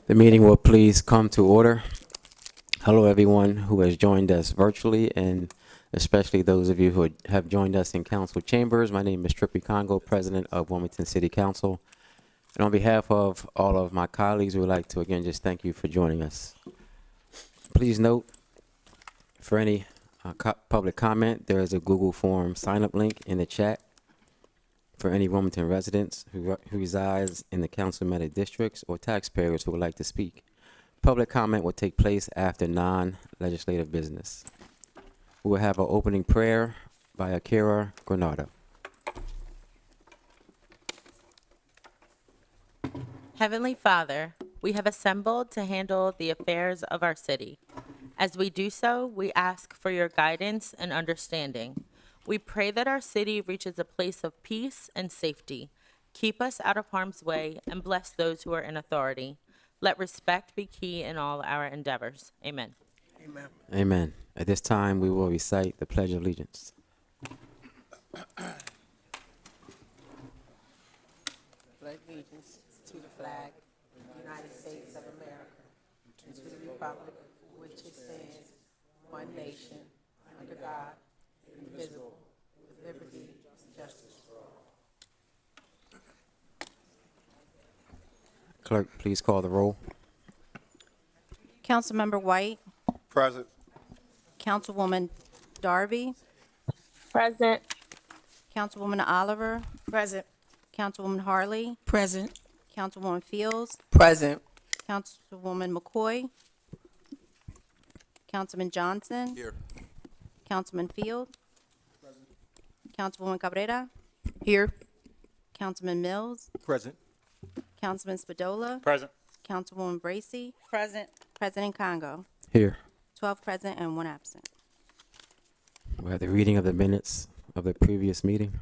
The meeting will please come to order. Hello, everyone who has joined us virtually, and especially those of you who have joined us in council chambers. My name is Trippy Congo, President of Wilmington City Council. And on behalf of all of my colleagues, we would like to again just thank you for joining us. Please note, for any public comment, there is a Google Form sign-up link in the chat. For any Wilmington residents who resides in the council-meta districts or taxpayers who would like to speak, public comment will take place after non-legislative business. We will have an opening prayer by Akira Granado. Heavenly Father, we have assembled to handle the affairs of our city. As we do so, we ask for your guidance and understanding. We pray that our city reaches a place of peace and safety. Keep us out of harm's way and bless those who are in authority. Let respect be key in all our endeavors. Amen. Amen. Amen. At this time, we will recite the Pledge of Allegiance. Pledge allegiance to the flag of the United States of America and to the republic for which it stands, one nation, under God, indivisible, with liberty and justice for all. Clerk, please call the roll. Councilmember White, Present. Councilwoman Darby, Present. Councilwoman Oliver, Present. Councilwoman Harley, Present. Councilwoman Fields, Present. Councilwoman McCoy, Councilman Johnson, Here. Councilman Field, Councilwoman Cabrera, Here. Councilman Mills, Present. Councilman Spadola, Present. Councilwoman Bracy, Present. President Congo. Here. 12 present and 1 absent. We have the reading of the minutes of the previous meeting.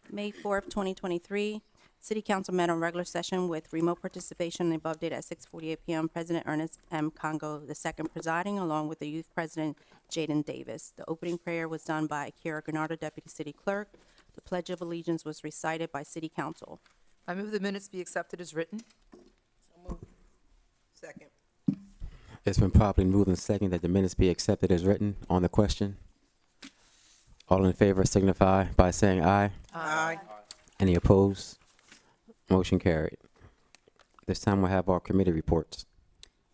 May 4th, 2023, City Council met on regular session with remote participation in the above date at 6:48 p.m. President Ernest M. Congo II presiding, along with the Youth President Jaden Davis. The opening prayer was done by Akira Granado, Deputy City Clerk. The Pledge of Allegiance was recited by City Council. I move the minutes be accepted as written. Second. It's been properly moved and second that the minutes be accepted as written. On the question, all in favor signify by saying aye. Aye. Any opposed? Motion carried. This time we'll have our committee reports.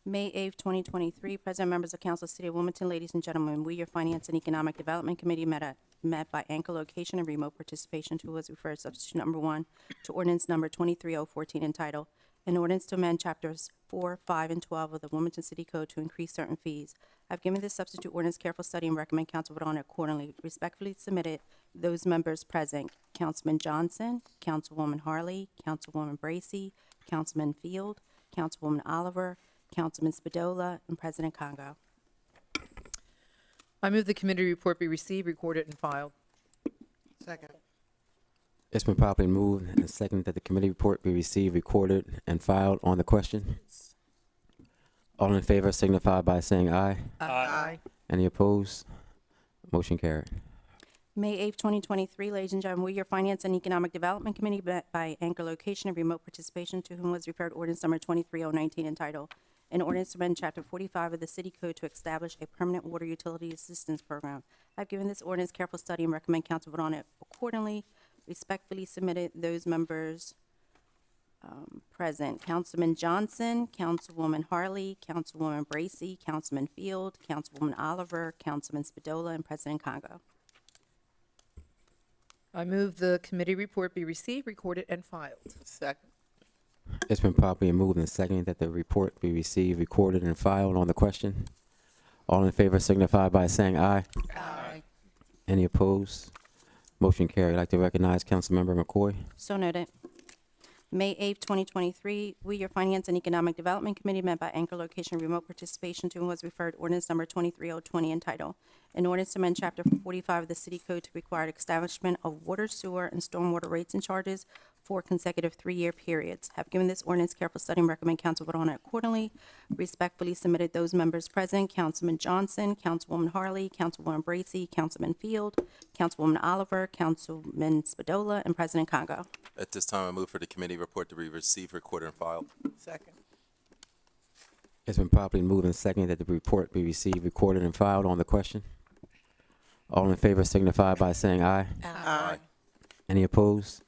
May 8th, 2023, President, members of Council, City of Wilmington, ladies and gentlemen, we, your Finance and Economic Development Committee, met by anchor location and remote participation to was referred substitute number 1 to ordinance number 23014 entitled, an ordinance to amend chapters 4, 5, and 12 of the Wilmington City Code to increase certain fees. I've given this substitute ordinance careful study and recommend council vote on it accordingly. Respectfully submitted, those members present: Councilman Johnson, Councilwoman Harley, Councilwoman Bracy, Councilman Field, Councilwoman Oliver, Councilman Spadola, and President Congo. I move the committee report be received, recorded, and filed. Second. It's been properly moved and seconded that the committee report be received, recorded, and filed. On the question, all in favor signify by saying aye. Aye. Any opposed? Motion carried. May 8th, 2023, ladies and gentlemen, we, your Finance and Economic Development Committee, met by anchor location and remote participation to whom was referred ordinance number 23019 entitled, an ordinance to amend Chapter 45 of the City Code to establish a permanent water utility assistance program. I've given this ordinance careful study and recommend council vote on it accordingly. Respectfully submitted, those members present: Councilman Johnson, Councilwoman Harley, Councilwoman Bracy, Councilman Field, Councilwoman Oliver, Councilman Spadola, and President Congo. I move the committee report be received, recorded, and filed. Second. It's been properly moved and seconded that the report be received, recorded, and filed. On the question, all in favor signify by saying aye. Aye. Any opposed? Motion carried. I'd like to recognize Councilmember McCoy. So noted. May 8th, 2023, we, your Finance and Economic Development Committee, met by anchor location remote participation to whom was referred ordinance number 23020 entitled, an ordinance to amend Chapter 45 of the City Code to require establishment of water, sewer, and stormwater rates and charges 4 consecutive 3-year periods. Have given this ordinance careful study and recommend council vote on it accordingly. Respectfully submitted those members present: Councilman Johnson, Councilwoman Harley, Councilwoman Bracy, Councilman Field, Councilwoman Oliver, Councilman Spadola, and President Congo. At this time, I move for the committee report to be received, recorded, and filed. Second. It's been properly moved and seconded that the report be received, recorded, and filed. On the question, all in favor signify by saying aye. Aye. Any opposed?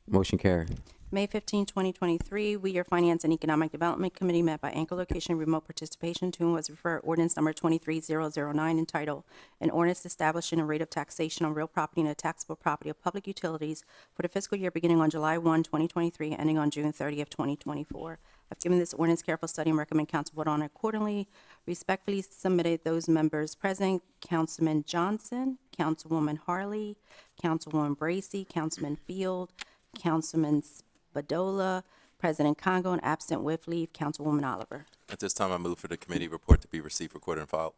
Motion carried. May 15, 2023, we, your Finance and Economic Development Committee, met by anchor location remote participation to whom was referred ordinance number 23009 entitled, an ordinance establishing a rate of taxation on real property and a taxable property of public utilities for the fiscal year beginning on July 1, 2023, and ending on June 30 of 2024. I've given this ordinance careful study and recommend council vote on it accordingly. Respectfully submitted those members present: Councilman Johnson, Councilwoman Harley, Councilwoman Bracy, Councilman Field, Councilman Spadola, President Congo, and absent with leave, Councilwoman Oliver. At this time, I move for the committee report to be received, recorded, and filed.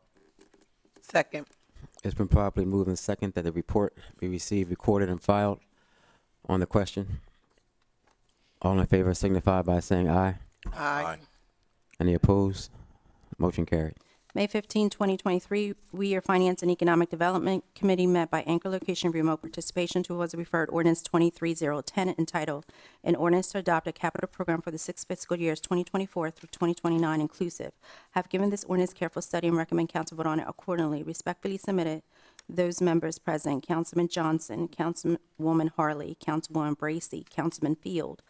Second. It's been properly moved and seconded that the report be received, recorded, and filed. On the question, all in favor signify by saying aye. Aye. Any opposed? Motion carried. May 15, 2023, we, your Finance and Economic Development Committee, met by anchor location remote participation to was referred ordinance 23010 entitled, an ordinance to adopt a capital program for the 6 fiscal years 2024 through 2029 inclusive. Have given this ordinance careful study and recommend council vote on it accordingly. Respectfully submitted those members present: Councilman Johnson, Councilwoman Harley, Councilwoman Bracy, Councilman Field,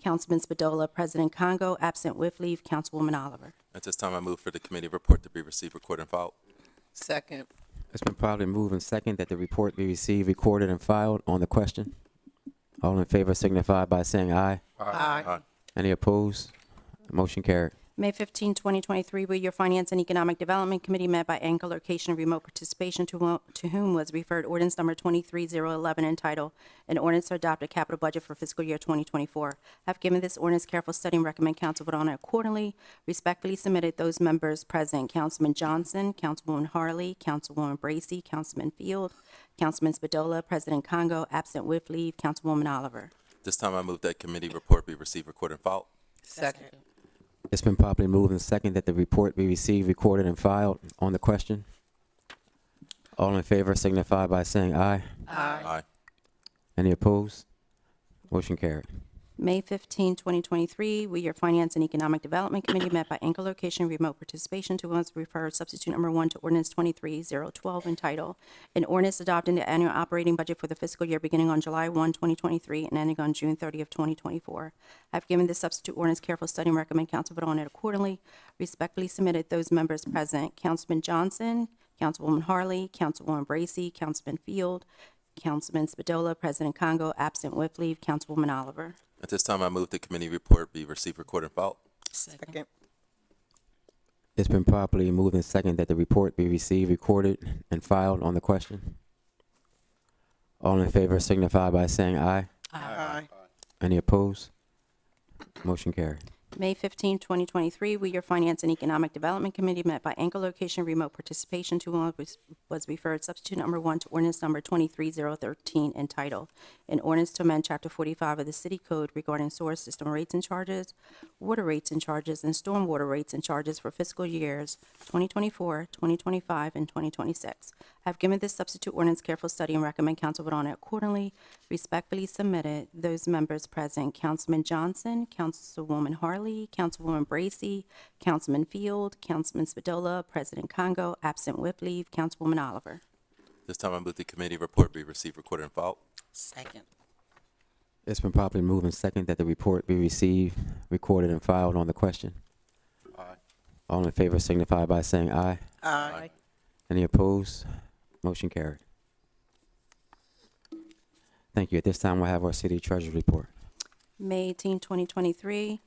Councilman Spadola, President Congo, absent with leave, Councilwoman Oliver. At this time, I move for the committee report to be received, recorded, and filed. Second. It's been properly moved and seconded that the report be received, recorded, and filed. On the question, all in favor signify by saying aye. Aye. Any opposed? Motion carried. May 15, 2023, we, your Finance and Economic Development Committee, met by anchor location remote participation to whom was referred ordinance number 23011 entitled, an ordinance to adopt a capital budget for fiscal year 2024. Have given this ordinance careful study and recommend council vote on it accordingly. Respectfully submitted those members present: Councilman Johnson, Councilwoman Harley, Councilwoman Bracy, Councilman Field, Councilman Spadola, President Congo, absent with leave, Councilwoman Oliver. This time, I move that committee report be received, recorded, and filed. Second. It's been properly moved and seconded that the report be received, recorded, and filed. On the question, all in favor signify by saying aye. Aye. Any opposed? Motion carried. May 15, 2023, we, your Finance and Economic Development Committee, met by anchor location remote participation to was referred substitute number 1 to ordinance 23012 entitled, an ordinance adopting the annual operating budget for the fiscal year beginning on July 1, 2023, and ending on June 30 of 2024. I've given this substitute ordinance careful study and recommend council vote on it accordingly. Respectfully submitted those members present: Councilman Johnson, Councilwoman Harley, Councilwoman Bracy, Councilman Field, Councilman Spadola, President Congo, absent with leave, Councilwoman Oliver. At this time, I move the committee report be received, recorded, and filed. Second. It's been properly moved and seconded that the report be received, recorded, and filed. On the question, all in favor signify by saying aye. Aye. Any opposed? Motion carried. May 15, 2023, we, your Finance and Economic Development Committee, met by anchor location remote participation to whom was referred substitute number 1 to ordinance number 23013 entitled, an ordinance to amend Chapter 45 of the City Code regarding sewer system rates and charges, water rates and charges, and stormwater rates and charges for fiscal years 2024, 2025, and 2026. I have given this substitute ordinance careful study and recommend council vote on it accordingly. Respectfully submitted those members present: Councilman Johnson, Councilwoman Harley, Councilwoman Bracy, Councilman Field, Councilman Spadola, President Congo, absent with leave, Councilwoman Oliver. This time, I move the committee report be received, recorded, and filed. Second. It's been properly moved and seconded that the report be received, recorded, and filed. On the question, all in favor signify by saying aye. Aye. Any opposed? Motion carried. Thank you. At this time, we'll have our city treasurer report. May 18, 2023,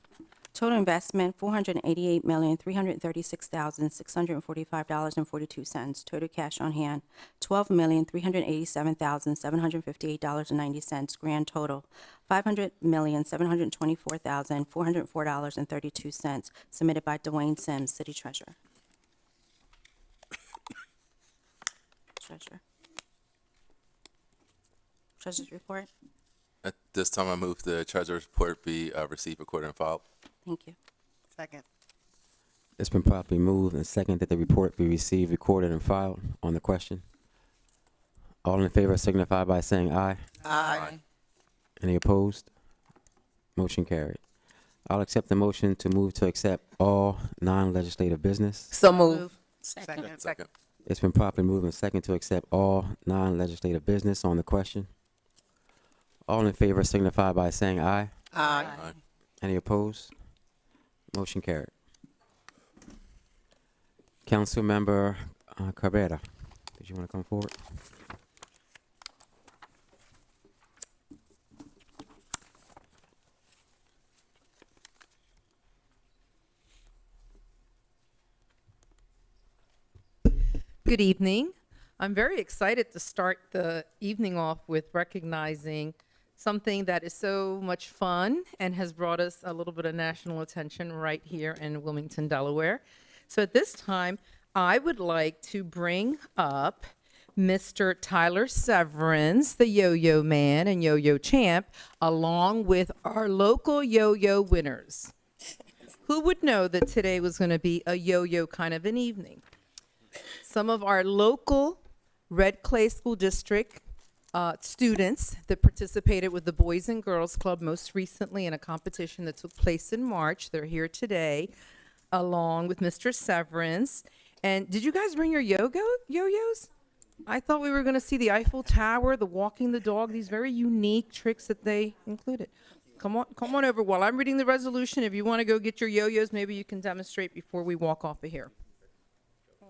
total investment $488,336,645.42. Total cash on hand $12,387,758.90. Grand total $500,724,404.32. Submitted by Dwayne Sims, city treasurer. Treasurer. Treasurer's report. At this time, I move the treasurer's report be received, recorded, and filed. Thank you. Second. It's been properly moved and second that the report be received, recorded, and filed. On the question, all in favor signify by saying aye. Aye. Any opposed? Motion carried. I'll accept the motion to move to accept all non-legislative business. So move. Second. Second. It's been properly moved and second to accept all non-legislative business. On the question, all in favor signify by saying aye. Aye. Aye. Any opposed? Motion carried. Councilmember Cabrera, did you want to come forward? Good evening. I'm very excited to start the evening off with recognizing something that is so much fun and has brought us a little bit of national attention right here in Wilmington, Delaware. So at this time, I would like to bring up Mr. Tyler Severance, the yo-yo man and yo-yo champ, along with our local yo-yo winners. Who would know that today was going to be a yo-yo kind of an evening? Some of our local Red Clay School District students that participated with the Boys and Girls Club most recently in a competition that took place in March. They're here today, along with Mr. Severance. And did you guys bring your yo-yos? I thought we were going to see the Eiffel Tower, the walking the dog, these very unique tricks that they included. Come on over while I'm reading the resolution. If you want to go get your yo-yos, maybe you can demonstrate before we walk off of here.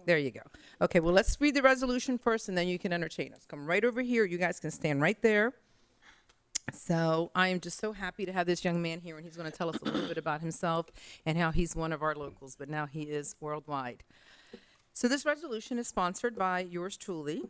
There you go. Okay, well, let's read the resolution first, and then you can entertain us. Come right over here. You guys can stand right there. So I am just so happy to have this young man here, and he's going to tell us a little bit about himself and how he's one of our locals, but now he is worldwide. So this resolution is sponsored by yours truly.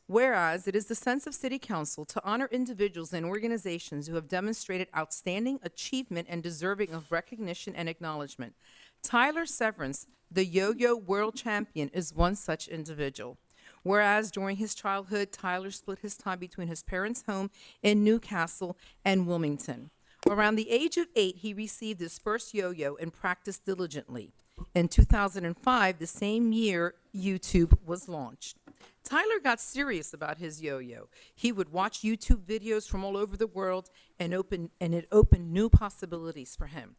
Whereas it is the sense of City Council to honor individuals and organizations who have demonstrated outstanding achievement and deserving of recognition and acknowledgement. Tyler Severance, the yo-yo world champion, is one such individual. Whereas during his childhood, Tyler split his time between his parents' home in Newcastle and Wilmington. Around the age of 8, he received his first yo-yo and practiced diligently. In 2005, the same year, YouTube was launched. Tyler got serious about his yo-yo. He would watch YouTube videos from all over the world, and it opened new possibilities for him.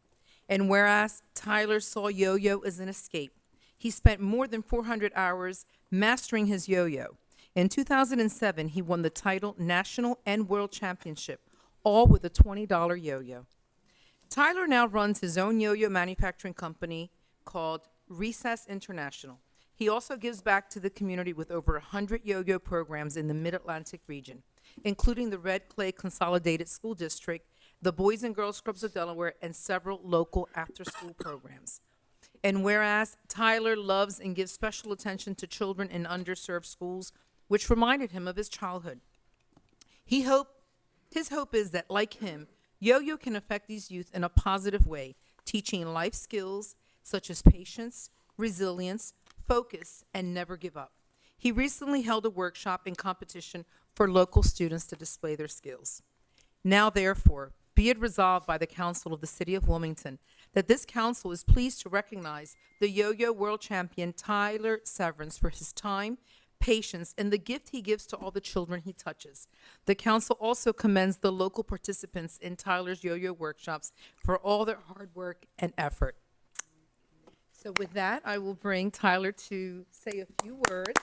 And whereas Tyler saw yo-yo as an escape, he spent more than 400 hours mastering his yo-yo. In 2007, he won the title National and World Championship, all with a $20 yo-yo. Tyler now runs his own yo-yo manufacturing company called Recess International. He also gives back to the community with over 100 yo-yo programs in the Mid-Atlantic region, including the Red Clay Consolidated School District, the Boys and Girls Clubs of Delaware, and several local after-school programs. And whereas Tyler loves and gives special attention to children in underserved schools, which reminded him of his childhood. His hope is that, like him, yo-yo can affect these youth in a positive way, teaching life skills such as patience, resilience, focus, and never give up. He recently held a workshop and competition for local students to display their skills. Now, therefore, be it resolved by the Council of the City of Wilmington that this council is pleased to recognize the yo-yo world champion Tyler Severance for his time, patience, and the gift he gives to all the children he touches. The council also commends the local participants in Tyler's yo-yo workshops for all their hard work and effort. So with that, I will bring Tyler to say a few words.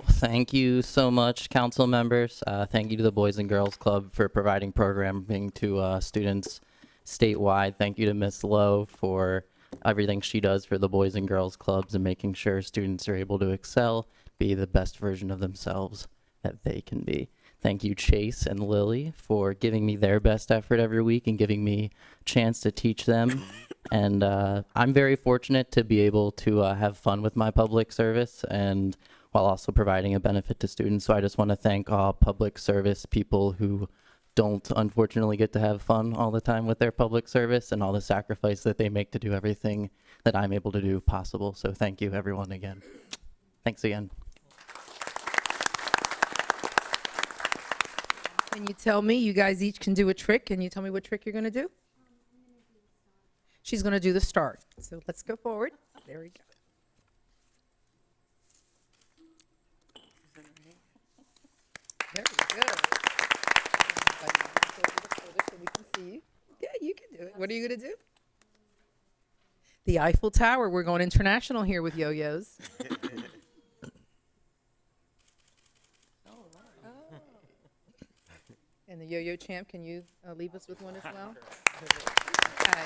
Thank you so much, council members. Thank you to the Boys and Girls Club for providing programming to students statewide. Thank you to Ms. Lowe for everything she does for the Boys and Girls Clubs and making sure students are able to excel, be the best version of themselves that they can be. Thank you, Chase and Lily, for giving me their best effort every week and giving me a chance to teach them. And I'm very fortunate to be able to have fun with my public service and while also providing a benefit to students. So I just want to thank all public service people who don't unfortunately get to have fun all the time with their public service and all the sacrifice that they make to do everything that I'm able to do possible. So thank you everyone again. Thanks again. Can you tell me, you guys each can do a trick. Can you tell me what trick you're going to do? She's going to do the start. So let's go forward. There we go. Very good. So we can see you. Yeah, you can do it. What are you going to do? The Eiffel Tower. We're going international here with yo-yos. And the yo-yo champ, can you leave us with one as well? Okay.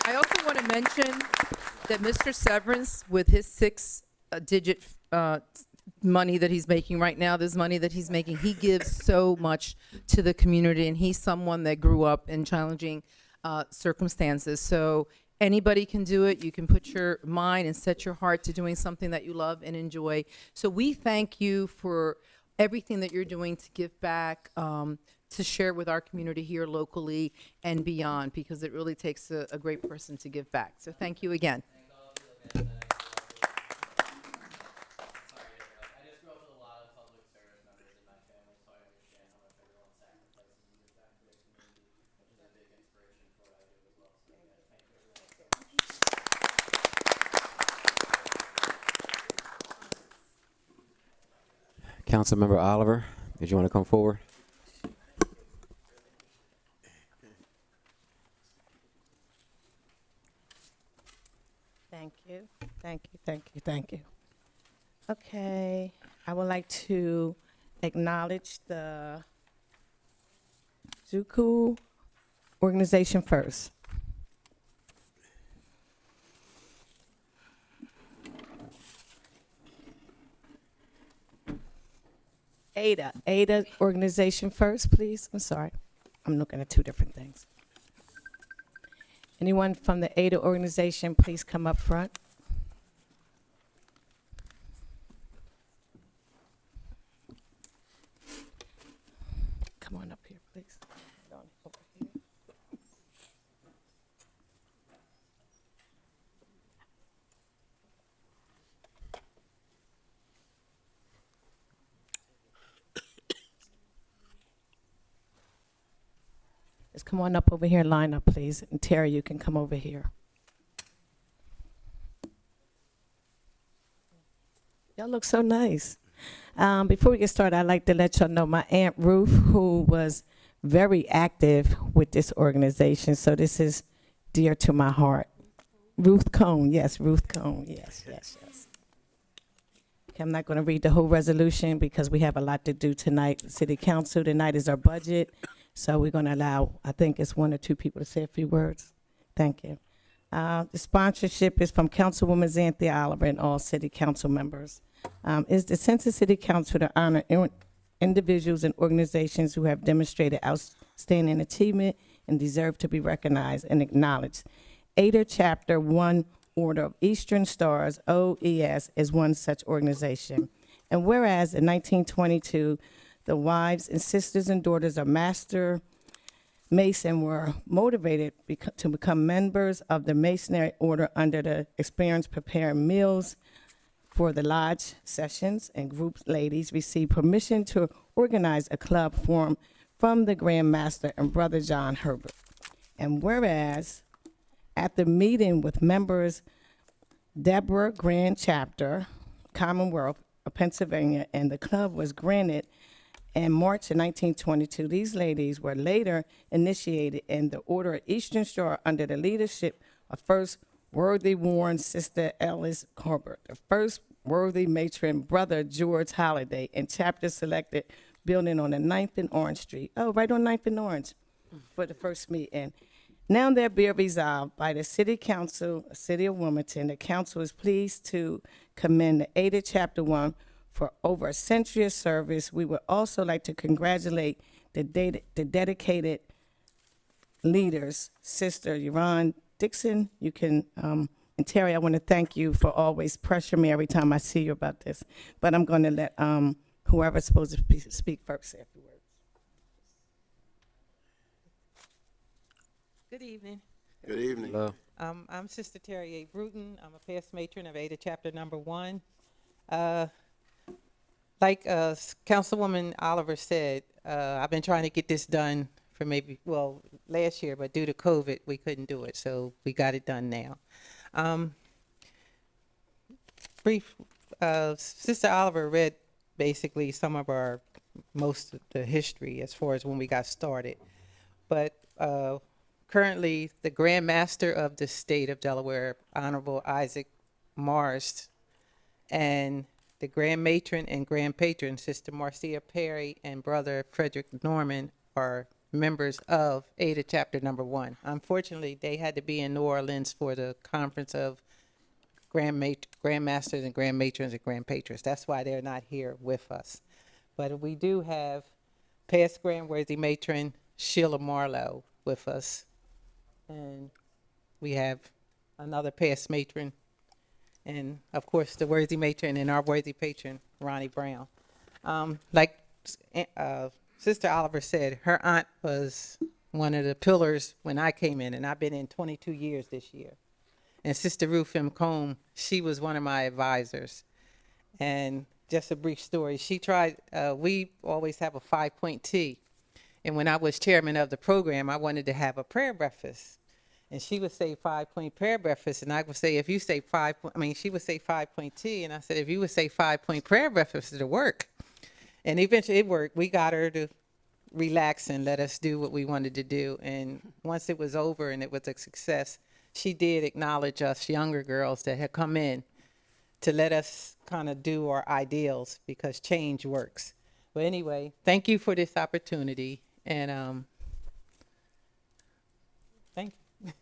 I also want to mention that Mr. Severance, with his six-digit money that he's making right now, this money that he's making, he gives so much to the community, and he's someone that grew up in challenging circumstances. So anybody can do it. You can put your mind and set your heart to doing something that you love and enjoy. So we thank you for everything that you're doing to give back, to share with our community here locally and beyond, because it really takes a great person to give back. So thank you again. Councilmember Oliver, did you want to come forward? Thank you, thank you, thank you, thank you. Okay, I would like to acknowledge the Zuku organization first. ADA organization first, please. I'm sorry, I'm looking at two different things. Anyone from the ADA organization, please come up front. Come on up here, please. Over here. Just come on up over here and line up, please. And Terry, you can come over here. Y'all look so nice. Before we get started, I'd like to let y'all know my Aunt Ruth, who was very active with this organization, so this is dear to my heart. Ruth Cone, yes, Ruth Cone, yes, yes, yes. Okay, I'm not going to read the whole resolution because we have a lot to do tonight. City Council, tonight is our budget. So we're going to allow, I think it's one or two people to say a few words. Thank you. The sponsorship is from Councilwoman Xanthia Oliver and all city council members. It's the Census City Council to honor individuals and organizations who have demonstrated outstanding achievement and deserve to be recognized and acknowledged. ADA Chapter 1 Order of Eastern Stars, OES, is one such organization. And whereas in 1922, the wives and sisters and daughters of Master Mason were motivated to become members of the Masonry Order under the experience preparing meals for the lodge sessions, and group ladies received permission to organize a club formed from the Grand Master and Brother John Herbert. And whereas at the meeting with members, Deborah Grand Chapter, Commonwealth of Pennsylvania, and the club was granted in March of 1922, these ladies were later initiated in the Order of Eastern Star under the leadership of First Worthy Warren Sister Ellis Corbett, the First Worthy Matron Brother George Holliday, and chapter selected building on the 9th and Orange Street. Oh, right on 9th and Orange for the first meeting. Now there be resolved by the City Council, City of Wilmington, the council is pleased to commend the ADA Chapter 1 for over a century of service. We would also like to congratulate the dedicated leaders, Sister Yvonne Dixon. You can, and Terry, I want to thank you for always pressuring me every time I see you about this. But I'm going to let whoever's supposed to speak first say a few words. Good evening. Good evening. Hello. I'm Sister Terry A. Bruton. I'm a past matron of Ada Chapter Number 1. Like Councilwoman Oliver said, I've been trying to get this done for last year, but due to COVID, we couldn't do it, so we got it done now. Sister Oliver read basically some of most of the history as far as when we got started, but currently, the Grand Master of the state of Delaware, Honorable Isaac Mars, and the Grand Matron and Grand Patron, Sister Marcia Perry, and Brother Frederick Norman, are members of Ada Chapter Number 1. Unfortunately, they had to be in New Orleans for the conference of Grand Masters and Grand Matrons and Grand Patrons. That's why they're not here with us. But we do have past Grand Worthy Matron Sheila Marlowe with us. And we have another past matron, and of course the worthy matron and our worthy patron, Ronnie Brown. Like Sister Oliver said, her aunt was one of the pillars when I came in, and I've been in 22 years this year. And Sister Ruth M. Combe, she was one of my advisors. And just a brief story, she tried, we always have a 5-point T. And when I was chairman of the program, I wanted to have a prayer breakfast. And she would say 5-point prayer breakfast. And I would say, if you say she would say 5-point T. And I said, if you would say 5-point prayer breakfast, it'll work. And eventually it worked. We got her to relax and let us do what we wanted to do. And once it was over and it was a success, she did acknowledge us younger girls that had come in to let us kind of do our ideals, because change works. But anyway, thank you for this opportunity. And thank you.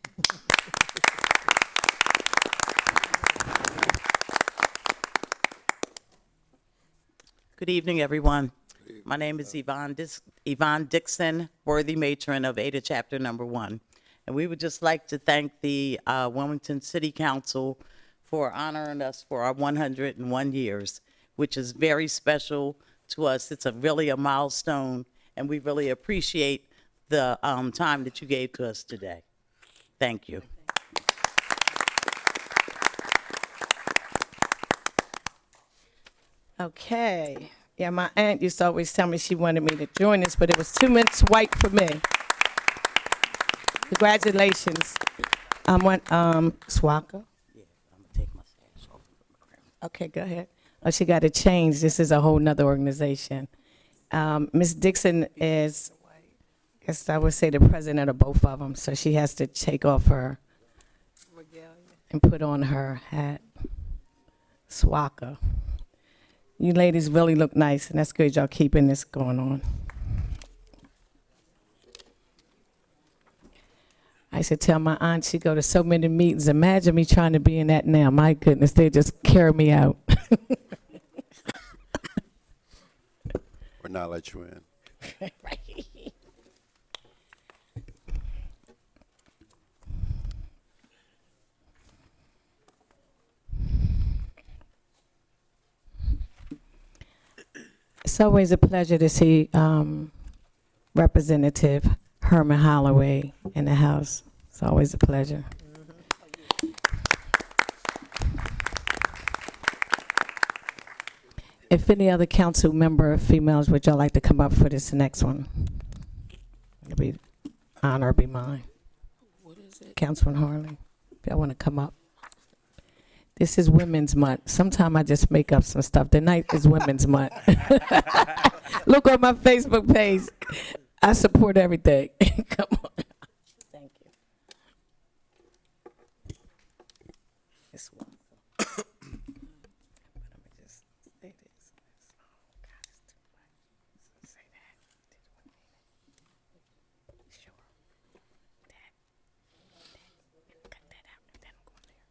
Good evening, everyone. My name is Yvonne Dixon, worthy matron of Ada Chapter Number 1. And we would just like to thank the Wilmington City Council for honoring us for our 101 years, which is very special to us. It's really a milestone, and we really appreciate the time that you gave to us today. Thank you. Okay. Yeah, my aunt used to always tell me she wanted me to join this, but it was 2 minutes white for me. Congratulations. I want Swaka. Yeah, I'm gonna take my sash off. Okay, go ahead. Oh, she got to change. This is a whole nother organization. Ms. Dixon is, I guess I would say, the president of both of them, so she has to take off her and put on her hat. Swaka. You ladies really look nice, and that's good y'all keeping this going on. I used to tell my aunt she go to so many meetings. Imagine me trying to be in that now. My goodness, they just carry me out. Or not let you in. Right. It's always a pleasure to see Representative Herman Holloway in the House. It's always a pleasure. If any other council member females, would y'all like to come up for this next one? It'll be honor be mine. What is it? Councilman Harley, if y'all want to come up. This is Women's Month. Sometimes I just make up some stuff. Tonight is Women's Month. Look on my Facebook page. I support everything. Come on. Thank you. This one. But I'm gonna just say this. Oh, God, it's too much. Say that. Sure. That. Cut that out. Then I'm going there.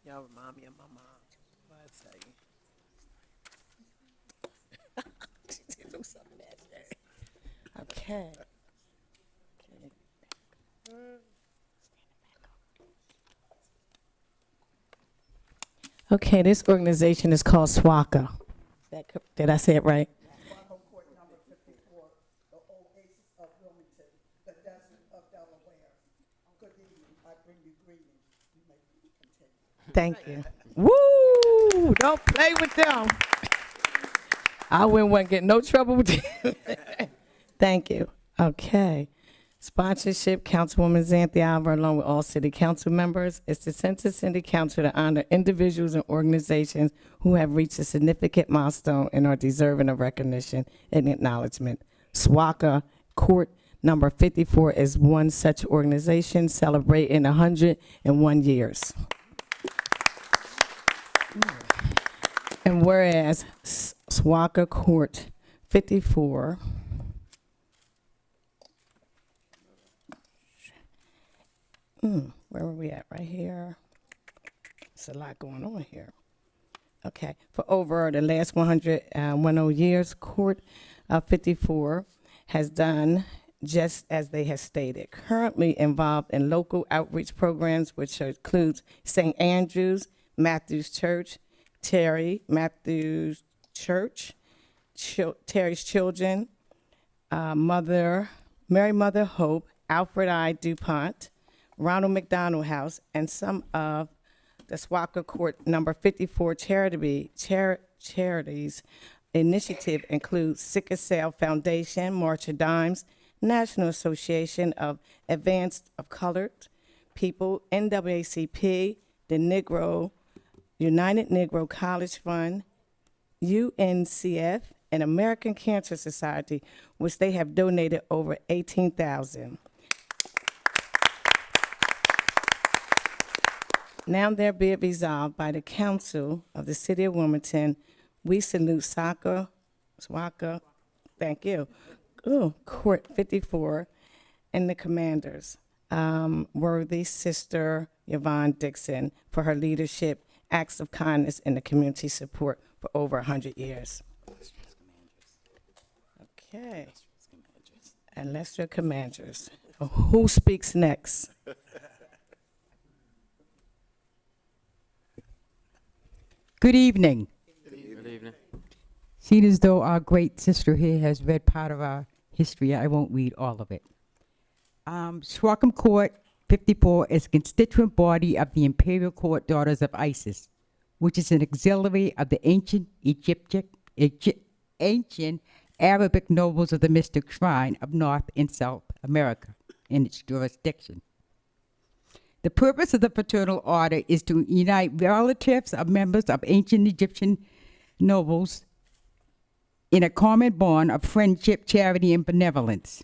Y'all remind me of my mom. What I tell you. Okay. Okay, this organization is called SWACA. Did I say it right? Court number 54, the oasis of Wilmington, the desert of Delaware. Good evening, I bring you greetings. You may continue. Thank you. Woo! Don't play with them. I wouldn't get no trouble with you. Thank you. Okay. Sponsorship, Councilwoman Xanthi Alvar, along with all city council members. It's the Census City Council to honor individuals and organizations who have reached a significant milestone and are deserving of recognition and acknowledgement. SWACA Court number 54 is one such organization celebrating 101 years. And whereas SWACA Court 54 where were we at? Right here. There's a lot going on here. Okay. For over the last 110 years, Court 54 has done just as they have stated. Currently involved in local outreach programs, which includes St. Andrews, Matthew's Church, Terry Matthew's Church, Terry's Children, Mary Mother Hope, Alfred I. DuPont, Ronald McDonald House, and some of the SWACA Court number 54 charities initiative includes Sickle Cell Foundation, March of Dimes, National Association of Advanced of Colored People, NAACP, the United Negro College Fund, UNCF, and American Cancer Society, which they have donated over $18,000. Now there be it resolved by the Council of the City of Wilmington, we salute SWACA, thank you, Court 54, and the commanders, worthy Sister Yvonne Dixon, for her leadership, acts of kindness, and the community support for over 100 years. Okay. And Lester Commanders. Who speaks next? Good evening. Good evening. Seeing as though our great sister here has read part of our history, I won't read all of it. Swarthmore Court 54 is a constituent body of the Imperial Court Daughters of Isis, which is an auxiliary of the ancient ancient Arabic nobles of the Mystic Shrine of North and South America in its jurisdiction. The purpose of the fraternal order is to unite relatives of members of ancient Egyptian nobles in a common bond of friendship, charity, and benevolence.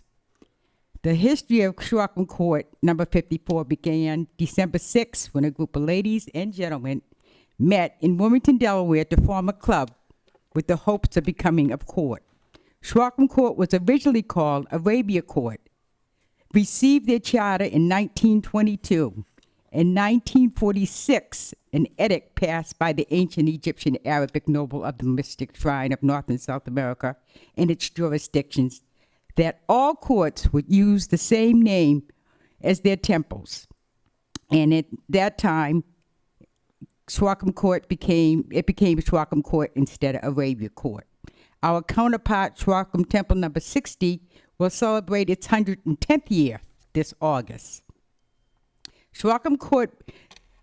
The history of Swarthmore Court number 54 began December 6, when a group of ladies and gentlemen met in Wilmington, Delaware to form a club with the hopes of becoming a court. Swarthmore Court was originally called Arabia Court, received their charter in 1922. In 1946, an edict passed by the ancient Egyptian Arabic noble of the Mystic Shrine of North and South America and its jurisdictions that all courts would use the same name as their temples. And at that time, Swarthmore Court became Swarthmore Court instead of Arabia Court. Our counterpart, Swarthmore Temple number 60, will celebrate its 110th year this August. Swarthmore Court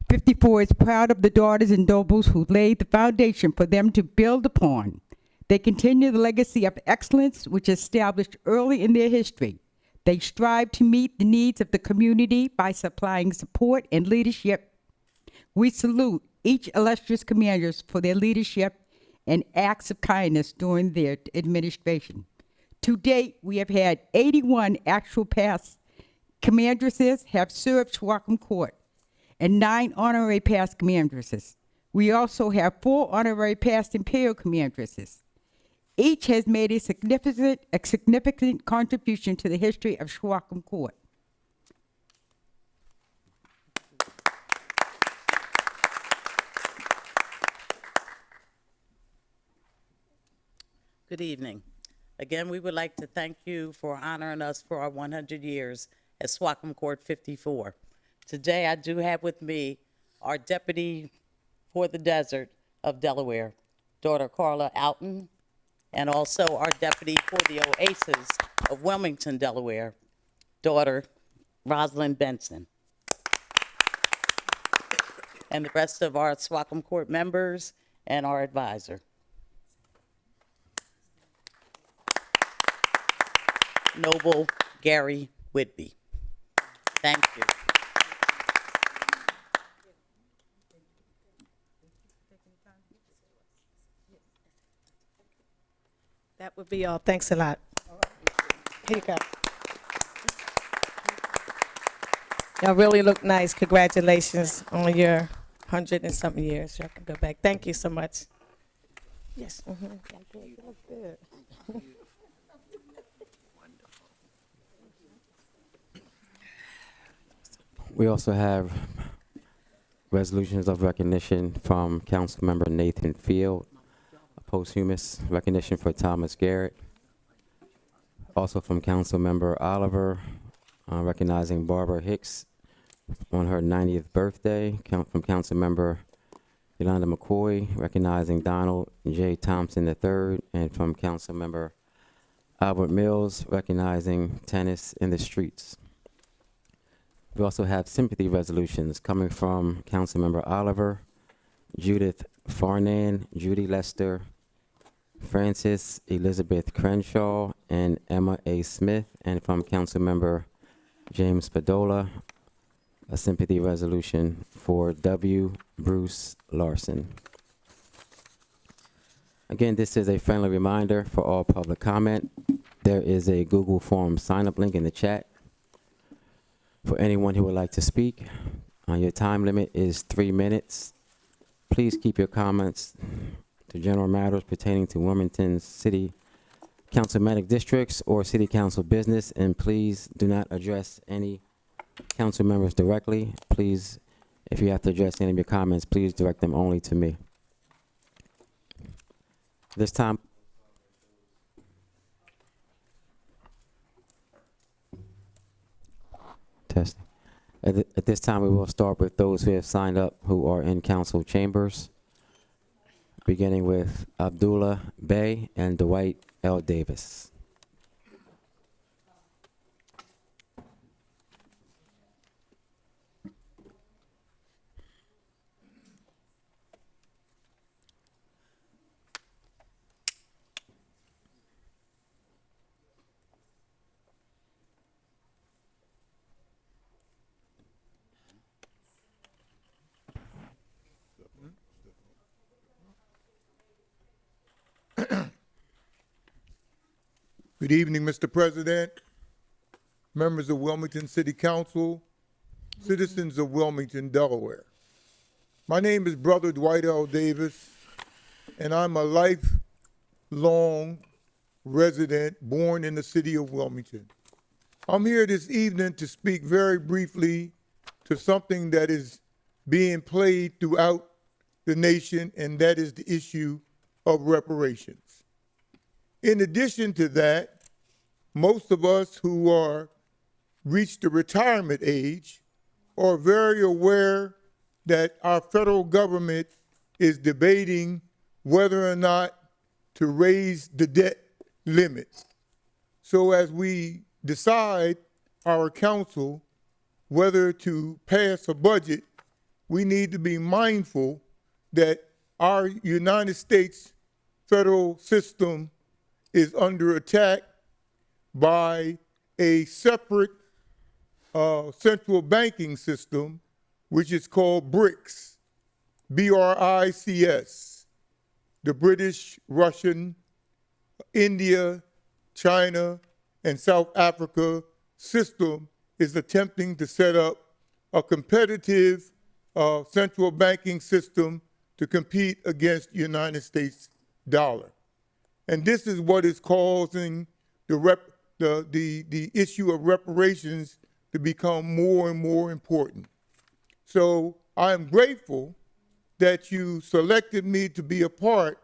54 is proud of the daughters and nobles who laid the foundation for them to build upon. They continue the legacy of excellence which established early in their history. They strive to meet the needs of the community by supplying support and leadership. We salute each illustrious commanders for their leadership and acts of kindness during their administration. To date, we have had 81 actual past commandresses have served Swarthmore Court and 9 honorary past commandresses. We also have 4 honorary past imperial commandresses. Each has made a significant contribution to the history of Swarthmore Court. Good evening. Again, we would like to thank you for honoring us for our 100 years at Swackham Court 54. Today, I do have with me our Deputy for the Desert of Delaware, daughter Carla Alton, and also our Deputy for the Oasis of Wilmington, Delaware, daughter Rosalind Benson. And the rest of our Swackham Court members and our advisor. Noble Gary Whitby. Thank you. That would be all. Thanks a lot. Here you go. Y'all really look nice. Congratulations on your 100 and something years. Y'all can go back. Thank you so much. Yes. You look good. We also have resolutions of recognition from Councilmember Nathan Field, a posthumous recognition for Thomas Garrett. Also from Councilmember Oliver, recognizing Barbara Hicks on her 90th birthday. From Councilmember Yolanda McCoy, recognizing Donald J. Thompson III. And from Councilmember Albert Mills, recognizing Tennis in the Streets. We also have sympathy resolutions coming from Councilmember Oliver, Judith Farnan, Judy Lester, Francis Elizabeth Crenshaw, and Emma A. Smith. And from Councilmember James Spadola, a sympathy resolution for W. Bruce Larson. Again, this is a friendly reminder for all public comment. There is a Google Form sign-up link in the chat for anyone who would like to speak. Your time limit is 3 minutes. Please keep your comments to general matters pertaining to Wilmington's City Councilmanic districts or City Council business, and please do not address any council members directly. Please, if you have to address any of your comments, please direct them only to me. This time, testing. At this time, we will start with those who have signed up who are in council chambers, beginning with Abdullah Bey and Dwight L. Davis. Good evening, Mr. President, members of Wilmington City Council, citizens of Wilmington, Delaware. My name is Brother Dwight L. Davis, and I'm a lifelong resident born in the city of Wilmington. I'm here this evening to speak very briefly to something that is being played throughout the nation, and that is the issue of reparations. In addition to that, most of us who are reached the retirement age are very aware that our federal government is debating whether or not to raise the debt limit. So as we decide, our council, whether to pass a budget, we need to be mindful that our United States federal system is under attack by a separate central banking system, which is called BRICS, B-R-I-C-S. The British, Russian, India, China, and South Africa system is attempting to set up a competitive central banking system to compete against the United States dollar. And this is what is causing the issue of reparations to become more and more important. So I'm grateful that you selected me to be a part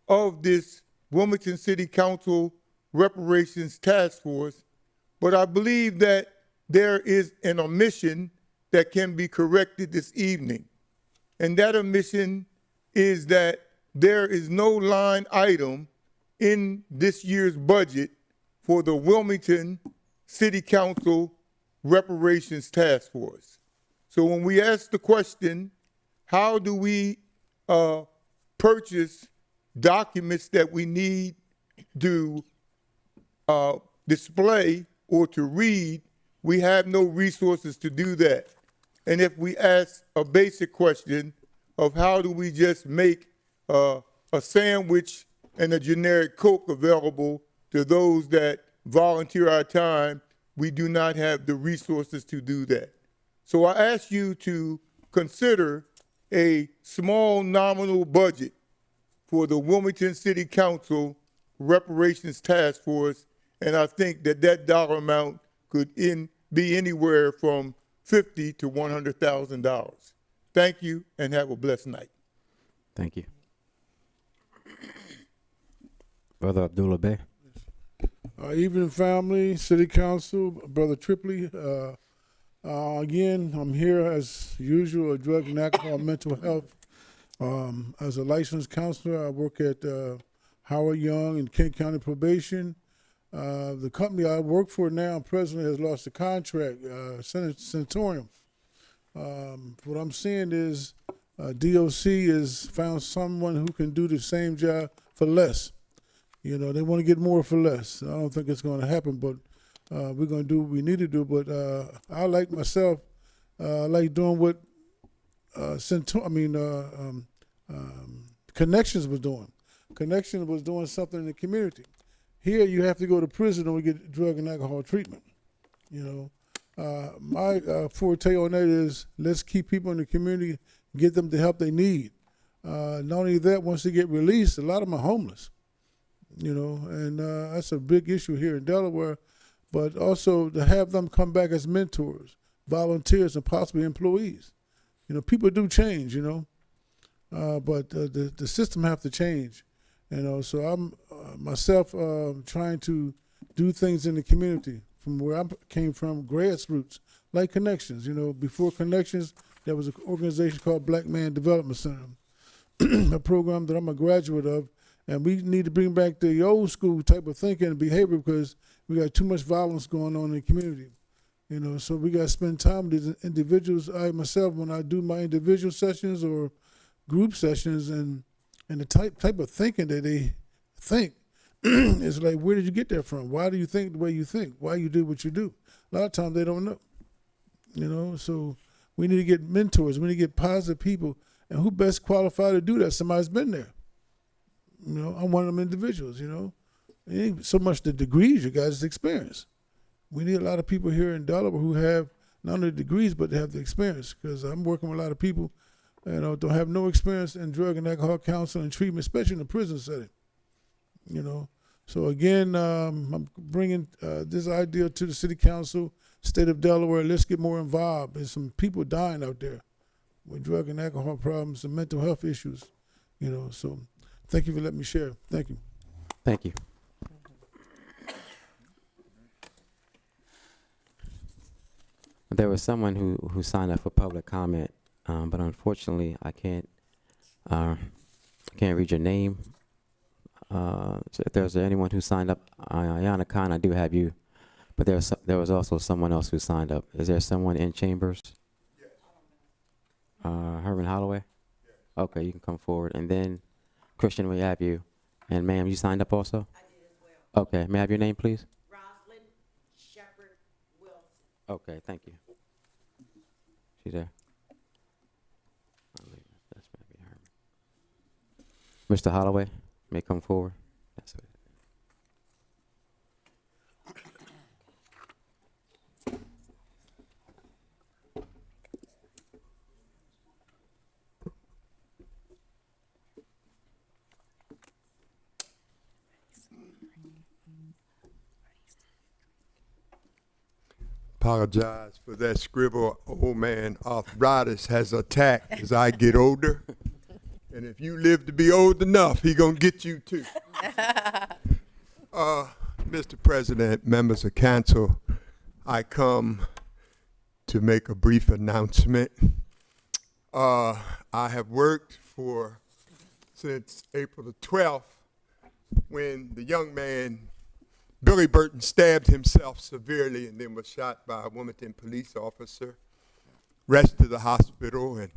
of this Wilmington City Council Reparations Task Force, but I believe that there is an omission that can be corrected this evening. And that omission is that there is no line item in this year's budget for the Wilmington City Council Reparations Task Force. So when we ask the question, how do we purchase documents that we need to display or to read, we have no resources to do that. And if we ask a basic question of how do we just make a sandwich and a generic Coke available to those that volunteer our time, we do not have the resources to do that. So I ask you to consider a small nominal budget for the Wilmington City Council Reparations Task Force, and I think that that dollar amount could be anywhere from $50,000 to $100,000. Thank you, and have a blessed night. Thank you. Brother Abdullah Bey. Evening, family, City Council, Brother Tripley. Again, I'm here as usual, drug and alcohol mental health. As a licensed counselor, I work at Howard Young and Kent County Probation. The company I work for now, presently, has lost a contract, Sanatorium. What I'm seeing is DOC has found someone who can do the same job for less. You know, they want to get more for less. I don't think it's going to happen, but we're going to do what we need to do. But I like myself, like doing what Connections was doing. Connections was doing something in the community. Here, you have to go to prison or get drug and alcohol treatment. You know, my forte on that is let's keep people in the community, get them the help they need. Not only that, once they get released, a lot of them are homeless. You know, and that's a big issue here in Delaware, but also to have them come back as mentors, volunteers, and possibly employees. You know, people do change, you know, but the system have to change, you know, so I'm myself trying to do things in the community from where I came from, grassroots, like Connections. You know, before Connections, there was an organization called Black Man Development Center, a program that I'm a graduate of. And we need to bring back the old school type of thinking and behavior because we got too much violence going on in the community. You know, so we got to spend time with these individuals. I myself, when I do my individual sessions or group sessions, and the type of thinking that they think is like, where did you get that from? Why do you think the way you think? Why you do what you do? A lot of times they don't know. You know, so we need to get mentors. We need to get positive people. And who best qualified to do that? Somebody's been there. You know, I'm one of them individuals, you know. It ain't so much the degrees you guys experience. We need a lot of people here in Delaware who have not only the degrees, but they have the experience. Because I'm working with a lot of people, you know, don't have no experience in drug and alcohol counseling and treatment, especially in the prison setting. You know, so again, I'm bringing this idea to the City Council, State of Delaware. Let's get more involved. There's some people dying out there with drug and alcohol problems and mental health issues. You know, so. Thank you for letting me share. Thank you. Thank you. There was someone who signed up for public comment, but unfortunately I can't read your name. So if there's anyone who signed up, Ayana Khan, I do have you, but there was also someone else who signed up. Is there someone in chambers? Yes. Herman Holloway? Yes. Okay, you can come forward, and then Christian, we have you. And ma'am, you signed up also? I did as well. Okay, may I have your name, please? Rosalind Shepard Wilson. Okay, thank you. She there? That's maybe her. Mr. Holloway, may come forward. That's it. Apologize for that scribble. Old man arthritis has attacked as I get older. And if you live to be old enough, he gonna get you too. Mr. President, members of council, I come to make a brief announcement. I have worked since April the 12th when the young man, Billy Burton, stabbed himself severely and then was shot by a Wilmington police officer, rushed to the hospital, and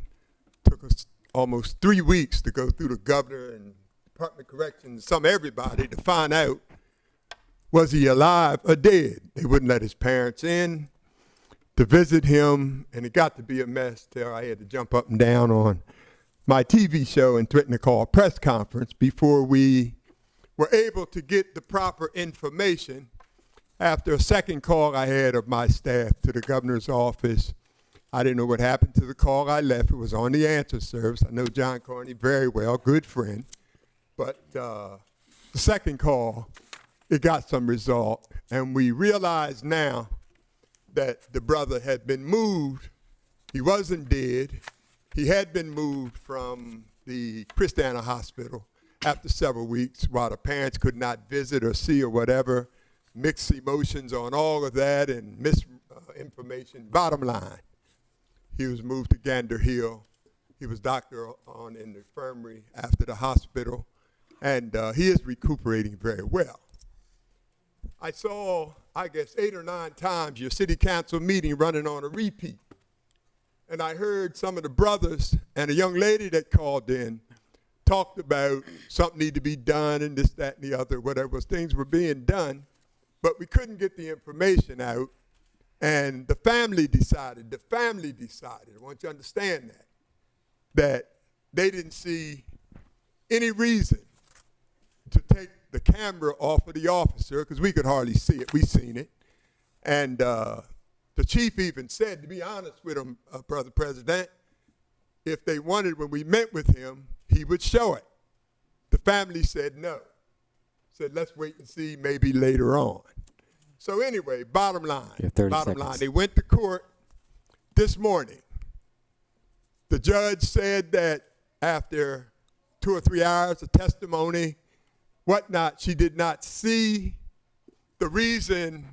took us almost 3 weeks to go through the governor and Department of Corrections, everybody to find out, was he alive or dead? They wouldn't let his parents in to visit him, and it got to be a mess till I had to jump up and down on my TV show and threaten to call a press conference before we were able to get the proper information. After a second call I had of my staff to the governor's office, I didn't know what happened to the call I left. It was on the answer service. I know John Carney very well, good friend. But the second call, it got some result. And we realize now that the brother had been moved. He wasn't dead. He had been moved from the Christiana Hospital after several weeks while the parents could not visit or see or whatever. Mixed emotions on all of that and misinformation. Bottom line, he was moved to Gander Hill. He was doctored on in the infirmary after the hospital, and he is recuperating very well. I saw, I guess, 8 or 9 times your city council meeting running on a repeat. And I heard some of the brothers and a young lady that called in talked about something need to be done and this, that, and the other, whatever. Things were being done, but we couldn't get the information out. And the family decided, I want you to understand that they didn't see any reason to take the camera off of the officer, because we could hardly see it. We seen it. And the chief even said, to be honest with him, Brother President, if they wanted, when we met with him, he would show it. The family said no. Said, let's wait and see, maybe later on. So anyway, bottom line, they went to court this morning. The judge said that after 2 or 3 hours of testimony, whatnot, she did not see the reason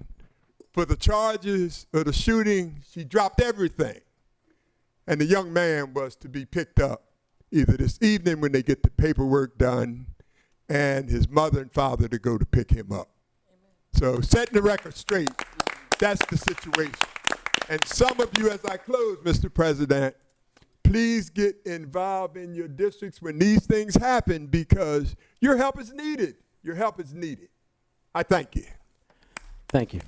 for the charges or the shooting. She dropped everything. And the young man was to be picked up either this evening when they get the paperwork done, and his mother and father to go to pick him up. So setting the record straight, that's the situation. And some of you, as I close, Mr. President, please get involved in your districts when these things happen, because your help is needed. Your help is needed. I thank you. Thank you.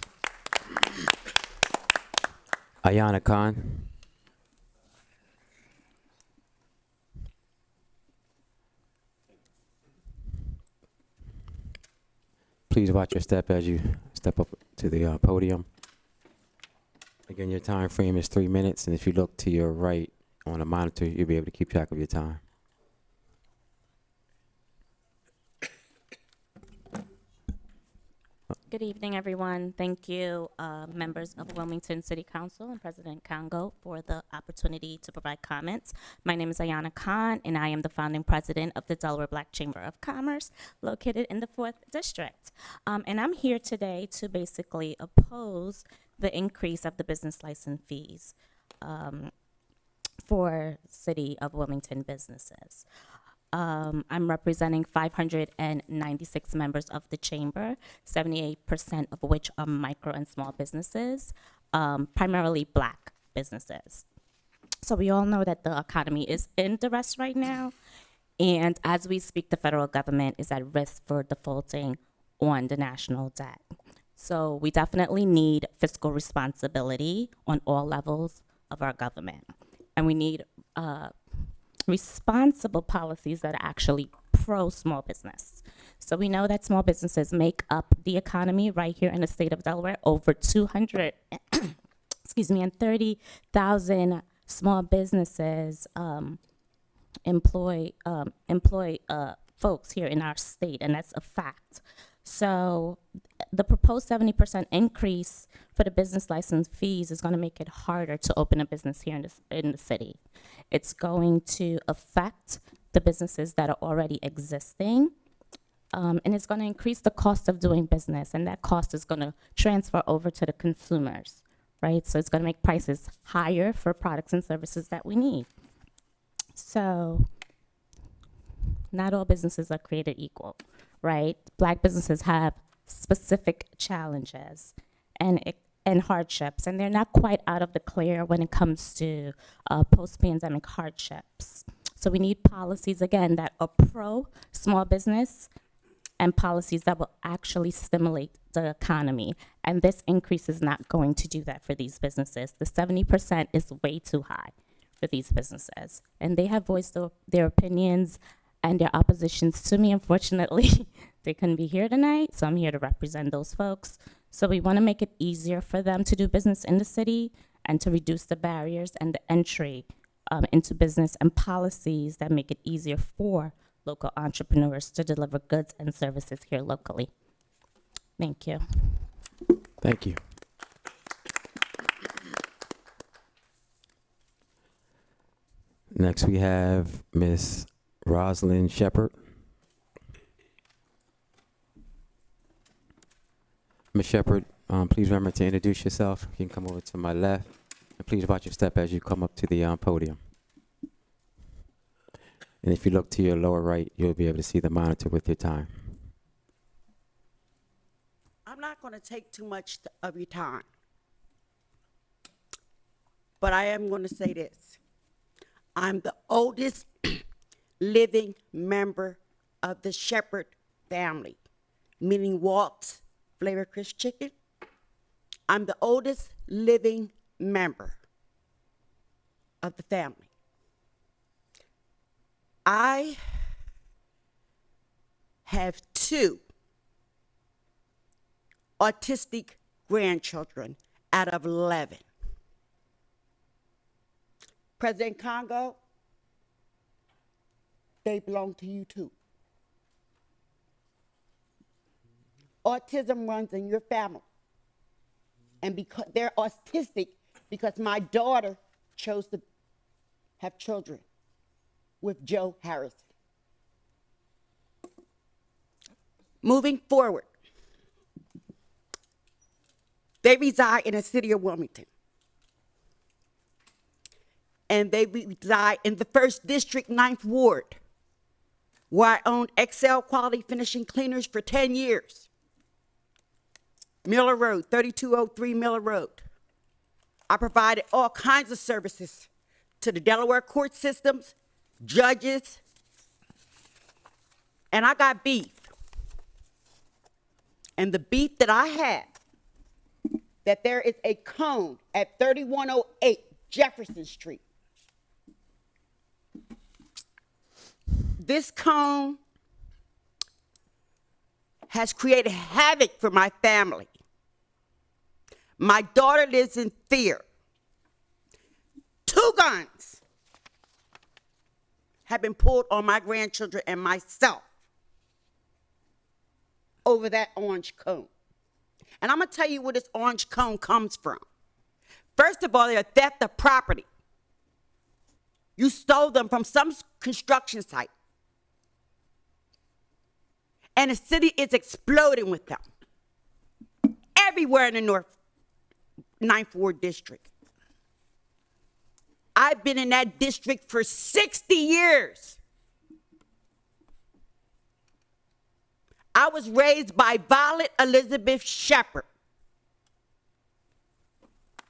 Ayana Khan. Please watch your step as you step up to the podium. Again, your time frame is 3 minutes, and if you look to your right on a monitor, you'll be able to keep track of your time. Good evening, everyone. Thank you, members of Wilmington City Council and President Congo, for the opportunity to provide comments. My name is Ayana Khan, and I am the founding president of the Delaware Black Chamber of Commerce, located in the 4th District. And I'm here today to basically oppose the increase of the business license fees for City of Wilmington businesses. I'm representing 596 members of the chamber, 78% of which are micro and small businesses, primarily Black businesses. So we all know that the economy is in duress right now, and as we speak, the federal government is at risk for defaulting on the national debt. So we definitely need fiscal responsibility on all levels of our government, and we need responsible policies that are actually pro-small business. So we know that small businesses make up the economy right here in the state of Delaware. Over 230,000 small businesses employ folks here in our state, and that's a fact. So the proposed 70% increase for the business license fees is going to make it harder to open a business here in the city. It's going to affect the businesses that are already existing, and it's going to increase the cost of doing business, and that cost is going to transfer over to the consumers, right? So it's going to make prices higher for products and services that we need. So not all businesses are created equal, right? Black businesses have specific challenges and hardships, and they're not quite out of the clear when it comes to post-pandemic hardships. So we need policies, again, that are pro-small business and policies that will actually stimulate the economy. And this increase is not going to do that for these businesses. The 70% is way too high for these businesses. And they have voiced their opinions and their oppositions to me. Unfortunately, they couldn't be here tonight, so I'm here to represent those folks. So we want to make it easier for them to do business in the city and to reduce the barriers and the entry into business, and policies that make it easier for local entrepreneurs to deliver goods and services here locally. Thank you. Thank you. Next, we have Ms. Rosalind Shepard. Ms. Shepard, please remember to introduce yourself. You can come over to my left, and please watch your step as you come up to the podium. And if you look to your lower right, you'll be able to see the monitor with your time. I'm not going to take too much of your time, but I am going to say this. I'm the oldest living member of the Shepherd family, meaning Walt's Flavor Crisp Chicken. I'm the oldest living member of the family. I have 2 autistic grandchildren out of 11. President Congo, they belong to you too. Autism runs in your family. And because they're autistic, because my daughter chose to have children with Joe Harrison. Moving forward, they reside in the city of Wilmington. And they reside in the 1st District, 9th Ward, where I owned Excel Quality Finishing Cleaners for 10 years. Miller Road, 3203 Miller Road. I provided all kinds of services to the Delaware court systems, judges, and I got beef. And the beef that I had, that there is a cone at 3108 Jefferson Street. This cone has created havoc for my family. My daughter lives in fear. 2 guns have been pulled on my grandchildren and myself over that orange cone. And I'm going to tell you where this orange cone comes from. First of all, they're a theft of property. You stole them from some construction site. And the city is exploding with them. Everywhere in the North 9th Ward District. I've been in that district for 60 years. I was raised by Violet Elizabeth Shepard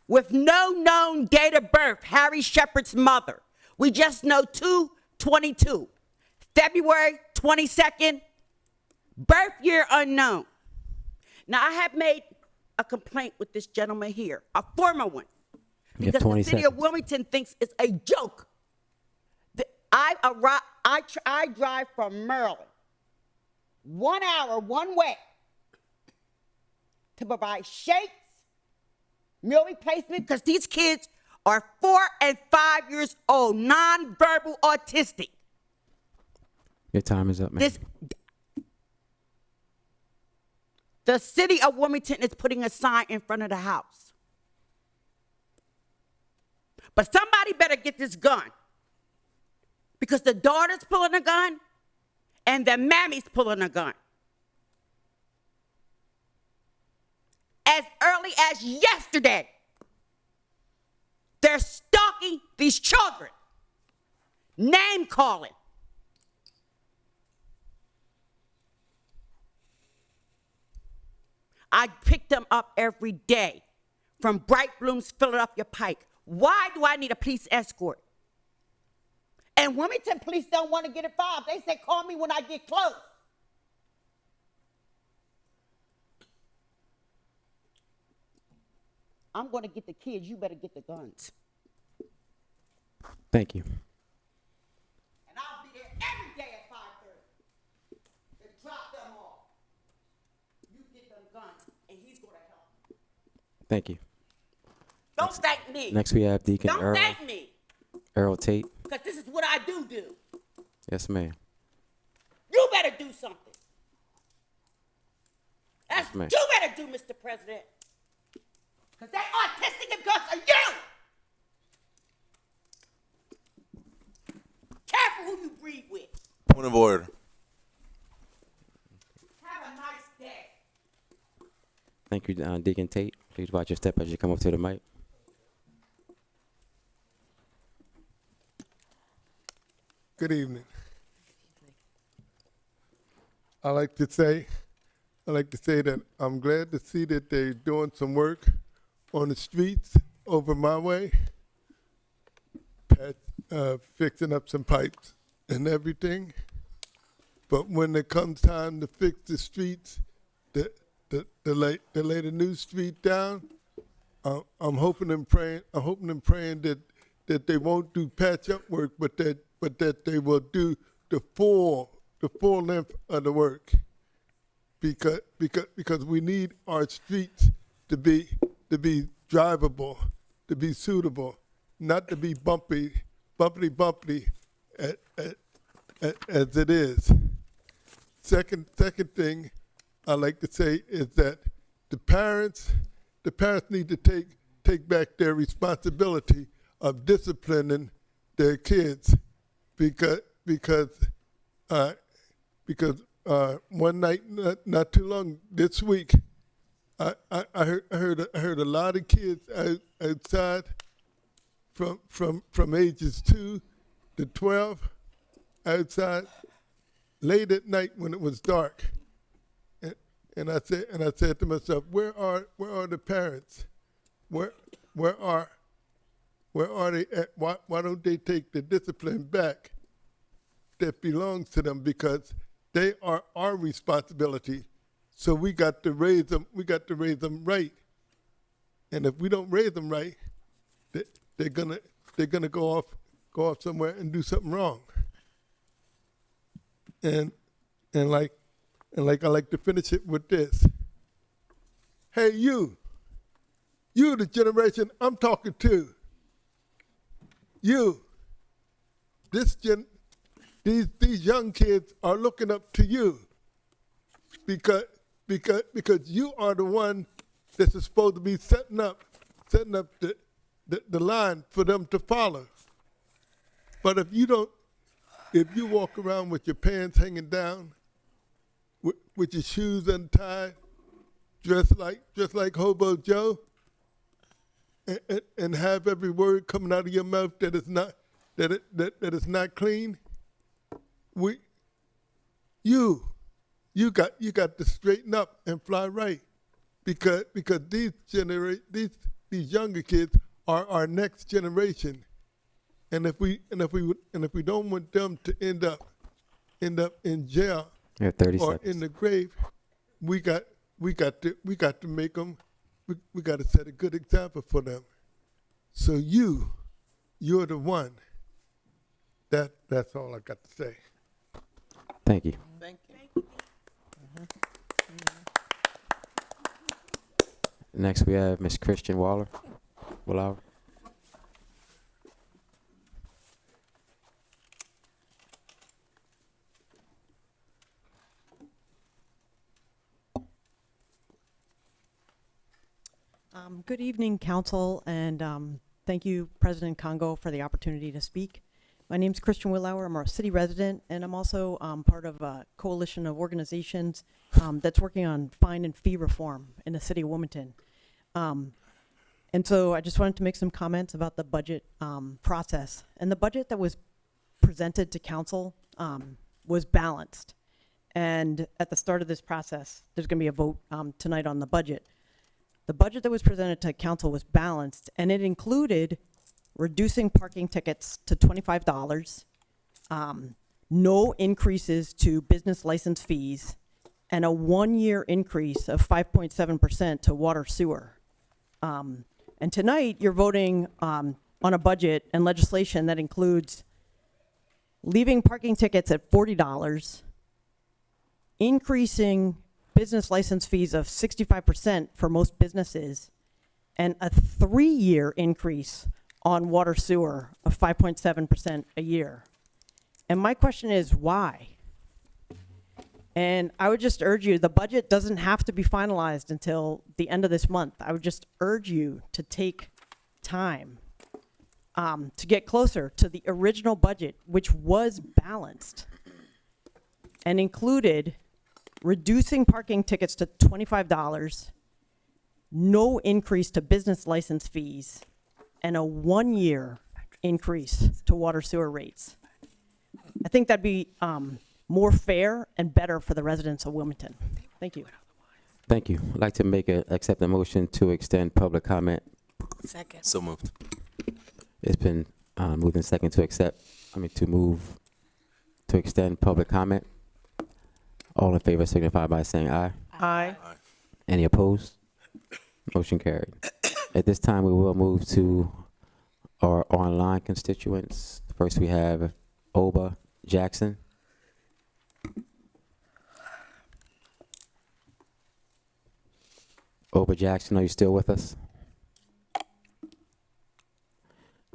with no known date of birth, Harry Shepard's mother. We just know 2/22, February 22nd, birth year unknown. Now, I have made a complaint with this gentleman here, a former one, because the city of Wilmington thinks it's a joke. I drive from Maryland, 1 hour, one way, to provide shakes, meal replacement, because these kids are 4 and 5 years old, nonverbal autistic. Your time is up, man. The city of Wilmington is putting a sign in front of the house. But somebody better get this gun, because the daughter's pulling a gun and the mammy's pulling a gun. as early as yesterday. They're stalking these children, name calling. I pick them up every day from Bright Blooms, Philadelphia Pike. Why do I need a police escort? And Wilmington police don't want to get involved. They say, call me when I get close. I'm going to get the kids. You better get the guns. Thank you. And I'll be there every day at 5:30 to drop them off. You get them guns, and he's going to help. Thank you. Don't thank me. Next, we have Deacon Don't thank me, Earl Tate. because this is what I do. Yes, ma'am. You better do something. That's Yes, ma'am. what you better do, Mr. President. Because they autistic and guns are you. Careful who you breed with. Point of order. Have a nice day. Thank you, Deacon Tate. Please watch your step as you come up to the mic. Good evening. I like to say that I'm glad to see that they're doing some work on the streets over my way, fixing up some pipes and everything. But when it comes time to fix the streets, to lay the new street down, I'm hoping and praying that they won't do patch up work, but that they will do the full length of the work, because we need our streets to be drivable, to be suitable, not to be bumpy as it is. Second thing I like to say is that the parents need to take back their responsibility of disciplining their kids, because one night not too long this week, I heard a lot of kids outside from ages 2 to 12 outside late at night when it was dark, and I said to myself, where are the parents? Where are they at? Why don't they take the discipline back that belongs to them? Because they are our responsibility. So we got to raise them. We got to raise them right. And if we don't raise them right, they're gonna go off somewhere and do something wrong. And like I like to finish it with this. Hey, you, the generation I'm talking to. You, these young kids are looking up to you, because you are the one that's supposed to be setting up the line for them to follow. But if you walk around with your pants hanging down, with your shoes untied, dressed like Hobo Joe, and have every word coming out of your mouth that is not clean, you got to straighten up and fly right, because these younger kids are our next generation, and if we don't want them to end up in jail You have 30 or seconds. in the grave, we got to make them. We got to set a good example for them. So you're the one. That's all I got to say. Thank you. Thank you. Next, we have Ms. Christian Waller. Good evening, Council, and thank you, President Congo, for the opportunity to speak. My name's Christian Willauer. I'm a city resident, and I'm also part of a coalition of organizations that's working on fine and fee reform in the city of Wilmington. And so I just wanted to make some comments about the budget process. And the budget that was presented to council was balanced. And at the start of this process, there's going to be a vote tonight on the budget. The budget that was presented to council was balanced, and it included reducing parking tickets to $25, no increases to business license fees, and a 1-year increase of 5.7% to water sewer. And tonight, you're voting on a budget and legislation that includes leaving parking tickets at $40, increasing business license fees of 65% for most businesses, and a 3-year increase on water sewer of 5.7% a year. And my question is, why? And I would just urge you, the budget doesn't have to be finalized until the end of this month. I would just urge you to take time to get closer to the original budget, which was balanced and included reducing parking tickets to $25, no increase to business license fees, and a 1-year increase to water sewer rates. I think that'd be more fair and better for the residents of Wilmington. Thank you. Thank you. I'd like to accept a motion to extend public comment. Second. So moved. It's been moved and second to extend public comment. All in favor signify by saying aye. Aye. Any opposed? Motion carried. At this time, we will move to our online constituents. First, we have Oba Jackson. Oba Jackson, are you still with us?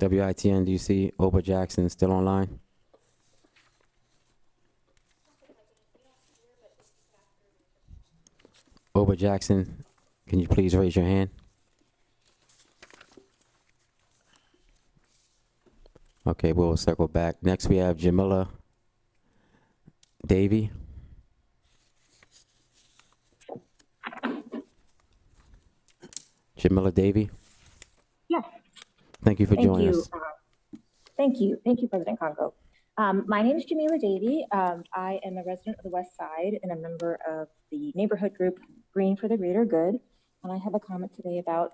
WITN, do you see Oba Jackson still online? Oba Jackson, can you please raise your hand? Okay, we'll circle back. Next, we have Jamila Davy. Jamila Davy, Yes. thank you for joining us. Thank you. Thank you, President Congo. My name is Jamila Davy. I am a resident of the West Side and a member of the neighborhood group Green for the Greater Good. And I have a comment today about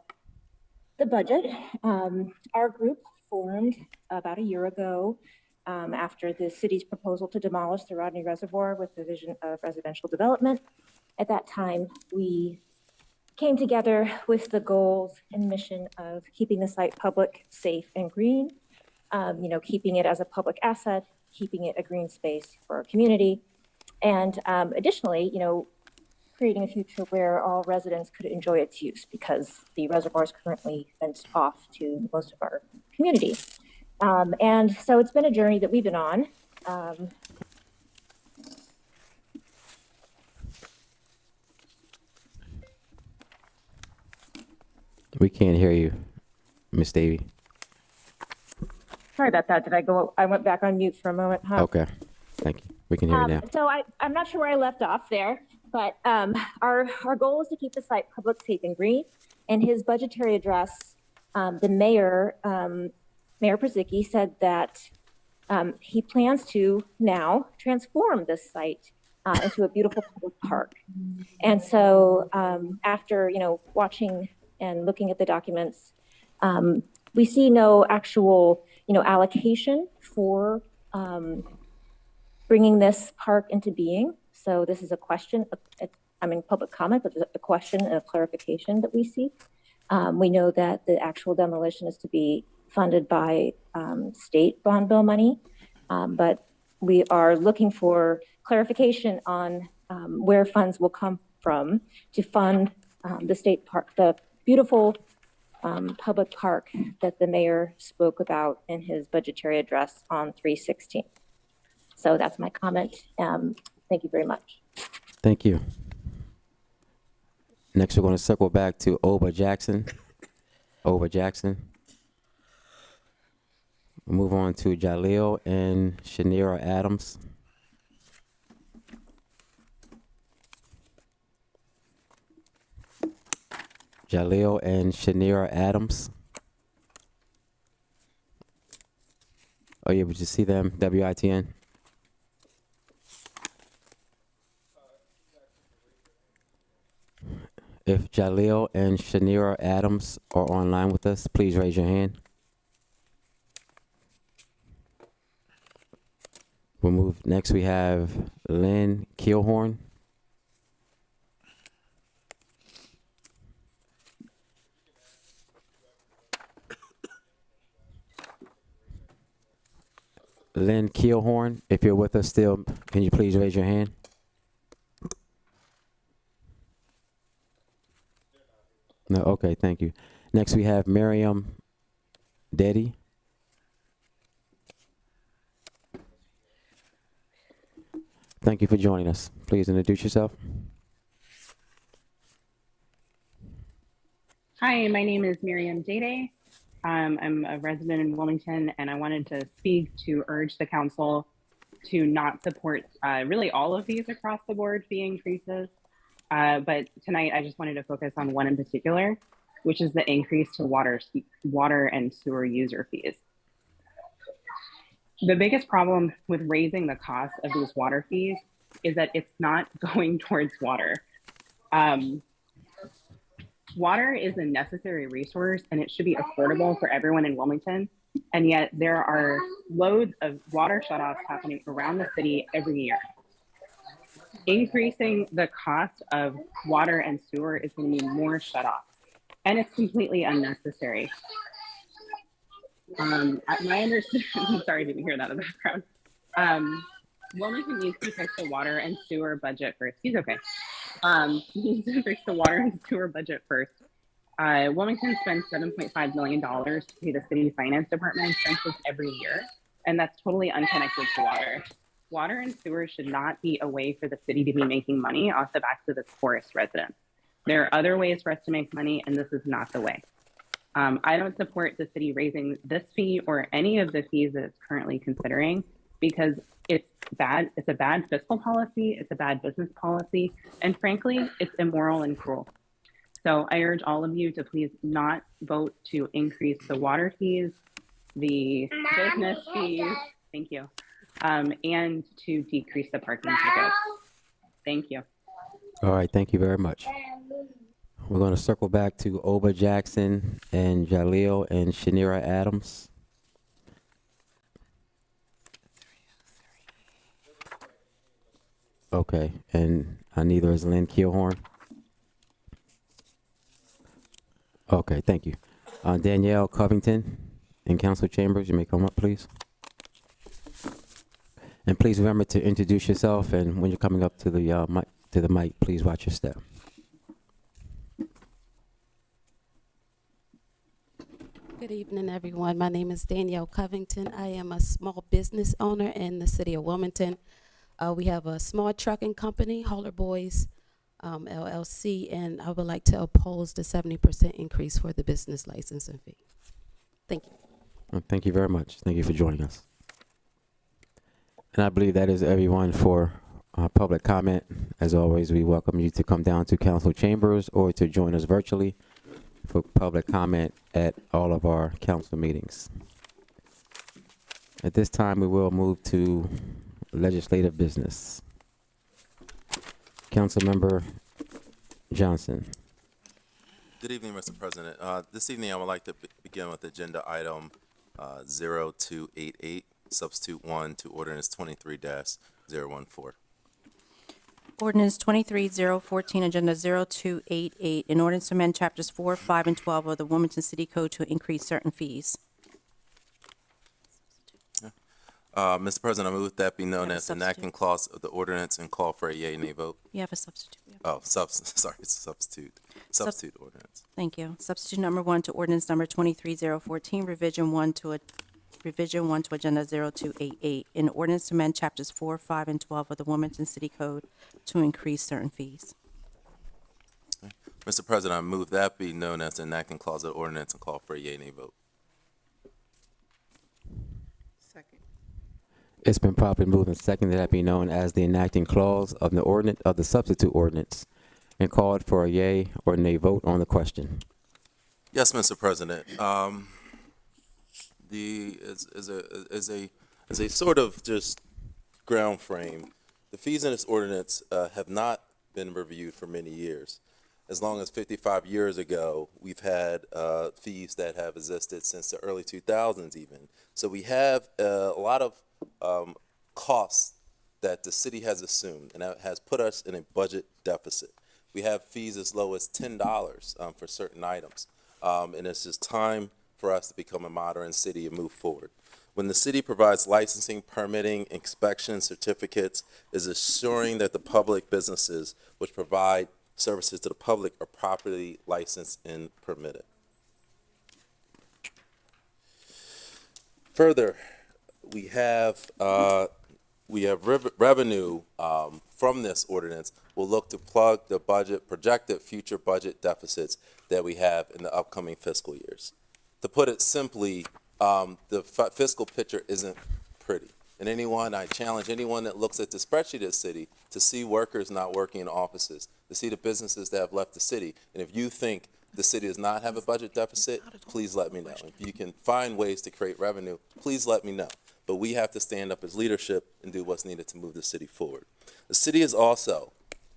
the budget. Our group formed about a year ago after the city's proposal to demolish the Rodney Reservoir with the vision of residential development. At that time, we came together with the goals and mission of keeping the site public, safe, and green, keeping it as a public asset, keeping it a green space for our community, and additionally, creating a future where all residents could enjoy its use because the reservoir is currently fenced off to most of our community. And so it's been a journey that we've been on. We can't hear you, Miss Davy. Sorry about that. I went back on mute for a moment. Huh? Okay, thank you. We can hear you now. So I'm not sure where I left off there, but our goal is to keep the site public, safe, and green. In his budgetary address, the mayor, Mayor Przicki, said that he plans to now transform this site into a beautiful public park. And so after watching and looking at the documents, we see no actual allocation for bringing this park into being. So this is a question, public comment, but a question and a clarification that we seek. We know that the actual demolition is to be funded by state bond bill money, but we are looking for clarification on where funds will come from to fund the state park, the beautiful public park that the mayor spoke about in his budgetary address on 3/16. So that's my comment. Thank you very much. Thank you. Next, we're going to circle back to Oba Jackson. Oba Jackson. We'll move on to Jaleel and Shanira Adams. Jaleel and Shanira Adams. Are you able to see them? WITN. If Jaleel and Shanira Adams are online with us, please raise your hand. We'll move. Next, we have Lynn Keelhorn. Lynn Keelhorn, if you're with us still, can you please raise your hand? No, okay, thank you. Next, we have Miriam Deddy. Thank you for joining us. Please introduce yourself. Hi, my name is Miriam Dede. I'm a resident in Wilmington, and I wanted to speak to urge the council to not support really all of these across the board fee increases. But tonight, I just wanted to focus on one in particular, which is the increase to water and sewer user fees. The biggest problem with raising the cost of these water fees is that it's not going towards water. Water is a necessary resource and it should be affordable for everyone in Wilmington. And yet there are loads of water shutoffs happening around the city every year. Increasing the cost of water and sewer is going to mean more shutoffs, and it's completely unnecessary. My understanding, sorry, I didn't hear that in the background. Wilmington needs to fix the water and sewer budget first. He's okay. Needs to fix the water and sewer budget first. Wilmington spends $7.5 million to pay the city finance department expenses every year, and that's totally unconnected to water. Water and sewer should not be a way for the city to be making money off the backs of its poorest residents. There are other ways for us to make money, and this is not the way. I don't support the city raising this fee or any of the fees that it's currently considering because it's bad. It's a bad fiscal policy. It's a bad business policy. And frankly, it's immoral and cruel. So I urge all of you to please not vote to increase the water fees, the business fees, thank you, and to decrease the parking tickets. Thank you. All right, thank you very much. We're going to circle back to Oba Jackson and Jaleel and Shanira Adams. Okay, and neither is Lynn Keelhorn. Okay, thank you. Danielle Covington in council chambers, you may come up, please. And please remember to introduce yourself, and when you're coming up to the mic, please watch your step. Good evening, everyone. My name is Danielle Covington. I am a small business owner in the city of Wilmington. We have a small trucking company, Hauler Boys LLC, and I would like to oppose the 70% increase for the business licensing fee. Thank you. Thank you very much. Thank you for joining us. And I believe that is everyone for public comment. As always, we welcome you to come down to council chambers or to join us virtually for public comment at all of our council meetings. At this time, we will move to legislative business. Councilmember Johnson. Good evening, Mr. President. This evening, I would like to begin with agenda item 0288, substitute 1 to ordinance 23-014. Ordinance 23014, Agenda 0288, an ordinance to amend Chapters 4, 5, and 12 of the Wilmington City Code to increase certain fees. Mr. President, I move that be known as enacting clause of the ordinance and call for a yea nay vote. You have a substitute. Oh, sorry, it's substitute ordinance. Thank you. Substitute number 1 to ordinance number 23014, revision 1 to Agenda 0288, an ordinance to amend Chapters 4, 5, and 12 of the Wilmington City Code to increase certain fees. Mr. President, I move that be known as the enacting clause of the ordinance and call for a yea nay vote. Second. It's been properly moved and seconded that be known as the enacting clause of the ordinance, of the substitute ordinance, and called for a yea or nay vote on the question. Yes, Mr. President. As a sort of just ground frame, the fees in this ordinance have not been reviewed for many years. As long as 55 years ago, we've had fees that have existed since the early 2000s even. So we have a lot of costs that the city has assumed, and that has put us in a budget deficit. We have fees as low as $10 for certain items, and it's just time for us to become a modern city and move forward. When the city provides licensing, permitting, inspection, certificates, is assuring that the public businesses which provide services to the public are properly licensed and permitted. Further, we have revenue from this ordinance will look to plug the projected future budget deficits that we have in the upcoming fiscal years. To put it simply, the fiscal picture isn't pretty. And I challenge anyone that looks at the spreadsheet of the city to see workers not working in offices, to see the businesses that have left the city. And if you think the city does not have a budget deficit, please let me know. If you can find ways to create revenue, please let me know. But we have to stand up as leadership and do what's needed to move the city forward. The city is also,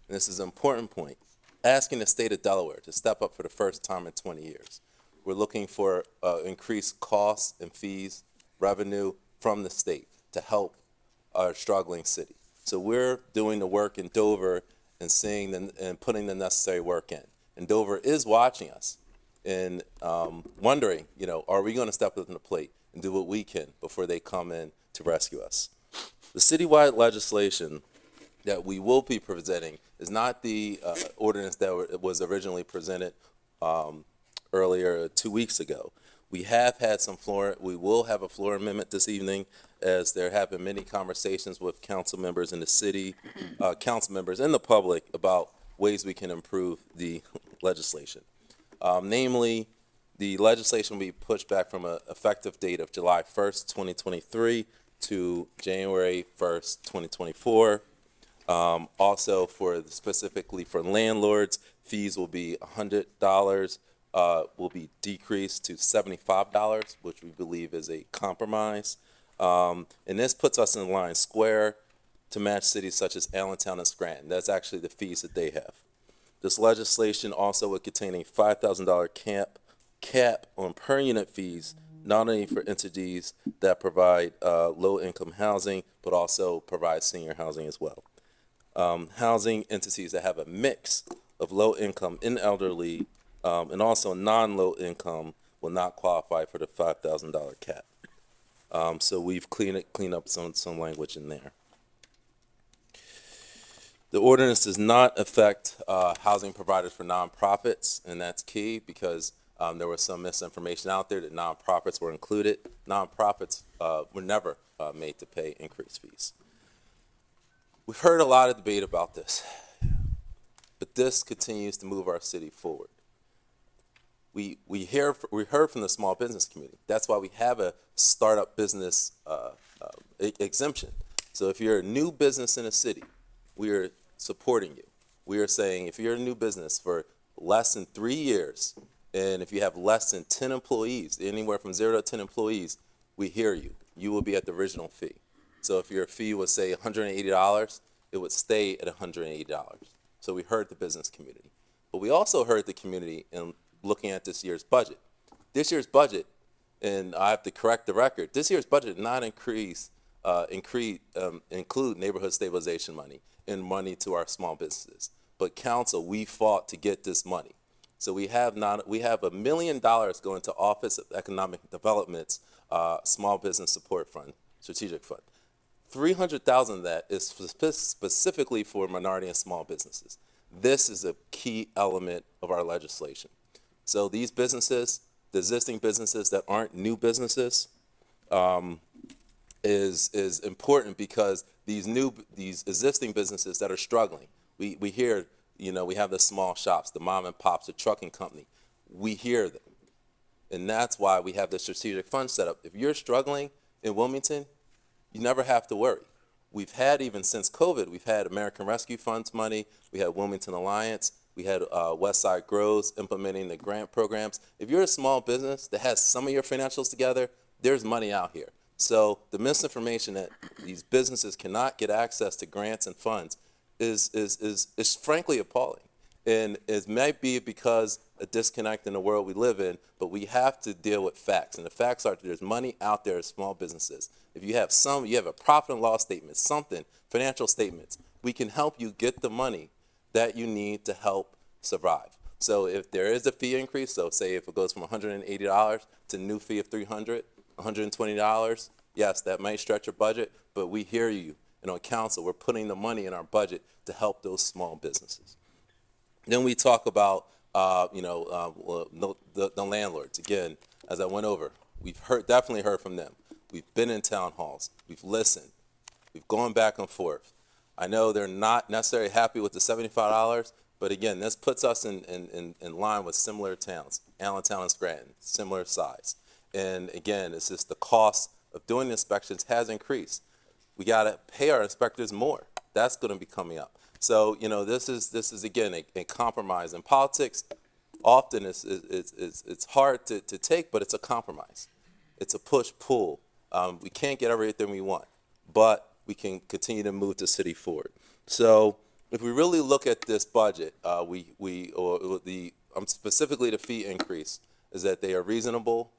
and this is an important point, asking the state of Delaware to step up for the first time in 20 years. We're looking for increased costs and fees, revenue from the state to help our struggling city. So we're doing the work in Dover and seeing and putting the necessary work in. And Dover is watching us and wondering, are we going to step up to the plate and do what we can before they come in to rescue us? The citywide legislation that we will be presenting is not the ordinance that was originally presented earlier 2 weeks ago. We have had we will have a floor amendment this evening, as there have been many conversations with council members in the city, council members and the public about ways we can improve the legislation. Namely, the legislation will be pushed back from an effective date of July 1st, 2023 to January 1st, 2024. Also, specifically for landlords, fees will be $100, will be decreased to $75, which we believe is a compromise. And this puts us in line square to match cities such as Allentown and Scranton. That's actually the fees that they have. This legislation also would contain a $5,000 cap on per unit fees, not only for entities that provide low-income housing, but also provide senior housing as well. Housing entities that have a mix of low-income and elderly and also non-low income will not qualify for the $5,000 cap. So we've cleaned up some language in there. The ordinance does not affect housing providers for nonprofits, and that's key because there was some misinformation out there that nonprofits were included. Nonprofits were never made to pay increased fees. We've heard a lot of debate about this, but this continues to move our city forward. We heard from the small business community. That's why we have a startup business exemption. So if you're a new business in a city, we are supporting you. We are saying if you're a new business for less than 3 years, and if you have less than 10 employees, anywhere from 0 to 10 employees, we hear you. You will be at the original fee. So if your fee was, say, $180, it would stay at $180. So we heard the business community. But we also heard the community in looking at this year's budget. This year's budget, and I have to correct the record, this year's budget did not include neighborhood stabilization money and money to our small businesses. But council, we fought to get this money. So we have $1 million going to Office of Economic Development's Small Business Support Fund, Strategic Fund. $300,000 of that is specifically for minority and small businesses. This is a key element of our legislation. So these businesses, the existing businesses that aren't new businesses, is important because these existing businesses that are struggling, we hear, we have the small shops, the mom and pops, the trucking company. We hear them. And that's why we have the strategic fund set up. If you're struggling in Wilmington, you never have to worry. We've had, even since COVID, we've had American Rescue Funds money, we had Wilmington Alliance, we had Westside Grows implementing the grant programs. If you're a small business that has some of your financials together, there's money out here. So the misinformation that these businesses cannot get access to grants and funds is frankly appalling. And it might be because a disconnect in the world we live in, but we have to deal with facts. And the facts are there's money out there as small businesses. If you have you have a profit and loss statement, something, financial statements, we can help you get the money that you need to help survive. So if there is a fee increase, so say if it goes from $180 to a new fee of $300, $120, yes, that might stretch your budget, but we hear you. And on council, we're putting the money in our budget to help those small businesses. Then we talk about, the landlords. Again, as I went over, we've definitely heard from them. We've been in town halls. We've listened. We've gone back and forth. I know they're not necessarily happy with the $75, but again, this puts us in line with similar towns, Allentown and Scranton, similar size. And again, it's just the cost of doing inspections has increased. We got to pay our inspectors more. That's going to be coming up. So, this is again a compromise. In politics, often it's hard to take, but it's a compromise. It's a push-pull. We can't get everything we want, but we can continue to move the city forward. So if we really look at this budget, specifically the fee increase, is that they are reasonable,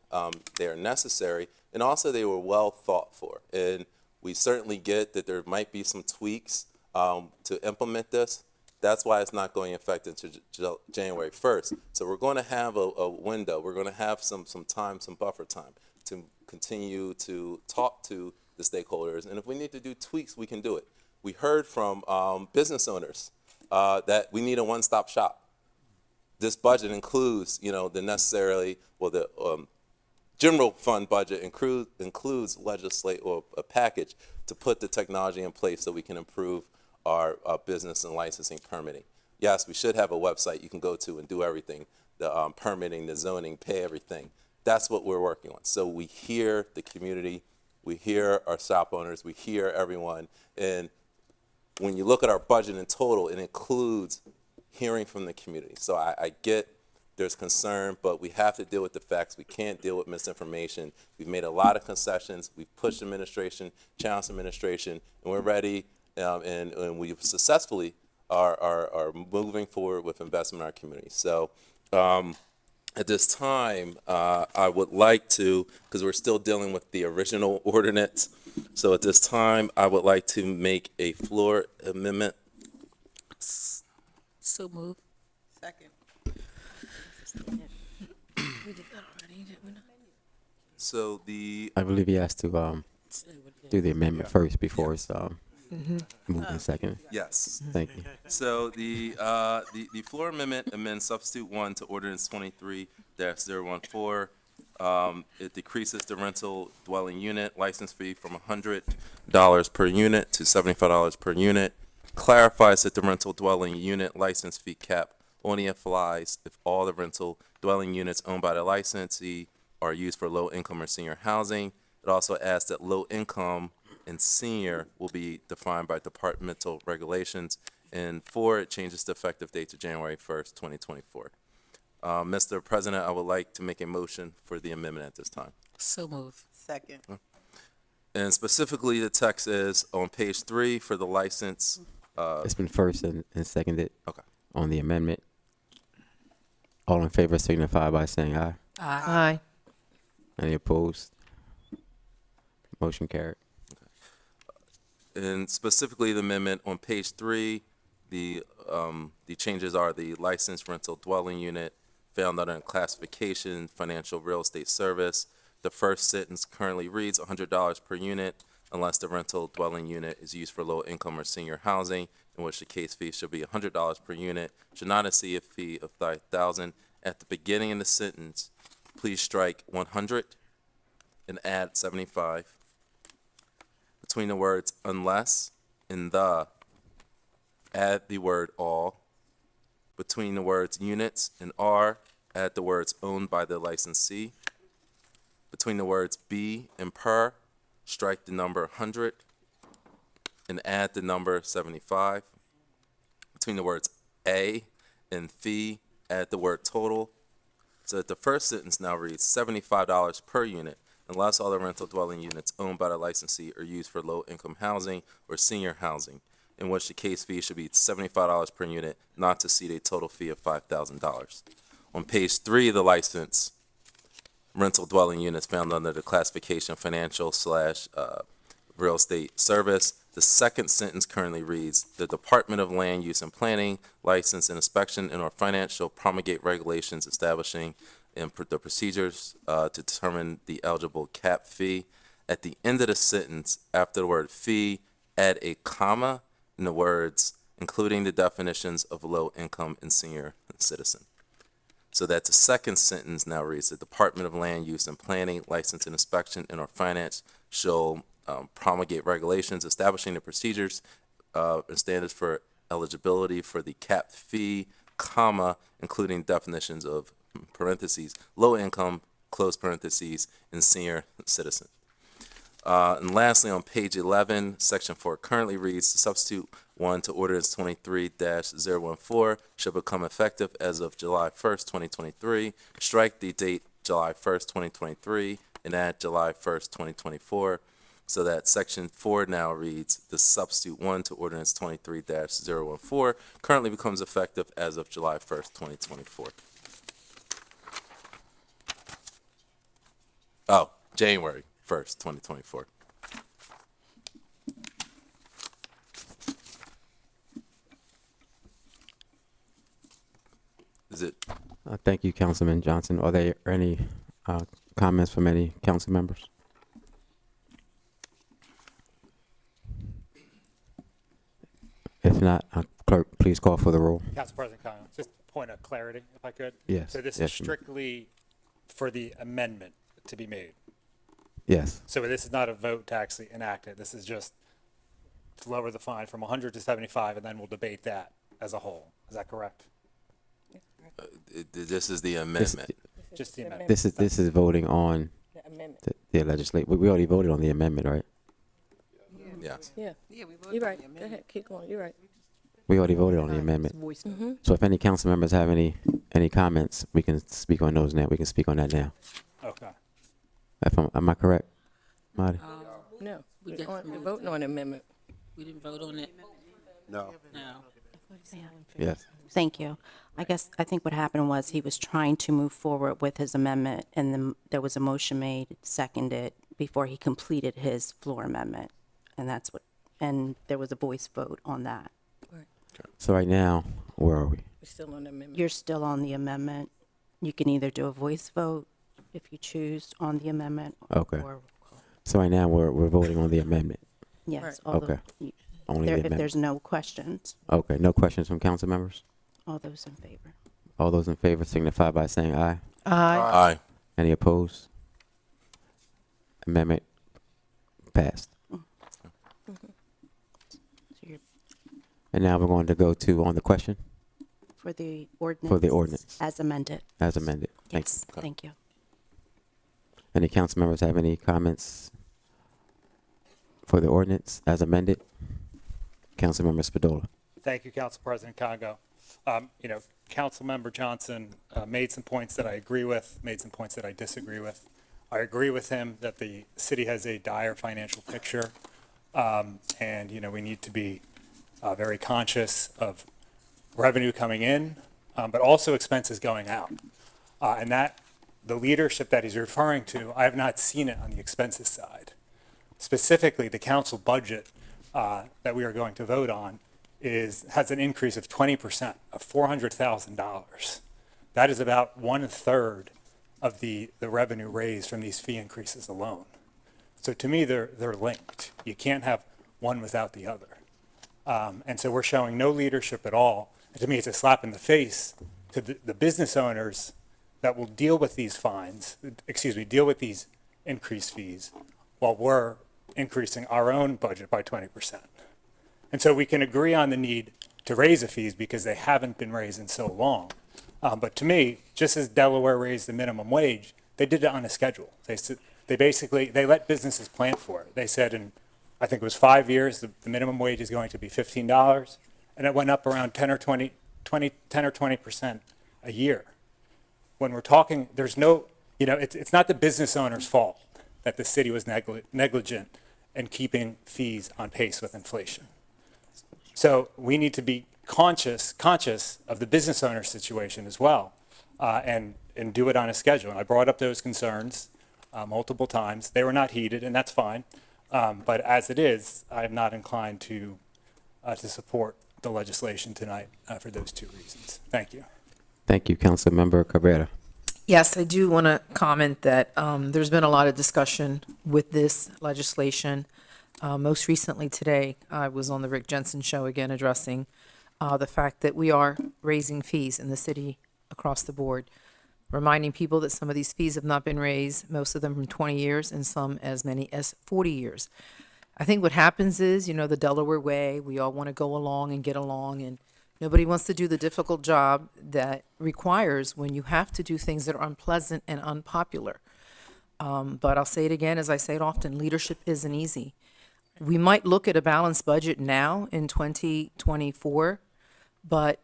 they are necessary, and also they were well thought for. And we certainly get that there might be some tweaks to implement this. That's why it's not going into effect until January 1st. So we're going to have a window. We're going to have some time, some buffer time to continue to talk to the stakeholders. And if we need to do tweaks, we can do it. We heard from business owners that we need a one-stop shop. This budget includes, the general fund budget includes legislate or a package to put the technology in place so we can improve our business and licensing permitting. Yes, we should have a website you can go to and do everything, the permitting, the zoning, pay everything. That's what we're working on. So we hear the community, we hear our shop owners, we hear everyone. And when you look at our budget in total, it includes hearing from the community. So I get there's concern, but we have to deal with the facts. We can't deal with misinformation. We've made a lot of concessions. We've pushed administration, challenged administration, and we're ready, and we successfully are moving forward with investment in our community. So at this time, I would like to, because we're still dealing with the original ordinance, so at this time, I would like to make a floor amendment. So move. Second. So I believe he has to do the amendment first before it's moved in second. Yes. Thank you. So the floor amendment amends substitute 1 to ordinance 23-014. It decreases the rental dwelling unit license fee from $100 per unit to $75 per unit. Clarifies that the rental dwelling unit license fee cap only applies if all the rental dwelling units owned by the licensee are used for low income or senior housing. It also adds that low income and senior will be defined by departmental regulations. And 4, it changes the effective date to January 1st, 2024. Mr. President, I would like to make a motion for the amendment at this time. So move. Second. And specifically, the text is on page 3 for the license. It's been first and seconded. Okay. On the amendment. All in favor signify by saying aye. Aye. Any opposed? Motion carried. And specifically, the amendment on page 3, the changes are the licensed rental dwelling unit found under classification financial real estate service. The first sentence currently reads $100 per unit unless the rental dwelling unit is used for low income or senior housing, in which the case fee should be $100 per unit, should not exceed a fee of $5,000. At the beginning of the sentence, please strike 100 and add 75. Between the words unless and the, add the word all. Between the words units and are, add the words owned by the licensee. Between the words be and per, strike the number 100 and add the number 75. Between the words a and fee, add the word total. So that the first sentence now reads $75 per unit unless all the rental dwelling units owned by the licensee are used for low-income housing or senior housing, in which the case fee should be $75 per unit, not to exceed a total fee of $5,000. On page 3 of the license, rental dwelling units found under the classification financial / real estate service, the second sentence currently reads, the Department of Land Use and Planning, License and Inspection and or Finance shall promulgate regulations establishing the procedures to determine the eligible cap fee. At the end of the sentence, after the word fee, add a comma in the words, including the definitions of low income and senior citizen. So that the second sentence now reads, the Department of Land Use and Planning, License and Inspection and or Finance shall promulgate regulations establishing the procedures and standards for eligibility for the cap fee, comma, including definitions of parentheses, low income, close parentheses, and senior citizen. And lastly, on page 11, section 4 currently reads, the substitute 1 to ordinance 23-014 shall become effective as of July 1st, 2023. Strike the date July 1st, 2023, and add July 1st, 2024. So that section 4 now reads, the substitute 1 to ordinance 23-014 currently becomes effective as of July 1st, 2024. Oh, January 1st, 2024. Is it? Thank you, Councilman Johnson. Are there any comments from any council members? If not, clerk, please call for the roll. Council President Congo, just a point of clarity, if I could. Yes, So this yes, is strictly for the amendment to be made. Yes. So this is not a vote to actually enact it. This is just to lower the fine from 100 to 75, and then we'll debate that as a whole. Is that correct? This is the amendment. Just the amendment. This is voting on the legislate. We already voted on the amendment, right? Yes. Yeah, you're right. Go ahead, keep going, you're right. We already voted on the amendment. Mm-hmm. So if any council members have any comments, we can speak on those now. We can speak on that now. Okay. Am I correct, Marty? No, we're voting on the amendment. We didn't vote on it. No. No. Yes. Thank you. I think what happened was he was trying to move forward with his amendment, and then there was a motion made, seconded, before he completed his floor amendment. And there was a voice vote on that. So right now, where are we? We're still on the amendment. You're still on the amendment. You can either do a voice vote if you choose on the amendment. Okay. Or, So right now, we're voting on the amendment. yes. Okay. Only the If amendment. there's no questions, Okay, no questions from council members? all those in favor. All those in favor signify by saying aye. Aye. Any opposed? Amendment passed. And now we're going to go to on the question For the ordinance. for the ordinance As amended. as amended. Yes, thank you. Any council members have any comments for the ordinance as amended? Councilmember Spadola. Thank you, Council President Congo. Councilmember Johnson made some points that I agree with, made some points that I disagree with. I agree with him that the city has a dire financial picture, and, we need to be very conscious of revenue coming in, but also expenses going out. And that the leadership that he's referring to, I have not seen it on the expenses side. Specifically, the council budget that we are going to vote on has an increase of 20%, of $400,000. That is about 1/3 of the revenue raised from these fee increases alone. So to me, they're linked. You can't have one without the other. And so we're showing no leadership at all. And to me, it's a slap in the face to the business owners that will deal with these deal with these increased fees while we're increasing our own budget by 20%. And so we can agree on the need to raise the fees because they haven't been raised in so long. But to me, just as Delaware raised the minimum wage, they did it on a schedule. they let businesses plan for it. They said I think it was 5 years, the minimum wage is going to be $15, and it went up around 10 or 20% a year. When we're talking, there's no, it's not the business owner's fault that the city was negligent in keeping fees on pace with inflation. So we need to be conscious of the business owner situation as well, and do it on a schedule. And I brought up those concerns multiple times. They were not heeded, and that's fine. But as it is, I am not inclined to support the legislation tonight for those two reasons. Thank you. Thank you, Councilmember Cabrera. Yes, I do want to comment that there's been a lot of discussion with this legislation. Most recently today, I was on the Rick Jensen show again addressing the fact that we are raising fees in the city across the board, reminding people that some of these fees have not been raised, most of them from 20 years and some as many as 40 years. I think what happens is, the Delaware way, we all want to go along and get along, and nobody wants to do the difficult job that requires when you have to do things that are unpleasant and unpopular. But I'll say it again, as I say it often, leadership isn't easy. We might look at a balanced budget now in 2024, but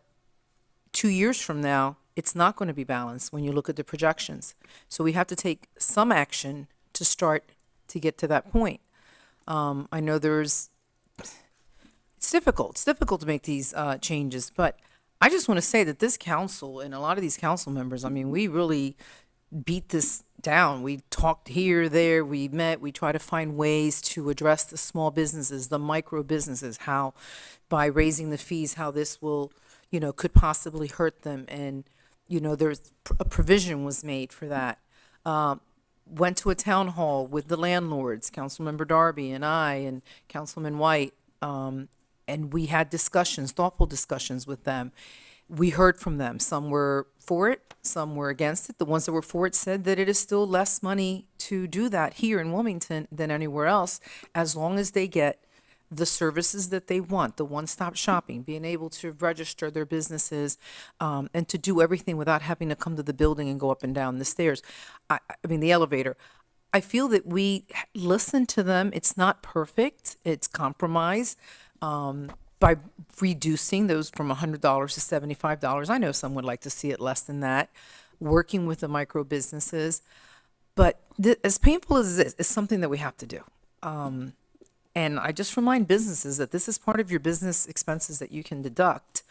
2 years from now, it's not going to be balanced when you look at the projections. So we have to take some action to start to get to that point. I know it's difficult. It's difficult to make these changes, but I just want to say that this council and a lot of these council members, we really beat this down. We talked here, there, we met, we try to find ways to address the small businesses, the micro businesses, how by raising the fees, how this will, could possibly hurt them. And, there's a provision was made for that. Went to a town hall with the landlords, Councilmember Darby and I and Councilman White, and we had discussions, thoughtful discussions with them. We heard from them. Some were for it, some were against it. The ones that were for it said that it is still less money to do that here in Wilmington than anywhere else, as long as they get the services that they want, the one-stop shopping, being able to register their businesses, and to do everything without having to come to the building and go up and down the stairs. The elevator. I feel that we listen to them. It's not perfect. It's compromise. By reducing those from $100 to $75. I know some would like to see it less than that, working with the micro businesses. But as painful as this, it's something that we have to do. And I just remind businesses that this is part of your business expenses that you can deduct,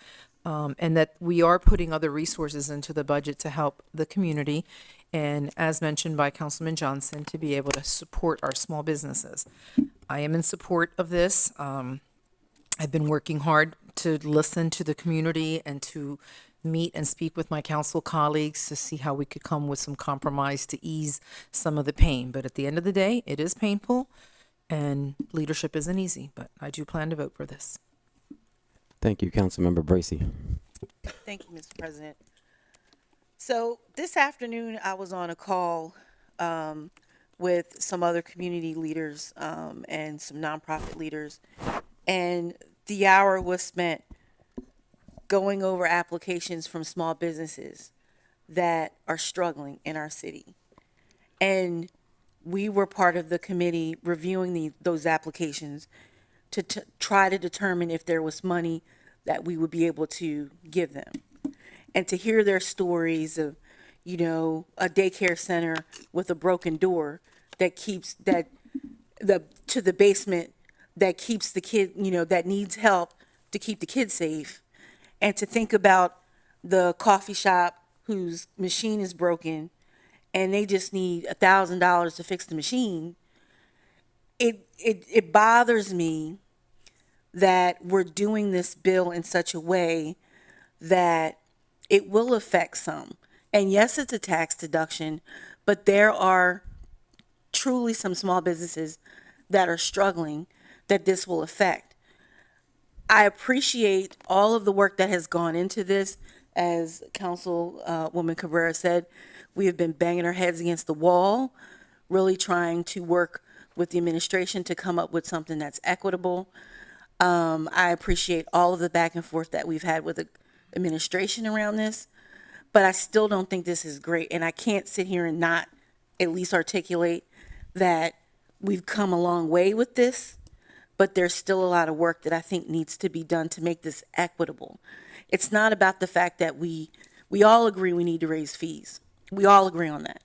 and that we are putting other resources into the budget to help the community. And as mentioned by Councilman Johnson, to be able to support our small businesses. I am in support of this. I've been working hard to listen to the community and to meet and speak with my council colleagues to see how we could come with some compromise to ease some of the pain. But at the end of the day, it is painful and leadership isn't easy, but I do plan to vote for this. Thank you, Councilmember Bracy. Thank you, Mr. President. So this afternoon, I was on a call with some other community leaders and some nonprofit leaders, and the hour was spent going over applications from small businesses that are struggling in our city. And we were part of the committee reviewing those applications to try to determine if there was money that we would be able to give them. And to hear their stories of, a daycare center with a broken door that keeps to the basement that keeps the kid, that needs help to keep the kids safe. And to think about the coffee shop whose machine is broken and they just need $1,000 to fix the machine. It bothers me that we're doing this bill in such a way that it will affect some. And yes, it's a tax deduction, but there are truly some small businesses that are struggling that this will affect. I appreciate all of the work that has gone into this. As Councilwoman Cabrera said, we have been banging our heads against the wall, really trying to work with the administration to come up with something that's equitable. I appreciate all of the back and forth that we've had with the administration around this, but I still don't think this is great. And I can't sit here and not at least articulate that we've come a long way with this, but there's still a lot of work that I think needs to be done to make this equitable. It's not about the fact that we all agree we need to raise fees. We all agree on that.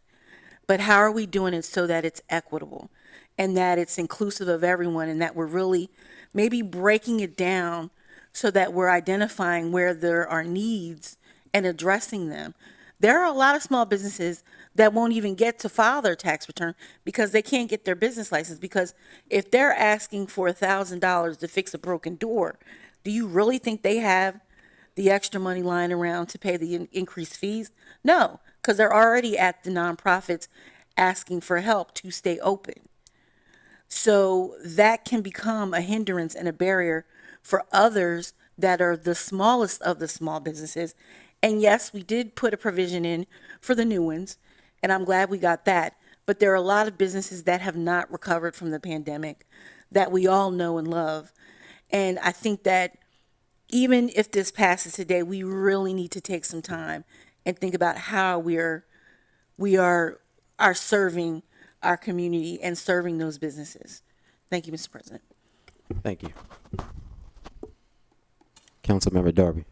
But how are we doing it so that it's equitable and that it's inclusive of everyone and that we're really maybe breaking it down so that we're identifying where there are needs and addressing them. There are a lot of small businesses that won't even get to file their tax return because they can't get their business license, because if they're asking for $1,000 to fix a broken door, do you really think they have the extra money lying around to pay the increased fees? No, because they're already at the nonprofits asking for help to stay open. So that can become a hindrance and a barrier for others that are the smallest of the small businesses. And yes, we did put a provision in for the new ones, and I'm glad we got that. But there are a lot of businesses that have not recovered from the pandemic that we all know and love. And I think that even if this passes today, we really need to take some time and think about how we are serving our community and serving those businesses. Thank you, Mr. President. Thank you. Councilmember Darby.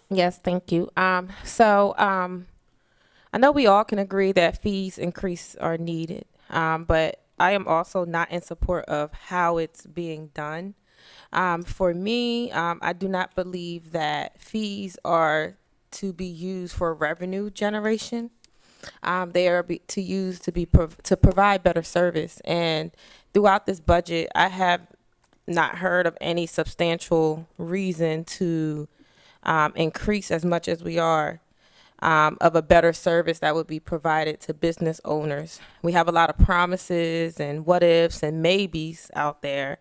Yes, thank you. I know we all can agree that fees increase are needed, but I am also not in support of how it's being done. For me, I do not believe that fees are to be used for revenue generation. They are to provide better service. And throughout this budget, I have not heard of any substantial reason to increase as much as we are of a better service that would be provided to business owners. We have a lot of promises and what ifs and maybes out there.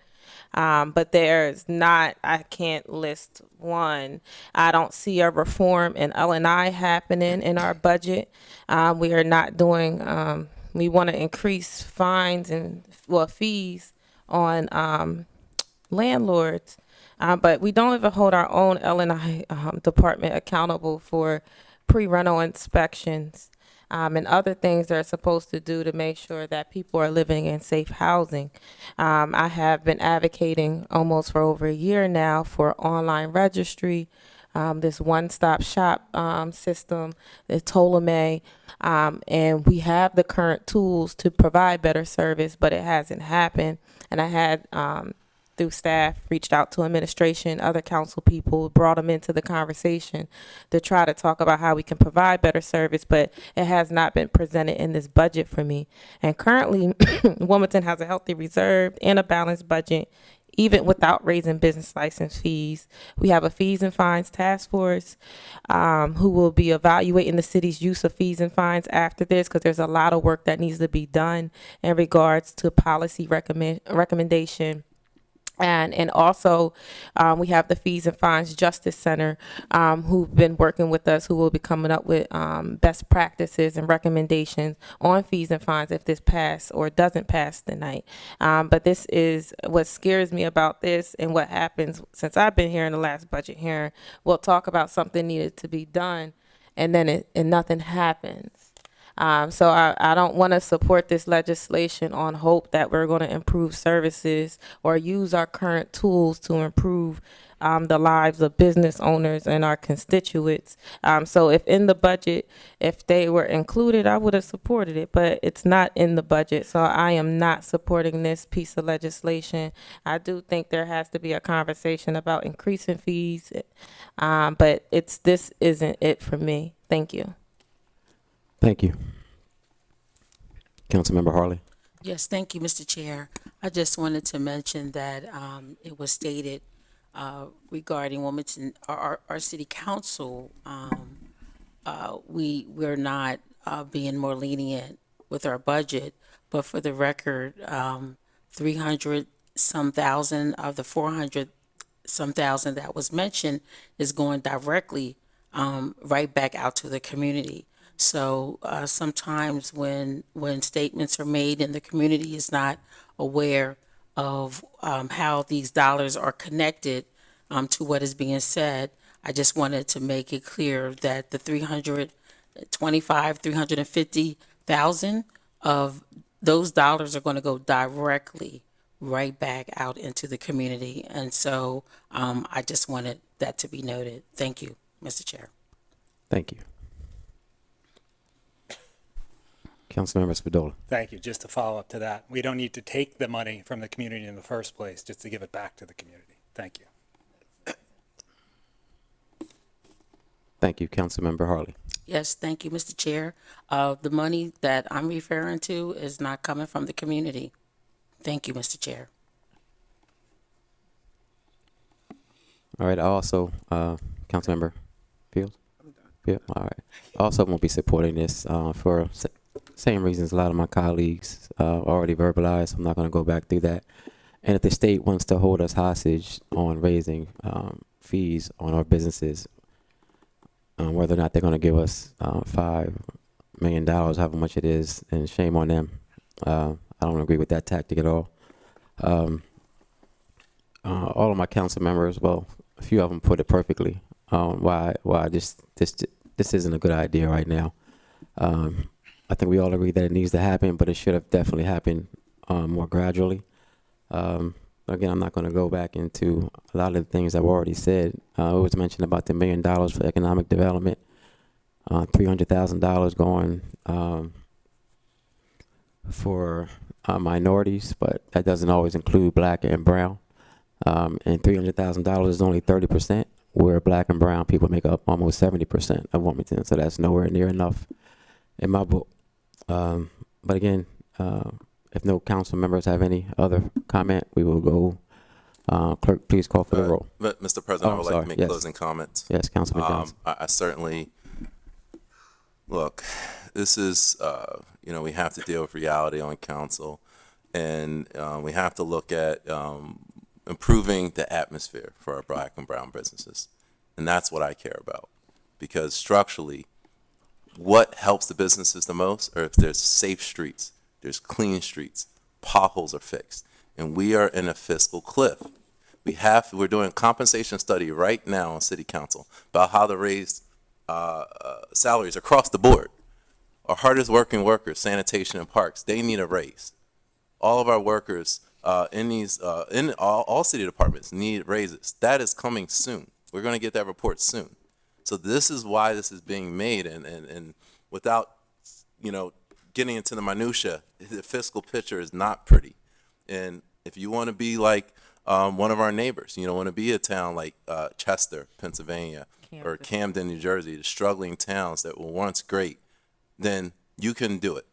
But there's not, I can't list one. I don't see a reform in L&I happening in our budget. We are not doing, we want to increase fines and, fees on landlords. But we don't even hold our own L&I department accountable for pre-rental inspections and other things they're supposed to do to make sure that people are living in safe housing. I have been advocating almost for over a year now for online registry, this one-stop shop system, the Ptolemy, and we have the current tools to provide better service, but it hasn't happened. And I had through staff, reached out to administration, other council people, brought them into the conversation to try to talk about how we can provide better service, but it has not been presented in this budget for me. And currently, Wilmington has a healthy reserve and a balanced budget, even without raising business license fees. We have a fees and fines task force who will be evaluating the city's use of fees and fines after this, because there's a lot of work that needs to be done in regards to policy recommendation. And also, we have the Fees and Fines Justice Center, who've been working with us, who will be coming up with best practices and recommendations on fees and fines if this passes or doesn't pass tonight. But this is what scares me about this, and what happens since I've been here in the last budget hearing. We'll talk about something needed to be done, and then nothing happens. So I don't want to support this legislation on hope that we're going to improve services or use our current tools to improve the lives of business owners and our constituents. So if in the budget, if they were included, I would have supported it, but it's not in the budget. So I am not supporting this piece of legislation. I do think there has to be a conversation about increasing fees, but this isn't it for me. Thank you. Thank you. Councilmember Harley. Yes, thank you, Mr. Chair. I just wanted to mention that it was stated regarding Wilmington, our city council, we're not being more lenient with our budget, but for the record, 300 some thousand of the 400 some thousand that was mentioned is going directly right back out to the community. So sometimes when statements are made and the community is not aware of how these dollars are connected to what is being said, I just wanted to make it clear that the 350,000 of those dollars are going to go directly right back out into the community. And so I just wanted that to be noted. Thank you, Mr. Chair. Thank you. Councilmember Spadola. Thank you. Just to follow up to that, we don't need to take the money from the community in the first place, just to give it back to the community. Thank you. Thank you, Councilmember Harley. Yes, thank you, Mr. Chair. The money that I'm referring to is not coming from the community. Thank you, Mr. Chair. All right. I also, Councilmember Fields. Yeah. All right. I also won't be supporting this for same reasons a lot of my colleagues already verbalized. I'm not going to go back through that. And if the state wants to hold us hostage on raising fees on our businesses, whether or not they're going to give us $5 million, however much it is, and shame on them. I don't agree with that tactic at all. All of my council members, well, a few of them put it perfectly. Why this isn't a good idea right now. I think we all agree that it needs to happen, but it should have definitely happened more gradually. Again, I'm not going to go back into a lot of the things I've already said. It was mentioned about the $1 million for economic development, $300,000 going for minorities, but that doesn't always include black and brown. And $300,000 is only 30%, where black and brown people make up almost 70% of Wilmington. So that's nowhere near enough in my book. But again, if no council members have any other comment, we will go. Clerk, please call for the roll. Mr. President, I would like to make closing comments. Yes, Councilman Johnson. I certainly, look, this is, we have to deal with reality on council, and we have to look at improving the atmosphere for our black and brown businesses. And that's what I care about, because structurally, what helps the businesses the most are if there's safe streets, there's clean streets, potholes are fixed, and we are in a fiscal cliff. We're doing a compensation study right now on City Council about how to raise salaries across the board. Our hardest working workers, sanitation and parks, they need a raise. All of our workers in all city departments need raises. That is coming soon. We're going to get that report soon. So this is why this is being made, and without, getting into the minutia, the fiscal picture is not pretty. And if you want to be like one of our neighbors, you don't want to be a town like Chester, Pennsylvania, or Camden, New Jersey, the struggling towns that were once great, then you can do it.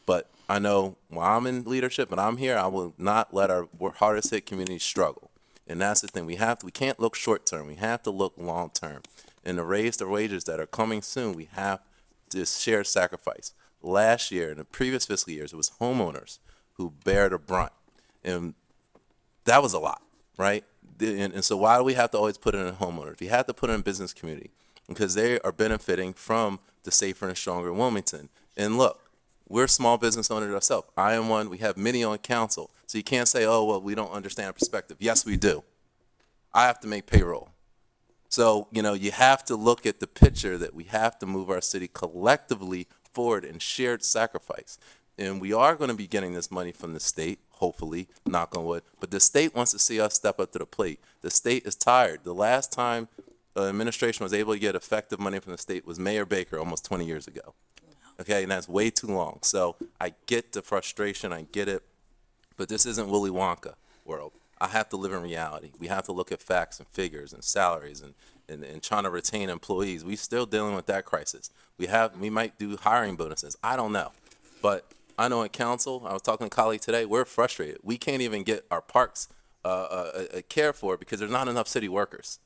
But I know while I'm in leadership and I'm here, I will not let our hardest hit communities struggle. And that's the thing. We can't look short term. We have to look long term. And to raise the wages that are coming soon, we have to share sacrifice. Last year, in the previous fiscal years, it was homeowners who bear the brunt. And that was a lot, right? And so why do we have to always put it in homeowners? We have to put it in business community because they are benefiting from the safer and stronger Wilmington. And look, we're small business owners ourselves. I am one. We have many on council. So you can't say, oh, well, we don't understand perspective. Yes, we do. I have to make payroll. So, you have to look at the picture that we have to move our city collectively forward in shared sacrifice. And we are going to be getting this money from the state, hopefully, knock on wood. But the state wants to see us step up to the plate. The state is tired. The last time the administration was able to get effective money from the state was Mayor Baker almost 20 years ago. Okay, and that's way too long. So I get the frustration, I get it, but this isn't Willy Wonka world. I have to live in reality. We have to look at facts and figures and salaries and trying to retain employees. We still dealing with that crisis. We might do hiring bonuses. I don't know. But I know in council, I was talking to a colleague today, we're frustrated. We can't even get our parks cared for because there's not enough city workers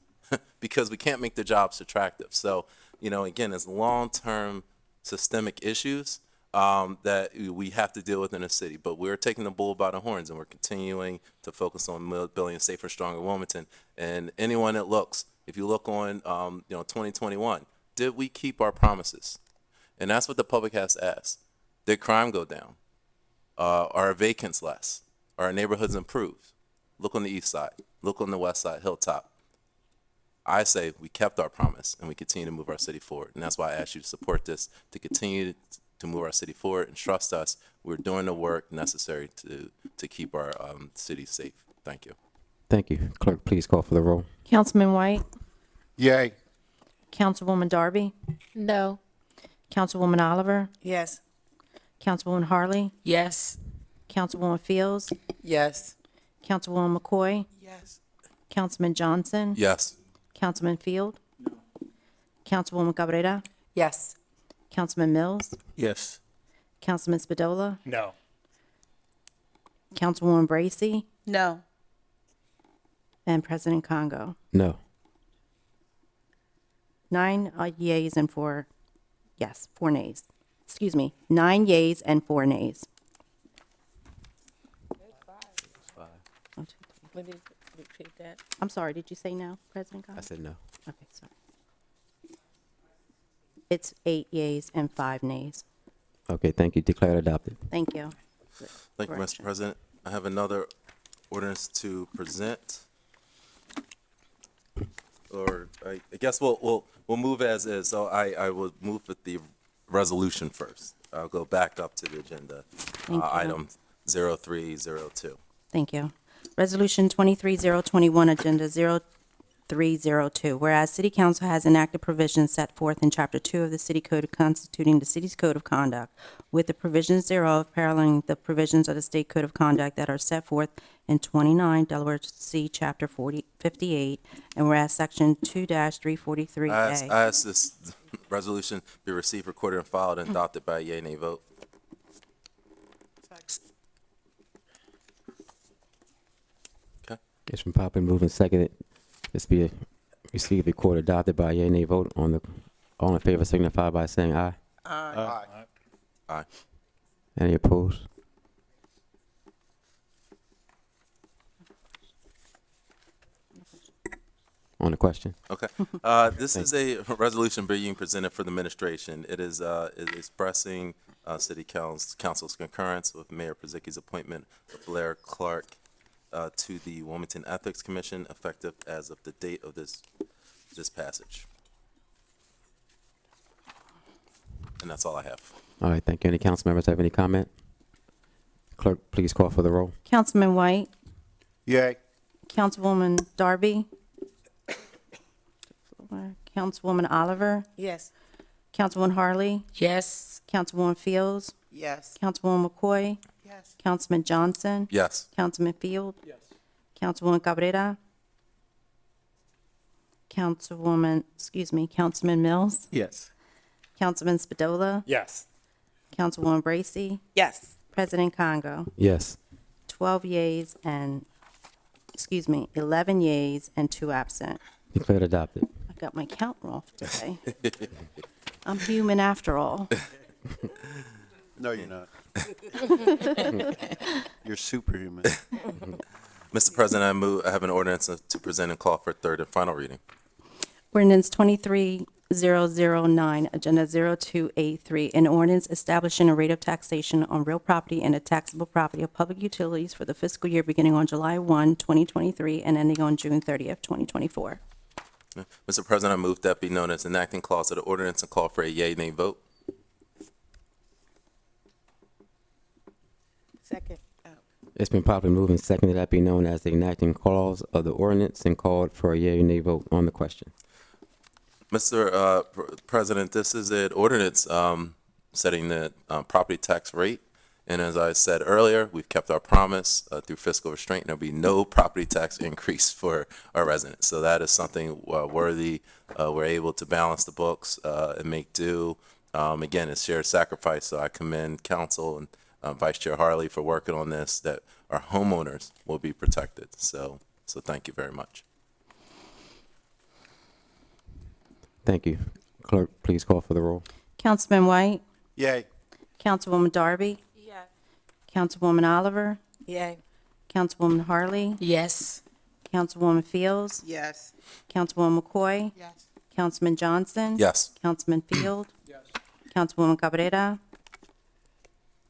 because we can't make the jobs attractive. So, again, it's long-term systemic issues that we have to deal with in the city. But we're taking the bull by the horns, and we're continuing to focus on building a safer, stronger Wilmington. And anyone that looks, if you look on, 2021, did we keep our promises? And that's what the public has to ask. Did crime go down? Are our vacants less? Are our neighborhoods improved? Look on the east side. Look on the west side, Hilltop. I say we kept our promise, and we continue to move our city forward. And that's why I ask you to support this, to continue to move our city forward, and trust us, we're doing the work necessary to keep our city safe. Thank you. Thank you. Clerk, please call for the roll. Councilman White, Yay. Councilwoman Darby, No. Councilwoman Oliver, Yes. Councilwoman Harley, Yes. Councilwoman Fields, Yes. Councilwoman McCoy, Yes. Councilman Johnson, Yes. Councilman Field, Councilwoman Cabrera, Yes. Councilman Mills, Yes. Councilman Spadola, No. Councilwoman Bracy, No. and President Congo. No. 9 yeas and 4 nays. Excuse me, 9 yeas and 4 nays. Repeat that. I'm sorry, did you say no, President Congo? I said no. Okay, sorry. It's 8 yeas and 5 nays. Okay, thank you. Declared adopted. Thank you. Thank you, Mr. President. I have another ordinance to present. Or I guess we'll move as is. So I will move with the resolution first. I'll go back up to the agenda. Thank you. Item 0302. Thank you. Resolution 23021, Agenda 0302. Whereas City Council has enacted provisions set forth in Chapter 2 of the City Code constituting the city's code of conduct, with the provisions thereof paralleling the provisions of the State Code of Conduct that are set forth in 29 Delaware C. Chapter 58, and whereas Section 2-343A. I ask this resolution be received, recorded, and filed, and adopted by a yea, nay vote. Okay. It's been properly moved and seconded. This be received, recorded, adopted by a yea, nay vote. All in favor signify by saying aye. Aye. Aye. Any opposed? On the question? Okay. This is a resolution being presented for the administration. It is expressing City Council's concurrence with Mayor Pazicki's appointment of Blair Clark to the Wilmington Ethics Commission, effective as of the date of this passage. And that's all I have. All right, thank you. Any council members have any comment? Clerk, please call for the roll. Councilman White, Yay. Councilwoman Darby, Councilwoman Oliver, Yes. Councilwoman Harley, Yes. Councilwoman Fields, Yes. Councilwoman McCoy, Yes. Councilman Johnson, Yes. Councilman Field, Councilwoman Cabrera, Councilman Mills, Yes. Councilman Spadola, Yes. Councilwoman Bracy, Yes. President Congo. Yes. 11 yeas and 2 absent. Declared adopted. I got my count off today. I'm human after all. No, you're not. You're superhuman. Mr. President, I have an ordinance to present and call for third and final reading. Ordinance 23009, Agenda 0283, an ordinance establishing a rate of taxation on real property and a taxable property of public utilities for the fiscal year beginning on July 1, 2023, and ending on June 30th, 2024. Mr. President, I move that be known as enacting clause of the ordinance and call for a yea, nay vote. Second. It's been properly moved and seconded that be known as the enacting clause of the ordinance and called for a yea or nay vote on the question. Mr. President, this is an ordinance setting the property tax rate. And as I said earlier, we've kept our promise through fiscal restraint. There'll be no property tax increase for our residents. So that is something worthy. We're able to balance the books and make do. Again, it's shared sacrifice. So I commend council and Vice Chair Harley for working on this, that our homeowners will be protected. So thank you very much. Thank you. Clerk, please call for the roll. Councilman White, Yay. Councilwoman Darby, Yes. Councilwoman Oliver, Yay. Councilwoman Harley, Yes. Councilwoman Fields, Yes. Councilwoman McCoy, Yes. Councilman Johnson, Yes. Councilman Field, Councilwoman Cabrera,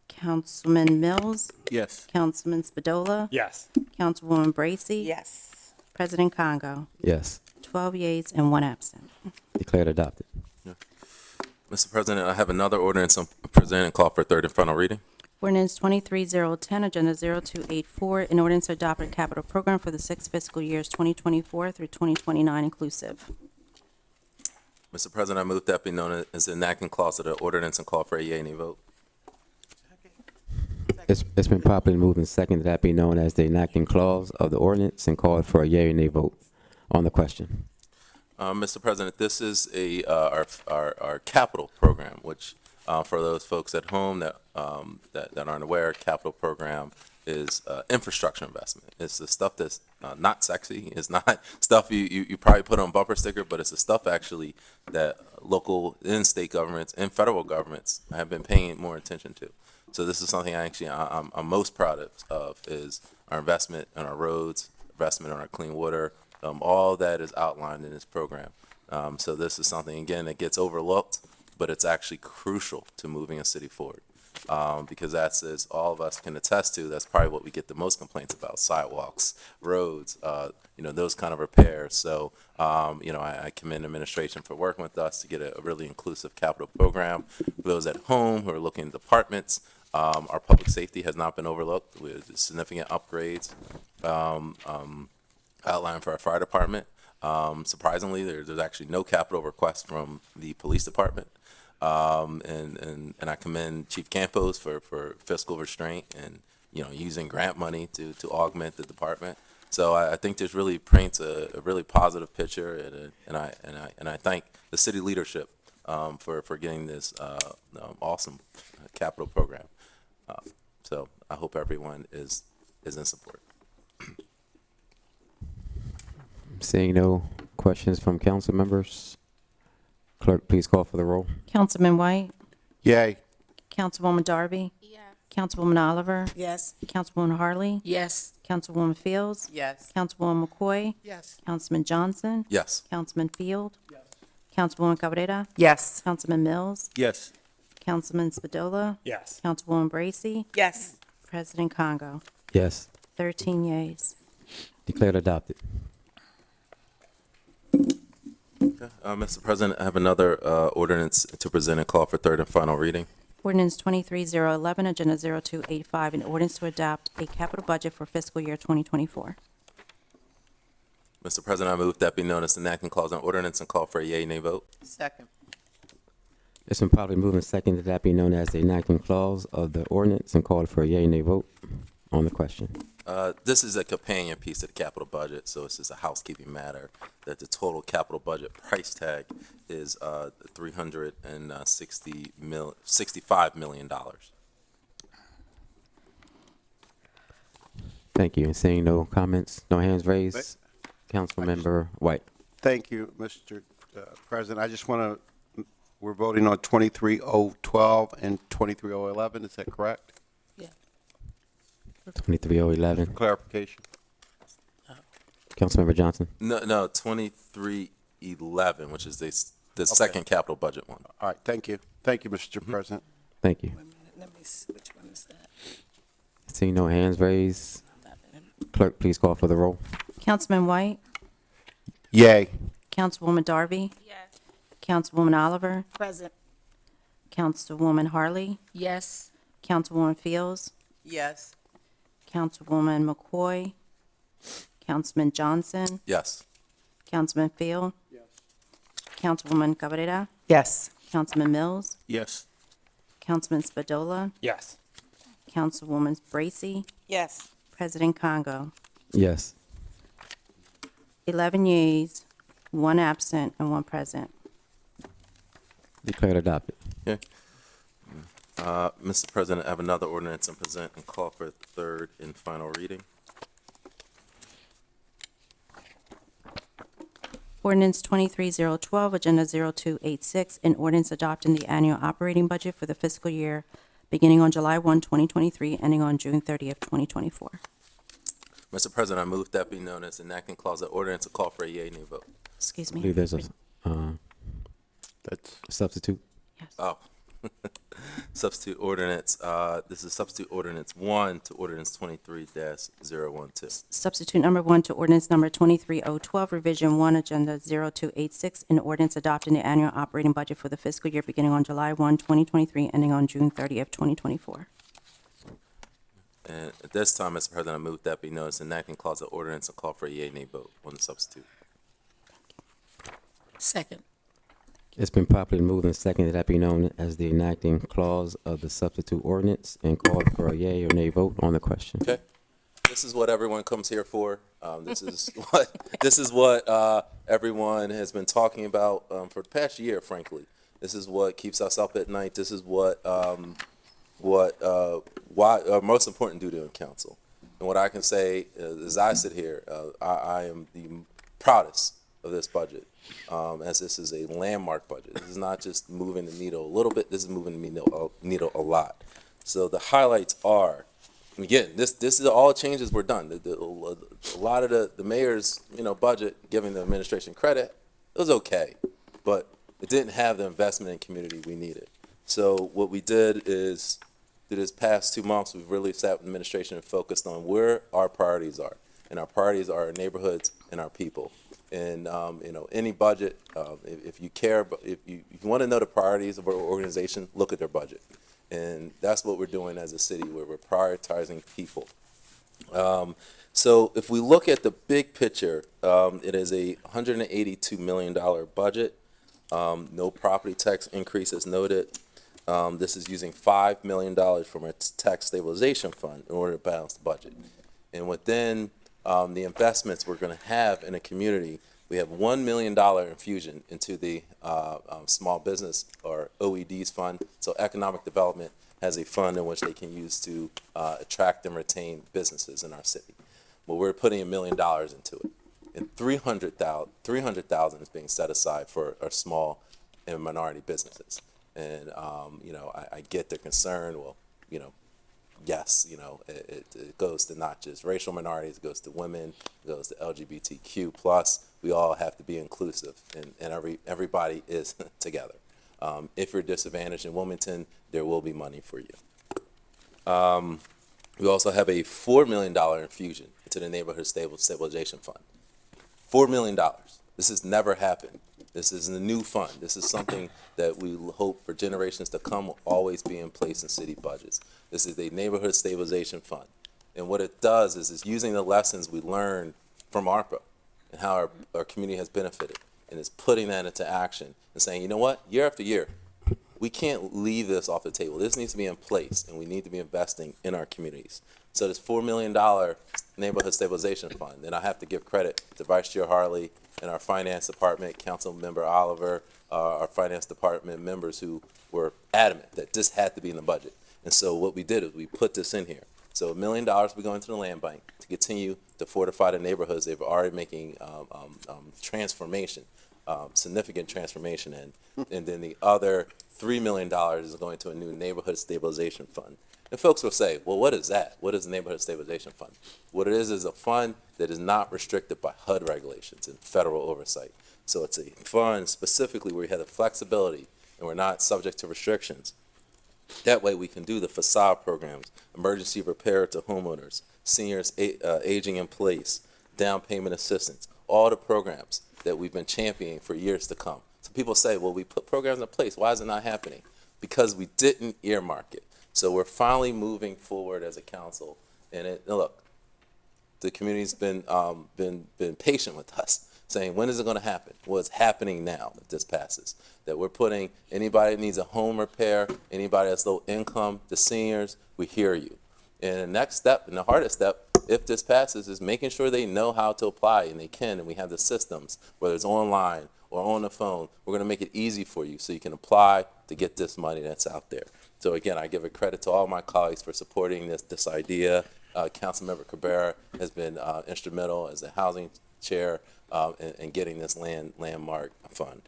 Councilman Mills, Yes. Councilman Spadola, Yes. Councilwoman Bracy, Yes. President Congo. Yes. 12 yeas and 1 absent. Declared adopted. Mr. President, I have another ordinance I'm presenting and call for third and final reading. Ordinance 23010, Agenda 0284, an ordinance to adopt a capital program for the 6 fiscal years 2024 through 2029 inclusive. Mr. President, I move that be known as the enacting clause of the ordinance and call for a yea nay vote. It's been properly moved and seconded that be known as the enacting clause of the ordinance and called for a yea or nay vote on the question. Mr. President, this is our capital program, which for those folks at home that aren't aware, capital program is infrastructure investment. It's the stuff that's not sexy. It's not stuff you probably put on bumper sticker, but it's the stuff actually that local and state governments and federal governments have been paying more attention to. So this is something I'm most proud of is our investment in our roads, investment in our clean water. All that is outlined in this program. So this is something, again, that gets overlooked, but it's actually crucial to moving a city forward. Because that's, as all of us can attest to, that's probably what we get the most complaints about: sidewalks, roads, those kind of repairs. So, I commend administration for working with us to get a really inclusive capital program. For those at home who are looking at departments, our public safety has not been overlooked with significant upgrades outlined for our fire department. Surprisingly, there's actually no capital request from the police department. And I commend Chief Campos for fiscal restraint and, using grant money to augment the department. So I think this really paints a really positive picture, and I thank the city leadership for getting this awesome capital program. So I hope everyone is in support. Seeing no questions from council members, clerk, please call for the roll. Councilman White? Yay. Councilwoman Darby? Yes. Councilwoman Oliver? Yes. Councilwoman Harley? Yes. Councilwoman Fields? Yes. Councilwoman McCoy? Yes. Councilman Johnson? Yes. Councilman Field? Yes. Councilwoman Cabrera? Yes. Councilman Mills? Yes. Councilman Spadola? Yes. Councilwoman Bracy? Yes. President Congo? Yes. 13 yeas. Declared adopted. Mr. President, I have another ordinance to present and call for third and final reading. Ordinance 23011, Agenda 0285, an ordinance to adopt a capital budget for fiscal year 2024. Mr. President, I move that be known as the enacting clause on ordinance and call for a yea nay vote. Second. It's been properly moved and seconded that be known as the enacting clause of the ordinance and called for a yea or nay vote on the question. This is a companion piece to the capital budget, so it's just a housekeeping matter that the total capital budget price tag is $65 million. Thank you. And seeing no comments, no hands raised, Councilmember White. Thank you, Mr. President. I just want to, we're voting on 23012 and 23011, is that correct? 23011. Clarification. Councilmember Johnson. No, 2311, which is the second capital budget one. All right, thank you. Thank you, Mr. President. Thank you. Let me see, which one is that? Seeing no hands raised, clerk, please call for the roll. Councilman White? Yay. Councilwoman Darby? Yes. Councilwoman Oliver? Present. Councilwoman Harley? Yes. Councilwoman Fields? Yes. Councilwoman McCoy? Councilman Johnson? Yes. Councilman Field? Yes. Councilwoman Cabrera? Yes. Councilman Mills? Yes. Councilman Spadola? Yes. Councilwoman Bracy? Yes. President Congo? Yes. 11 yeas, 1 absent, and 1 present. Declared adopted. Okay. Mr. President, I have another ordinance and present and call for third and final reading. Ordinance 23012, Agenda 0286, an ordinance adopting the annual operating budget for the fiscal year beginning on July 1, 2023, ending on June 30th, 2024. Mr. President, I move that be known as enacting clause of ordinance and call for a yea nay vote. Excuse I me. believe there's a That's substitute. Oh, Substitute ordinance, this is substitute ordinance 1 to ordinance 23-012. Substitute number 1 to ordinance number 23012, revision 1, agenda 0286, an ordinance adopting the annual operating budget for the fiscal year beginning on July 1, 2023, ending on June 30th, 2024. And at this time, Mr. President, I move that be noticed enacting clause of ordinance and call for a yea-nay vote on the substitute. Second. It's been properly moved and seconded that be known as the enacting clause of the substitute ordinance and called for a yea or nay vote on the question. Okay, this is what everyone comes here for. This is what everyone has been talking about for the past year. Frankly, this is what keeps us up at night. This is what most important duty on council. And what I can say as I sit here, I am the proudest of this budget, as this is a landmark budget. This is not just moving the needle a little bit. This is moving the needle a lot. So the highlights are, again, this is all changes were done. A lot of the mayor's budget, giving the administration credit, it was okay, but it didn't have the investment in community we needed. So what we did is, through this past 2 months, we've really sat with the administration and focused on where our priorities are. And our priorities are our neighborhoods and our people. And, any budget, if you care, if you want to know the priorities of our organization, look at their budget. And that's what we're doing as a city, where we're prioritizing people. So if we look at the big picture, it is a $182 million budget. No property tax increase as noted. This is using $5 million from our tax stabilization fund in order to balance the budget. And within the investments we're going to have in a community, we have $1 million infusion into the small business or OEDs fund. So economic development has a fund in which they can use to attract and retain businesses in our city. Well, we're putting $1 million into it, and $300,000 is being set aside for our small and minority businesses. And I get their concern. Well, yes, it goes to not just racial minorities, it goes to women, it goes to LGBTQ plus. We all have to be inclusive, and everybody is together. If you're disadvantaged in Wilmington, there will be money for you. We also have a $4 million infusion into the Neighborhood Stabilization Fund. $4 million. This has never happened. This is a new fund. This is something that we hope for generations to come will always be in place in city budgets. This is a Neighborhood Stabilization Fund. And what it does is it's using the lessons we learned from ARPA and how our community has benefited, and it's putting that into action and saying, you know what, year after year, we can't leave this off the table. This needs to be in place, and we need to be investing in our communities. So this $4 million Neighborhood Stabilization Fund, and I have to give credit to Vice Chair Harley and our Finance Department, Council Member Oliver, our Finance Department members who were adamant that this had to be in the budget. And so what we did is we put this in here. So $1 million we go into the land bank to continue to fortify the neighborhoods they've already making transformation, significant transformation in. And then the other $3 million is going to a new Neighborhood Stabilization Fund. And folks will say, well, what is that? What is the Neighborhood Stabilization Fund? What it is a fund that is not restricted by HUD regulations and federal oversight. So it's a fund specifically where we have the flexibility and we're not subject to restrictions. That way we can do the facade programs, emergency repair to homeowners, seniors aging in place, down payment assistance, all the programs that we've been championing for years to come. So people say, well, we put programs in place. Why is it not happening? Because we didn't earmark it. So we're finally moving forward as a council. And look, the community's been patient with us, saying, when is it going to happen? Well, it's happening now if this passes. That we're putting anybody that needs a home repair, anybody that's low income, the seniors, we hear you. And the next step, and the hardest step, if this passes, is making sure they know how to apply, and they can, and we have the systems, whether it's online or on the phone. We're going to make it easy for you so you can apply to get this money that's out there. So again, I give a credit to all my colleagues for supporting this idea. Councilmember Cabrera has been instrumental as a housing chair in getting this landmark fund.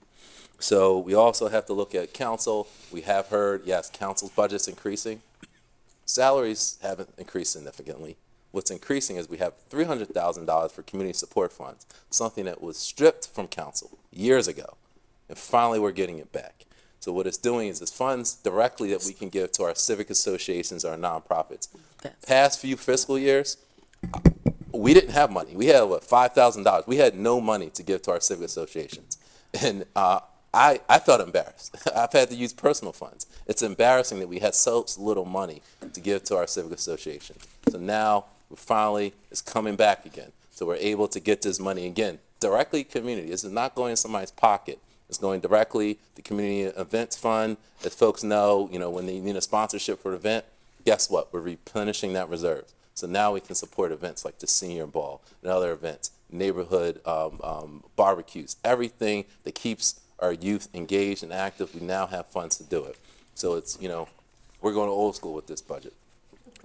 So we also have to look at council. We have heard, yes, council's budget's increasing. Salaries haven't increased significantly. What's increasing is we have $300,000 for community support funds, something that was stripped from council years ago, and finally we're getting it back. So what it's doing is it's funds directly that we can give to our civic associations, our nonprofits. Past few fiscal years, we didn't have money. We had, what, $5,000. We had no money to give to our civic associations. And I felt embarrassed. I've had to use personal funds. It's embarrassing that we had so little money to give to our civic association. So now, it's coming back again. So we're able to get this money again, directly community. This is not going in somebody's pocket. It's going directly to community events fund. As folks know, when they need a sponsorship for an event, guess what? We're replenishing that reserve. So now we can support events like the Senior Ball and other events, neighborhood barbecues, everything that keeps our youth engaged and active. We now have funds to do it. So it's, we're going old school with this budget.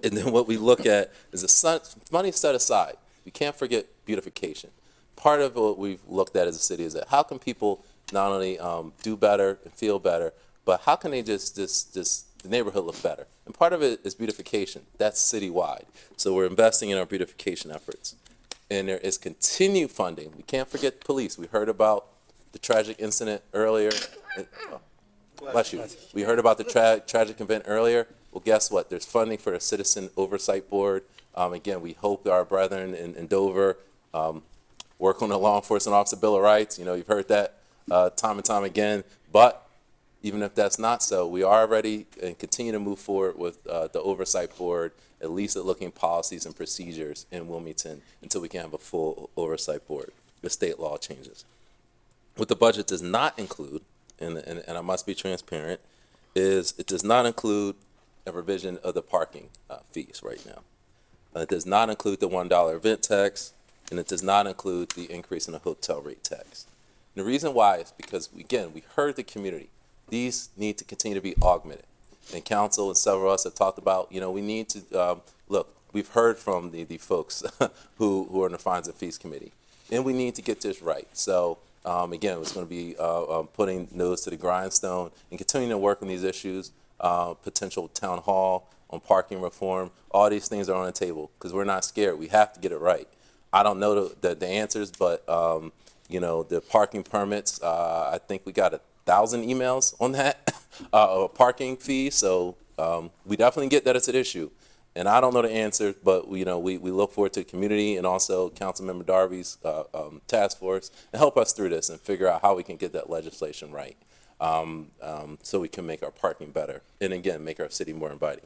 And then what we look at is the money set aside. We can't forget beautification. Part of what we've looked at as a city is that how can people not only do better and feel better, but how can they just the neighborhood look better? And part of it is beautification. That's citywide. So we're investing in our beautification efforts. And there is continued funding. We can't forget police. We heard about the tragic incident earlier. Bless you. We heard about the tragic event earlier. Well, guess what? There's funding for a citizen oversight board. Again, we hope our brethren in Dover work on the Law Enforcement Officer Bill of Rights. You've heard that time and time again. But even if that's not so, we are ready and continue to move forward with the oversight board, at least at looking at policies and procedures in Wilmington until we can have a full oversight board if state law changes. What the budget does not include, and I must be transparent, is it does not include a revision of the parking fees right now. It does not include the $1 event tax, and it does not include the increase in the hotel rate tax. And the reason why is because, again, we heard the community. These need to continue to be augmented. And council and several of us have talked about, we need to, look, we've heard from the folks who are in the Fines and Fees Committee, and we need to get this right. So, again, it's going to be putting nose to the grindstone and continuing to work on these issues, potential town hall on parking reform. All these things are on the table because we're not scared. We have to get it right. I don't know the answers, but, the parking permits, I think we got 1,000 emails on that parking fee. So we definitely get that it's an issue. And I don't know the answer, but we look forward to the community and also Councilmember Darby's task force and help us through this and figure out how we can get that legislation right, so we can make our parking better and again make our city more inviting.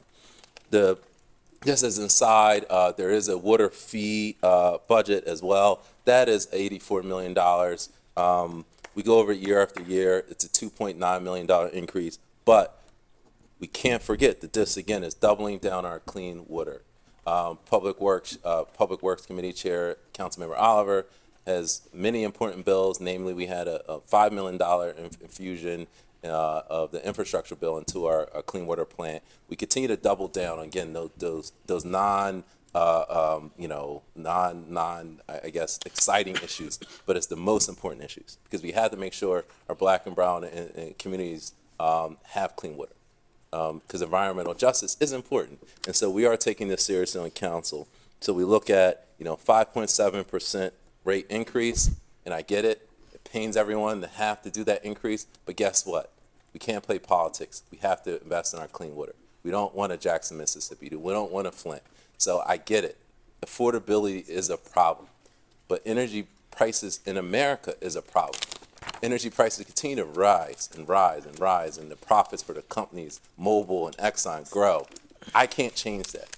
Just as an aside, there is a water fee budget as well. That is $84 million. We go over it year after year. It's a $2.9 million increase, but we can't forget that this again is doubling down our clean water. Public Works Committee Chair Councilmember Oliver has many important bills. Namely, we had a $5 million infusion of the infrastructure bill into our clean water plant. We continue to double down again those I guess exciting issues, but it's the most important issues because we have to make sure our Black and Brown and communities have clean water. Because environmental justice is important. And so we are taking this seriously on council. So we look at, 5.7% rate increase, and I get it. It pains everyone to have to do that increase, but guess what? We can't play politics. We have to invest in our clean water. We don't want a Jackson, Mississippi. We don't want a Flint. So I get it. Affordability is a problem, but energy prices in America is a problem. Energy prices continue to rise and rise and rise, and the profits for the companies, Mobil and Exxon, grow. I can't change that.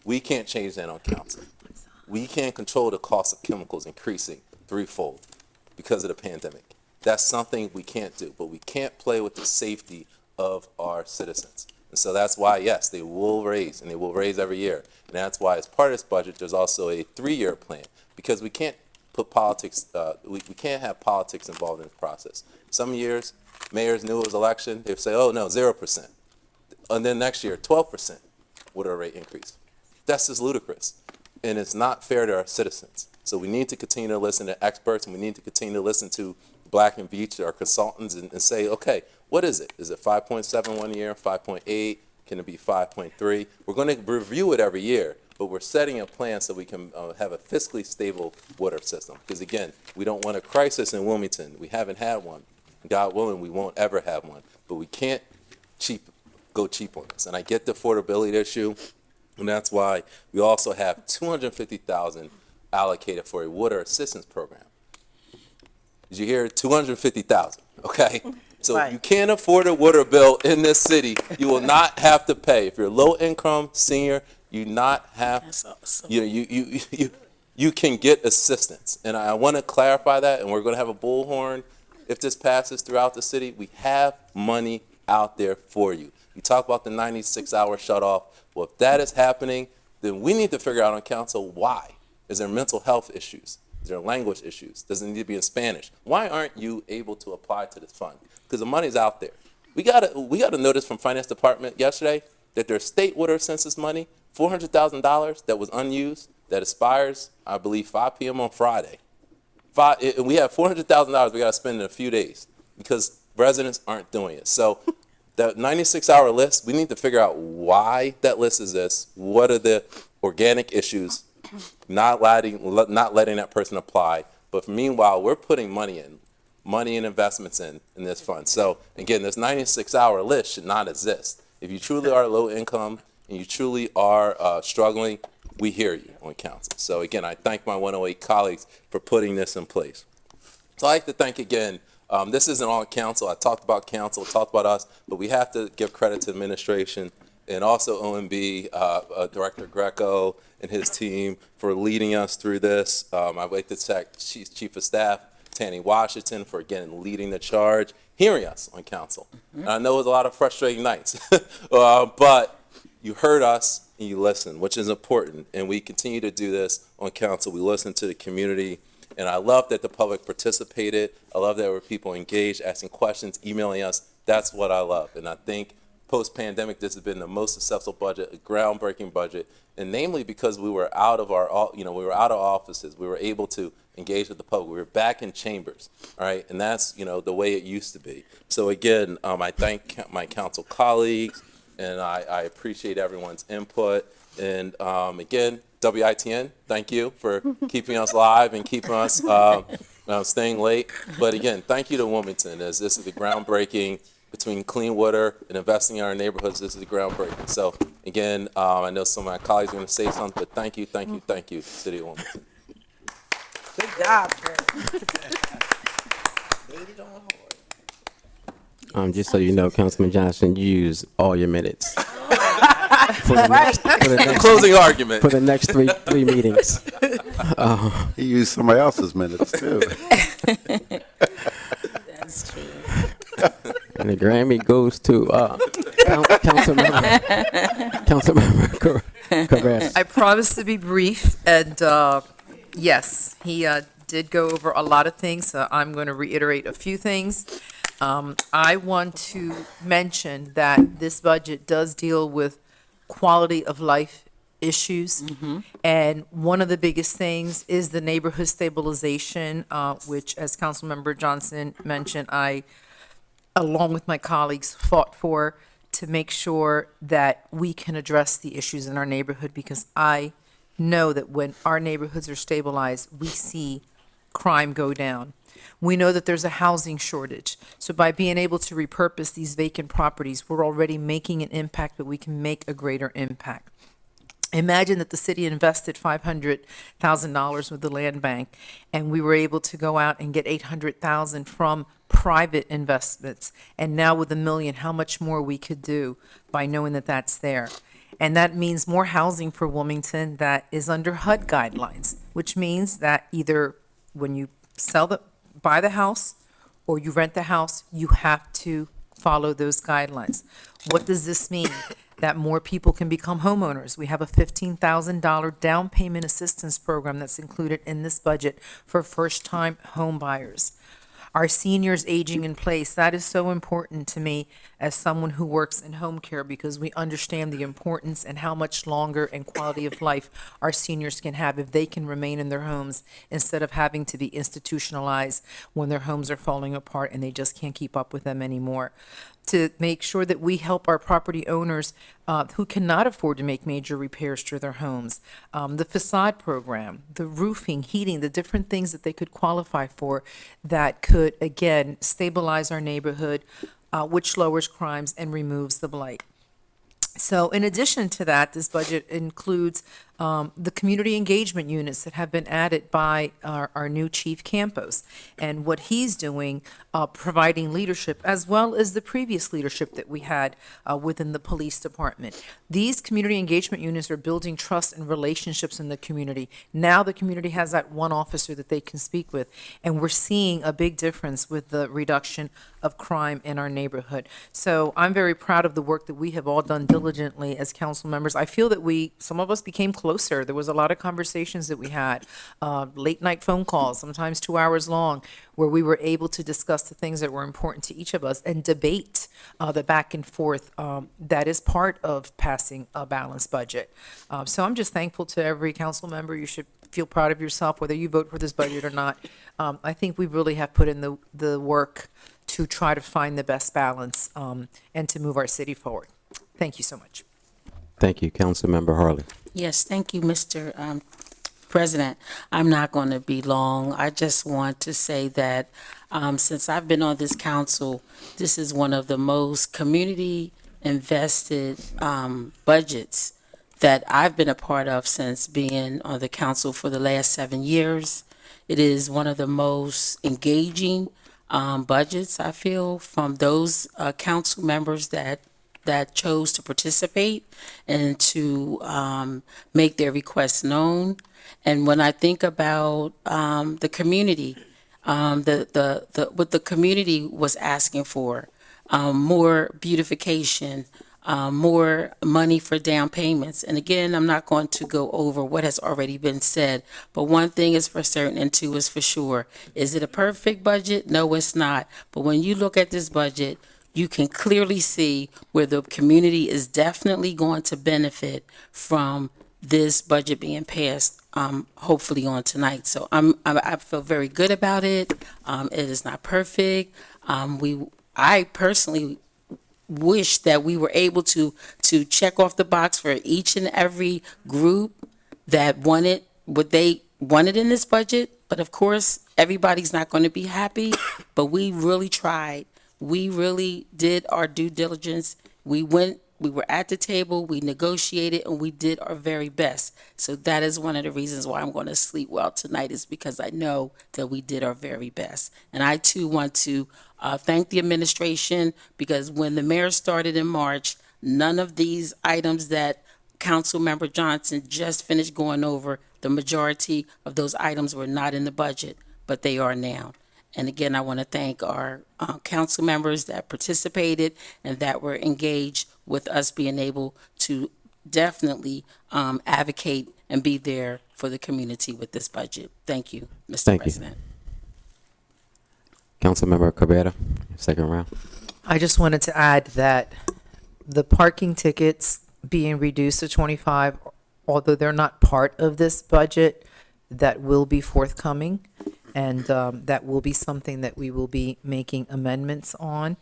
We can't change that on council. We can't control the cost of chemicals increasing threefold because of the pandemic. That's something we can't do, but we can't play with the safety of our citizens. And so that's why, yes, they will raise, and they will raise every year. And that's why as part of this budget, there's also a 3-year plan, because we can't put politics, we can't have politics involved in this process. Some years, mayors knew it was election, they'd say, oh no, 0%. And then next year, 12% water rate increase. That's just ludicrous. And it's not fair to our citizens. So we need to continue to listen to experts, and we need to continue to listen to Black and Beach, our consultants, and say, okay, what is it? Is it 5.7 one year, 5.8? Can it be 5.3? We're going to review it every year. But we're setting a plan so we can have a fiscally stable water system. Because again, we don't want a crisis in Wilmington. We haven't had one God willing, we won't ever have one. But we can't go cheap on this. And I get the affordability issue, and that's why we also have $250,000 allocated for a water assistance program. Did you hear? $250,000. Okay. So if you can't afford a water bill in this city, you will not have to pay. If you're low income, senior, you not have. You can get assistance. And I want to clarify that. And we're going to have a bullhorn if this passes throughout the city. We have money out there for you. You talk about the 96-hour shutoff. Well, if that is happening, then we need to figure out on council why. Is there mental health issues? Is there language issues? Does it need to be in Spanish? Why aren't you able to apply to this fund? Because the money's out there. We got a notice from Finance Department yesterday that there's state water census money, $400,000 that was unused, that expires, I believe, 5 p.m. on Friday. And we have $400,000 we got to spend in a few days because residents aren't doing it. So the 96-hour list, we need to figure out why that list exists. What are the organic issues? Not letting that person apply. But meanwhile, we're putting money and investments in this fund. So again, this 96-hour list should not exist. If you truly are low income and you truly are struggling, we hear you on council. So again, I thank my 108 colleagues for putting this in place. So I'd like to thank again, this isn't all council. I talked about council, talked about us, but we have to give credit to administration and also OMB, Director Greco and his team for leading us through this. I'd like to thank Chief of Staff Tanny Washington for, again, leading the charge, hearing us on council. And I know it was a lot of frustrating nights, but you heard us and you listened, which is important. And we continue to do this on council. We listen to the community. And I love that the public participated. I love that there were people engaged, asking questions, emailing us. That's what I love. And I think post-pandemic, this has been the most successful budget, a groundbreaking budget, and namely because we were out of offices. We were able to engage with the public. We were back in chambers, all right? And that's, the way it used to be. So again, I thank my council colleagues, and I appreciate everyone's input. And again, WITN, thank you for keeping us live and keeping us staying late. But again, thank you to Wilmington, as this is the groundbreaking between clean water and investing in our neighborhoods. This is the groundbreaking. So again, I know some of my colleagues are going to say something, but thank you, City of Wilmington. Good job, Just so you know, Councilman Johnson, you use all your minutes. For the next Closing argument. For the next three meetings. He used somebody else's minutes, too. That's true. And the Grammy goes to Councilmember Carras. I promise to be brief, and yes, he did go over a lot of things, so I'm going to reiterate a few things. I want to mention that this budget does deal with quality of life issues, and one of the biggest things is the neighborhood stabilization, which, as Councilmember Johnson mentioned, I, along with my colleagues, fought for to make sure that we can address the issues in our neighborhood, because I know that when our neighborhoods are stabilized, we see crime go down. We know that there's a housing shortage. So by being able to repurpose these vacant properties, we're already making an impact, but we can make a greater impact. Imagine that the city invested $500,000 with the land bank, and we were able to go out and get $800,000 from private investments. And now with $1 million, how much more we could do by knowing that that's there. And that means more housing for Wilmington that is under HUD guidelines, which means that either when you buy the house or you rent the house, you have to follow those guidelines. What does this mean? That more people can become homeowners. We have a $15,000 down payment assistance program that's included in this budget for first-time home buyers. Our seniors aging in place, that is so important to me as someone who works in home care, because we understand the importance and how much longer and quality of life our seniors can have if they can remain in their homes instead of having to be institutionalized when their homes are falling apart and they just can't keep up with them anymore. to make sure that we help our property owners who cannot afford to make major repairs to their homes. The facade program, the roofing, heating, the different things that they could qualify for that could, again, stabilize our neighborhood, which lowers crimes and removes the blight. So in addition to that, this budget includes the community engagement units that have been added by our new Chief Campos, and what he's doing, providing leadership, as well as the previous leadership that we had within the police department. These community engagement units are building trust and relationships in the community. Now the community has that one officer that they can speak with, and we're seeing a big difference with the reduction of crime in our neighborhood. So I'm very proud of the work that we have all done diligently as council members. I feel that some of us became closer. There was a lot of conversations that we had, late night phone calls, sometimes 2 hours long, where we were able to discuss the things that were important to each of us and debate the back and forth that is part of passing a balanced budget. So I'm just thankful to every council member. You should feel proud of yourself, whether you vote for this budget or not. I think we really have put in the work to try to find the best balance and to move our city forward. Thank you so much. Thank you, Councilmember Harley. Yes, thank you, Mr. President. I'm not going to be long. I just want to say that since I've been on this council, this is one of the most community invested budgets that I've been a part of since being on the council for the last 7 years. It is one of the most engaging budgets, I feel, from those council members that chose to participate and to make their requests known. And when I think about the community, what the community was asking for, more beautification, more money for down payments. And again, I'm not going to go over what has already been said, but one thing is for certain and two is for sure. Is it a perfect budget? No, it's not. But when you look at this budget, you can clearly see where the community is definitely going to benefit from this budget being passed, hopefully on tonight. So I feel very good about it. It is not perfect. I personally wish that we were able to check off the box for each and every group that wanted what they wanted in this budget. But of course, everybody's not going to be happy. But we really tried. We really did our due diligence. We were at the table, we negotiated, and we did our very best. So that is one of the reasons why I'm going to sleep well tonight, is because I know that we did our very best. And I too want to thank the administration, because when the mayor started in March, none of these items that Councilmember Johnson just finished going over, the majority of those items were not in the budget, but they are now. And again, I want to thank our council members that participated and that were engaged with us being able to definitely advocate and be there for the community with this budget. Thank you, Mr. President. Councilmember Cabrera, second round. I just wanted to add that the parking tickets being reduced to 25, although they're not part of this budget, that will be forthcoming. And that will be something that we will be making amendments on.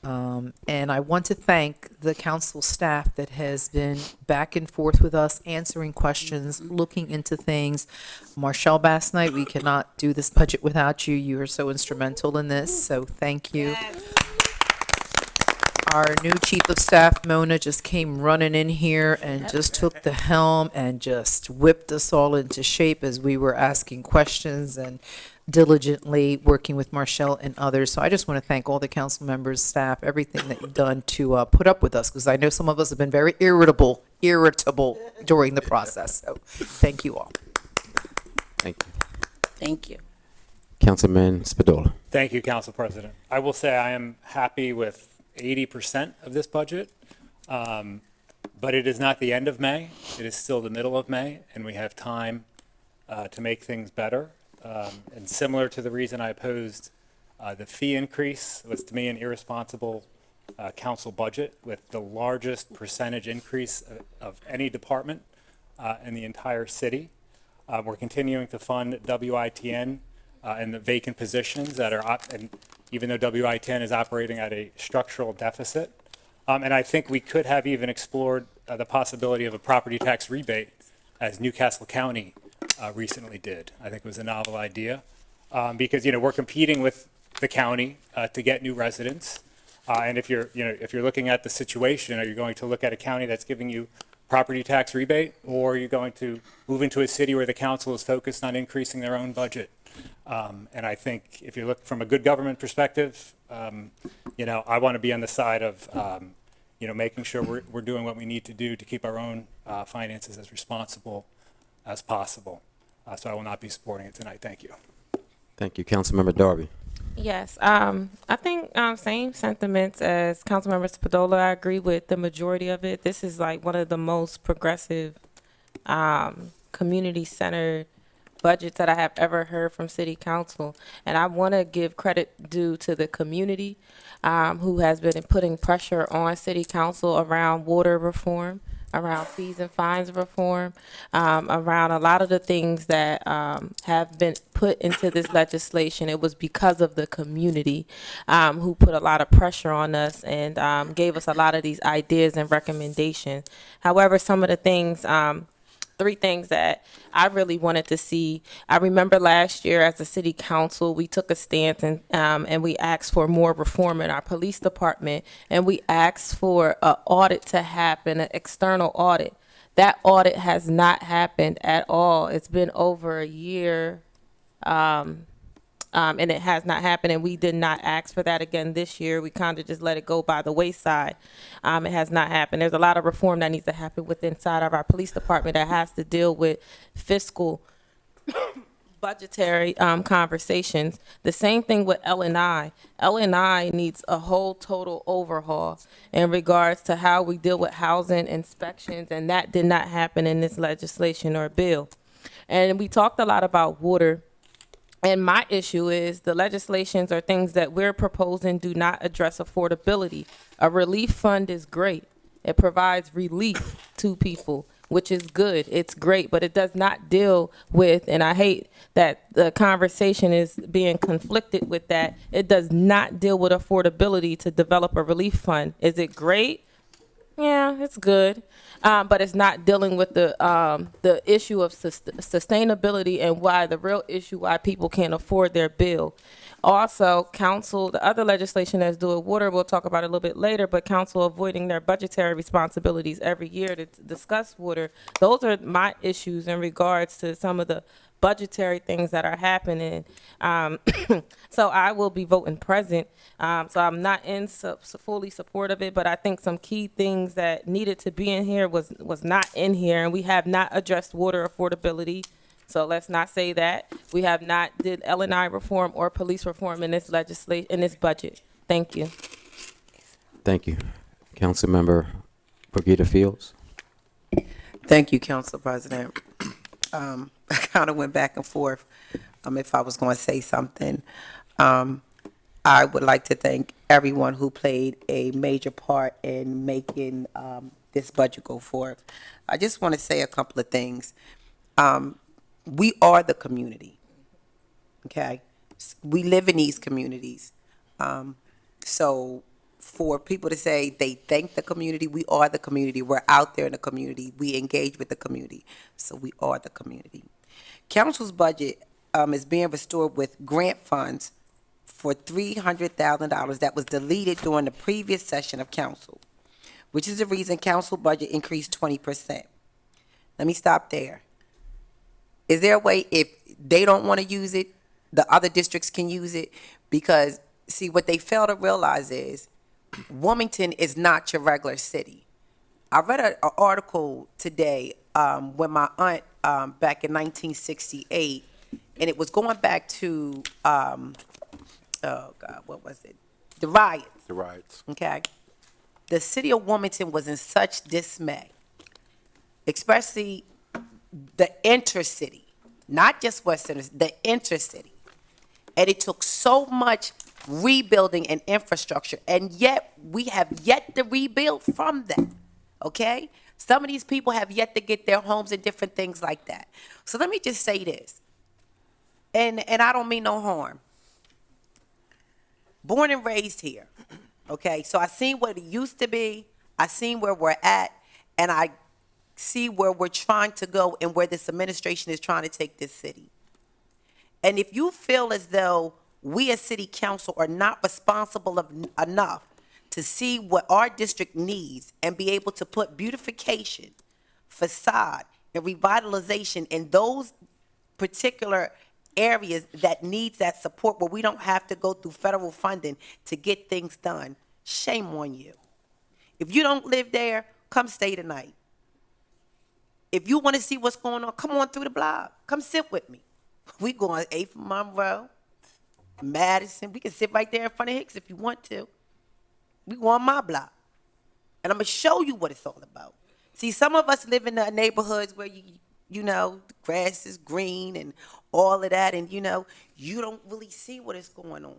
And I want to thank the council staff that has been back and forth with us, answering questions, looking into things. Marshall Bass Knight, we cannot do this budget without you. You are so instrumental in this, so thank you. Our new chief of staff, Mona, just came running in here and just took the helm and just whipped us all into shape as we were asking questions and diligently working with Marshall and others. So I just want to thank all the council members, staff, everything that you've done to put up with us, because I know some of us have been very irritable during the process. So thank you all. Thank you. Thank you. Councilman Spadola. Thank you, Council President. I will say I am happy with 80% of this budget, but it is not the end of May. It is still the middle of May, and we have time to make things better. And similar to the reason I opposed the fee increase, was to me an irresponsible council budget with the largest percentage increase of any department in the entire city. We're continuing to fund WITN and the vacant positions that are up, and even though WI-10 is operating at a structural deficit. And I think we could have even explored the possibility of a property tax rebate, as Newcastle County recently did. I think it was a novel idea because, we're competing with the county to get new residents. And if you're looking at the situation, are you going to look at a county that's giving you property tax rebate, or are you going to move into a city where the council is focused on increasing their own budget? And I think if you look from a good government perspective, I want to be on the side of, making sure we're doing what we need to do to keep our own finances as responsible as possible. So I will not be supporting it tonight. Thank you. Thank you. Councilmember Darby. Yes, I think same sentiments as Councilmember Spadola. I agree with the majority of it. This is like one of the most progressive, community-centered budgets that I have ever heard from City Council, and I want to give credit due to the community who has been putting pressure on City Council around water reform, around fees and fines reform, around a lot of the things that have been put into this legislation. It was because of the community who put a lot of pressure on us and gave us a lot of these ideas and recommendations. However, some of the things, three things that I really wanted to see. I remember last year as a city council, we took a stance and we asked for more reform in our police department, and we asked for an audit to happen, an external audit. That audit has not happened at all. It's been over a year, and it has not happened, and we did not ask for that again this year. We kind of just let it go by the wayside. It has not happened. There's a lot of reform that needs to happen within inside of our police department that has to deal with fiscal budgetary conversations. The same thing with L&I. L&I needs a whole total overhaul in regards to how we deal with housing inspections, and that did not happen in this legislation or bill. And we talked a lot about water. And my issue is the legislations or things that we're proposing do not address affordability. A relief fund is great. It provides relief to people, which is good. It's great, but it does not deal with, and I hate that the conversation is being conflicted with that. It does not deal with affordability to develop a relief fund. Is it great? Yeah, it's good. But it's not dealing with the issue of sustainability and why the real issue why people can't afford their bill. Also, council, the other legislation that's doing water, we'll talk about it a little bit later, but council avoiding their budgetary responsibilities every year to discuss water. Those are my issues in regards to some of the budgetary things that are happening. So I will be voting present. So I'm not in fully support of it, but I think some key things that needed to be in here was not in here, and we have not addressed water affordability. So let's not say that. We have not did L&I reform or police reform in this in this budget. Thank you. Thank you. Councilmember Brigida Fields. Thank you, Council President. I kind of went back and forth if I was going to say something. I would like to thank everyone who played a major part in making this budget go forth. I just want to say a couple of things. We are the community, okay? We live in these communities. So for people to say they thank the community, we are the community. We're out there in the community. We engage with the community. So we are the community. Council's budget is being restored with grant funds for $300,000 that was deleted during the previous session of council, which is the reason council budget increased 20%. Let me stop there. Is there a way if they don't want to use it, the other districts can use it? Because, see, what they fail to realize is Wilmington is not your regular city. I read an article today with my aunt back in 1968, and it was going back to, oh God, what was it? The riots. The riots. Okay. The city of Wilmington was in such dismay, especially the intercity, not just Western, the intercity. And it took so much rebuilding and infrastructure, and yet we have yet to rebuild from that, okay? Some of these people have yet to get their homes and different things like that. So let me just say this, and I don't mean no harm. born and raised here. Okay, so I seen what it used to be, I seen where we're at, and I see where we're trying to go and where this administration is trying to take this city. And if you feel as though we as city council are not responsible enough to see what our district needs and be able to put beautification, facade, and revitalization in those particular areas that needs that support where we don't have to go through federal funding to get things done, shame on you. If you don't live there, come stay tonight. If you want to see what's going on, come on through the block. Come sit with me. We go on 8th Monroe, Madison. We can sit right there in front of Hicks if you want to. We go on my block. And I'm going to show you what it's all about. See, some of us live in the neighborhoods where you know, the grass is green and all of that, and you know, you don't really see what is going on.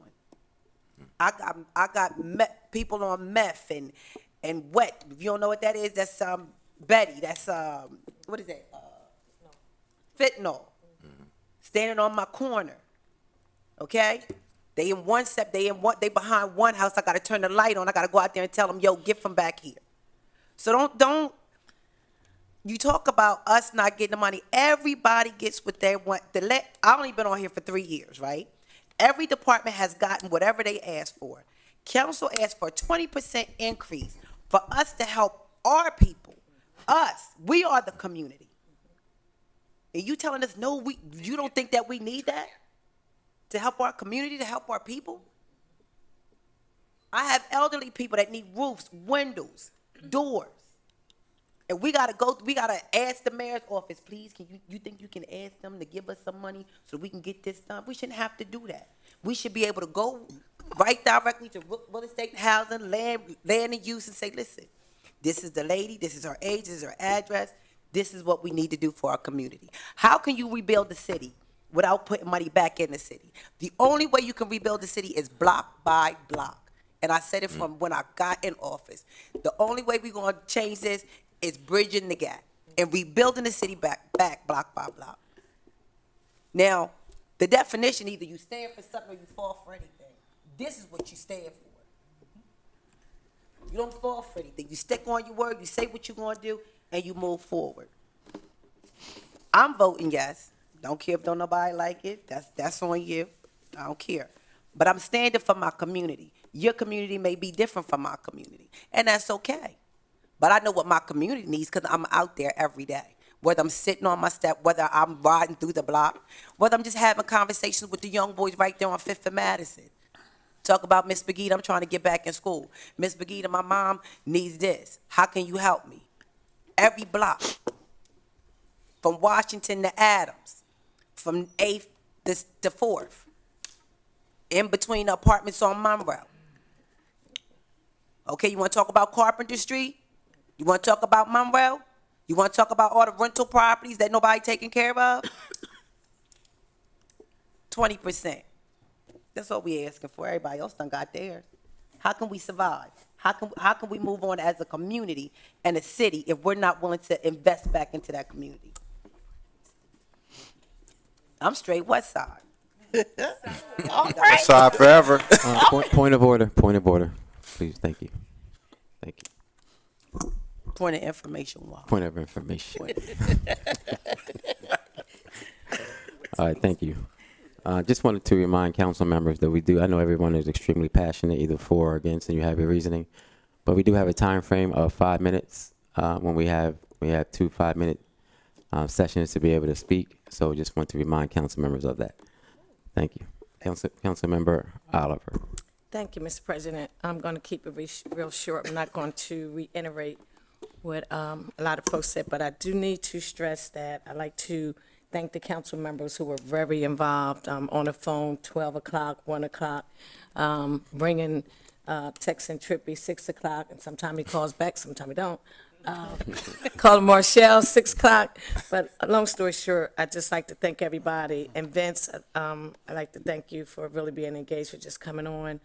I got people on meth and wet. If you don't know what that is, that's Betty. That's what is that? Fentanyl. Standing on my corner. Okay? They in one step, they behind one house. I gotta turn the light on. I gotta go out there and tell them, yo, get from back here. So don't you talk about us not getting the money. Everybody gets what they want. I only been on here for 3 years, right? Every department has gotten whatever they asked for. Council asked for a 20% increase for us to help our people. Us. We are the community. And you telling us, no, you don't think that we need that? To help our community, to help our people? I have elderly people that need roofs, windows, doors. And we gotta ask the mayor's office, please, you think you can ask them to give us some money so we can get this done? We shouldn't have to do that. We should be able to go right directly to real estate, housing, land and use and say, listen, this is the lady, this is her age, this is her address, this is what we need to do for our community. How can you rebuild the city without putting money back in the city? The only way you can rebuild the city is block by block. And I said it from when I got in office. The only way we're gonna change this is bridging the gap and rebuilding the city back block by block. Now, the definition, either you stand for something or you fall for anything. This is what you stand for. You don't fall for anything. You stick on your word, you say what you're gonna do, and you move forward. I'm voting yes. Don't care if don't nobody like it. That's on you. I don't care. But I'm standing for my community. Your community may be different from my community, and that's okay. But I know what my community needs because I'm out there every day. Whether I'm sitting on my step, whether I'm riding through the block, whether I'm just having conversations with the young boys right there on 5th and Madison. Talk about Miss Begita, I'm trying to get back in school. Miss Begita, my mom needs this. How can you help me? Every block. From Washington to Adams. From 8th to 4th. In between the apartments on Monroe. Okay, you want to talk about Carpenter Street? You want to talk about Monroe? You want to talk about all the rental properties that nobody taking care of? 20%. That's what we asking for. Everybody else done got theirs. How can we survive? How can we move on as a community and a city if we're not willing to invest back into that community? I'm straight West Side. All right. West Side forever. Point of order. Point of order. Please, thank you. Thank you. Point of information. Wow. Point of information. All right, thank you. Just wanted to remind council members that I know everyone is extremely passionate, either for or against, and you have your reasoning, but we do have a time frame of 5 minutes when we have 2 5-minute sessions to be able to speak. So just want to remind council members of that. Thank you. Council member Oliver. Thank you, Mr. President. I'm going to keep it real short. I'm not going to reiterate what a lot of folks said, but I do need to stress that I'd like to thank the council members who were very involved on the phone, 12 o'clock, 1 o'clock, bringing texting Trippy 6 o'clock, and sometimes he calls back, sometimes he don't. Calling Marshall 6 o'clock. But long story short, I'd just like to thank everybody. And Vince, I'd like to thank you for really being engaged for just coming on.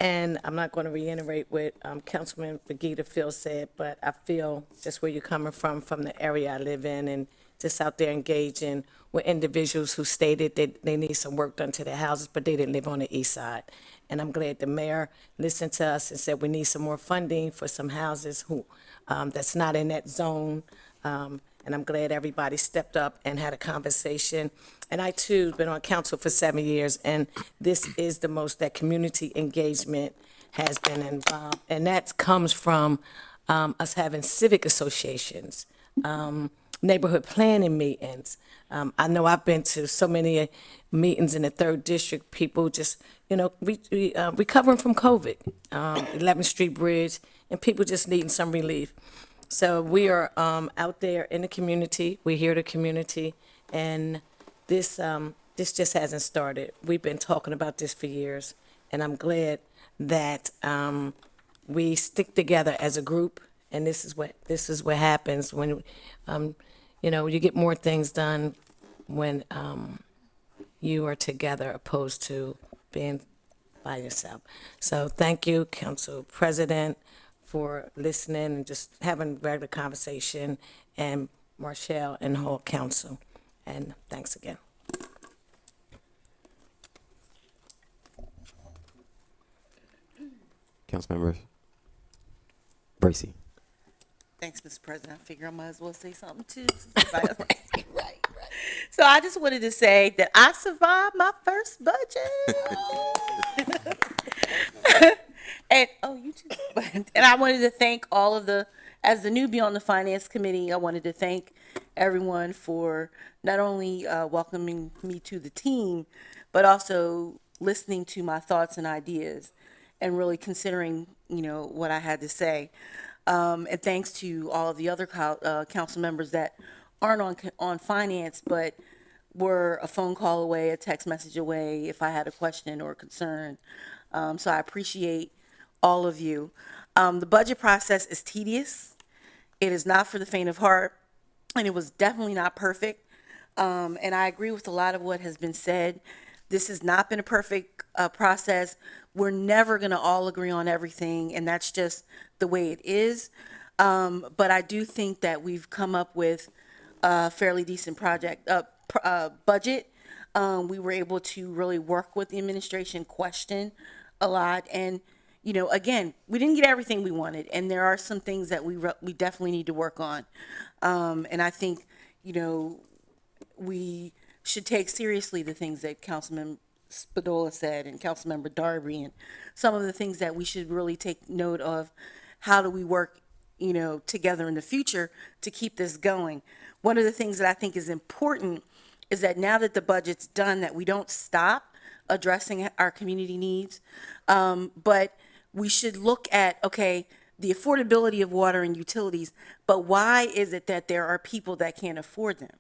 And I'm not going to reiterate what Councilman Begita Phil said, but I feel just where you're coming from the area I live in, and just out there engaging with individuals who stated that they need some work done to their houses, but they didn't live on the east side. And I'm glad the mayor listened to us and said we need some more funding for some houses who, that's not in that zone. And I'm glad everybody stepped up and had a conversation. And I too been on council for 7 years, and this is the most that community engagement has been involved. And that comes from us having civic associations, neighborhood planning meetings. I know I've been to so many meetings in the 3rd District, people just, recovering from COVID, 11th Street Bridge, and people just needing some relief. So we are out there in the community, we hear the community, and this just hasn't started. We've been talking about this for years, and I'm glad that we stick together as a group, and this is what happens when you get more things done when you are together opposed to being by yourself. So thank you, Council President, for listening and just having regular conversation, and Marshall and the whole council. And thanks again. Councilmember Bracy. Thanks, Mr. President. I figure I might as well say something too. Right. So I just wanted to say that I survived my first budget. And you too. And I wanted to thank all of as the newbie on the Finance Committee, I wanted to thank everyone for not only welcoming me to the team, but also listening to my thoughts and ideas and really considering, what I had to say. And thanks to all of the other council members that aren't on finance, but were a phone call away, a text message away if I had a question or a concern. So I appreciate all of you. The budget process is tedious. It is not for the faint of heart, and it was definitely not perfect. And I agree with a lot of what has been said. This has not been a perfect process. We're never going to all agree on everything, and that's just the way it is. But I do think that we've come up with a fairly decent budget. We were able to really work with the administration, question a lot, and again, we didn't get everything we wanted, and there are some things that we definitely need to work on. And I think we should take seriously the things that Councilman Spadola said and Councilmember Darby, and some of the things that we should really take note of. How do we work, together in the future to keep this going? One of the things that I think is important is that now that the budget's done, that we don't stop addressing our community needs, but we should look at, the affordability of water and utilities, but why is it that there are people that can't afford them?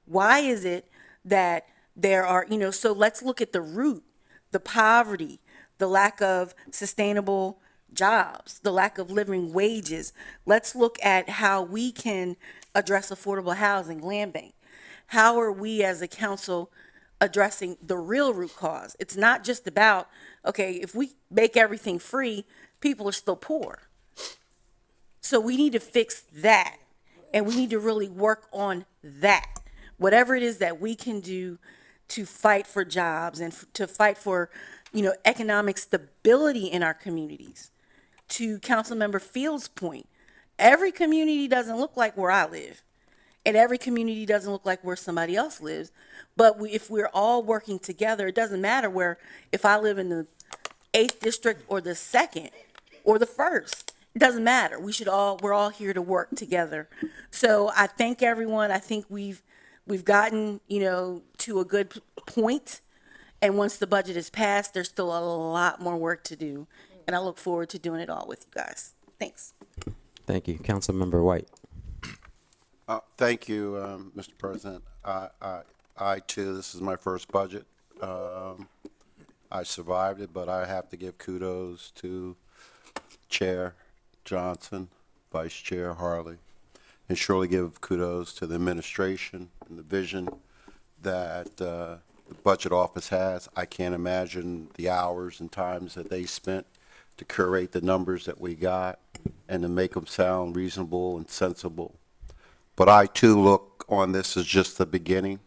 Why is it that there are, so let's look at the root, the poverty, the lack of sustainable jobs, the lack of living wages. Let's look at how we can address affordable housing, land bank. How are we as a council addressing the real root cause? It's not just about, if we make everything free, people are still poor. So we need to fix that, and we need to really work on that. Whatever it is that we can do to fight for jobs and to fight for, economic stability in our communities. To Councilmember Field's point, every community doesn't look like where I live, and every community doesn't look like where somebody else lives. But if we're all working together, it doesn't matter if I live in the 8th district or the 2nd or the 1st. It doesn't matter. We're all here to work together. So I thank everyone. I think we've gotten, to a good point. And once the budget is passed, there's still a lot more work to do. And I look forward to doing it all with you guys. Thanks. Thank you. Councilmember White. Thank you, Mr. President. I too, this is my first budget. I survived it, but I have to give kudos to Chair Johnson, Vice Chair Harley, and surely give kudos to the administration and the vision that the budget office has. I can't imagine the hours and times that they spent to curate the numbers that we got and to make them sound reasonable and sensible. But I too look on this as just the beginning.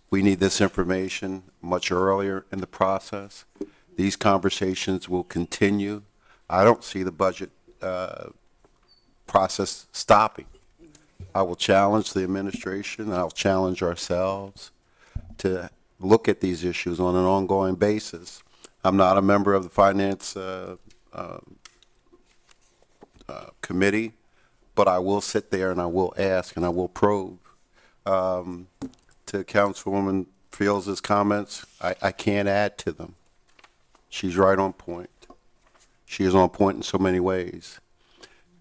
We need this information much earlier in the process. These conversations will continue. I don't see the budget process stopping. I will challenge the administration, I'll challenge ourselves to look at these issues on an ongoing basis. I'm not a member of the Finance Committee, but I will sit there and I will ask and I will probe. To Councilwoman Fields' comments, I can't add to them. She's right on point. She is on point in so many ways.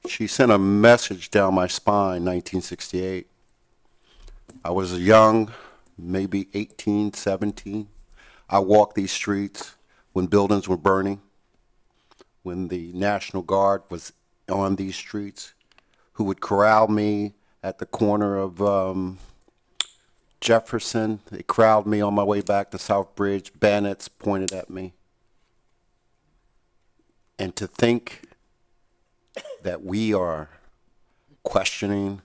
She sent a message down my spine, 1968. I was young, maybe 18, 17. I walked these streets when buildings were burning, when the National Guard was on these streets, who would corral me at the corner of Jefferson. They corralled me on my way back to South Bridge. Bayonets pointed at me. And to think that we are questioning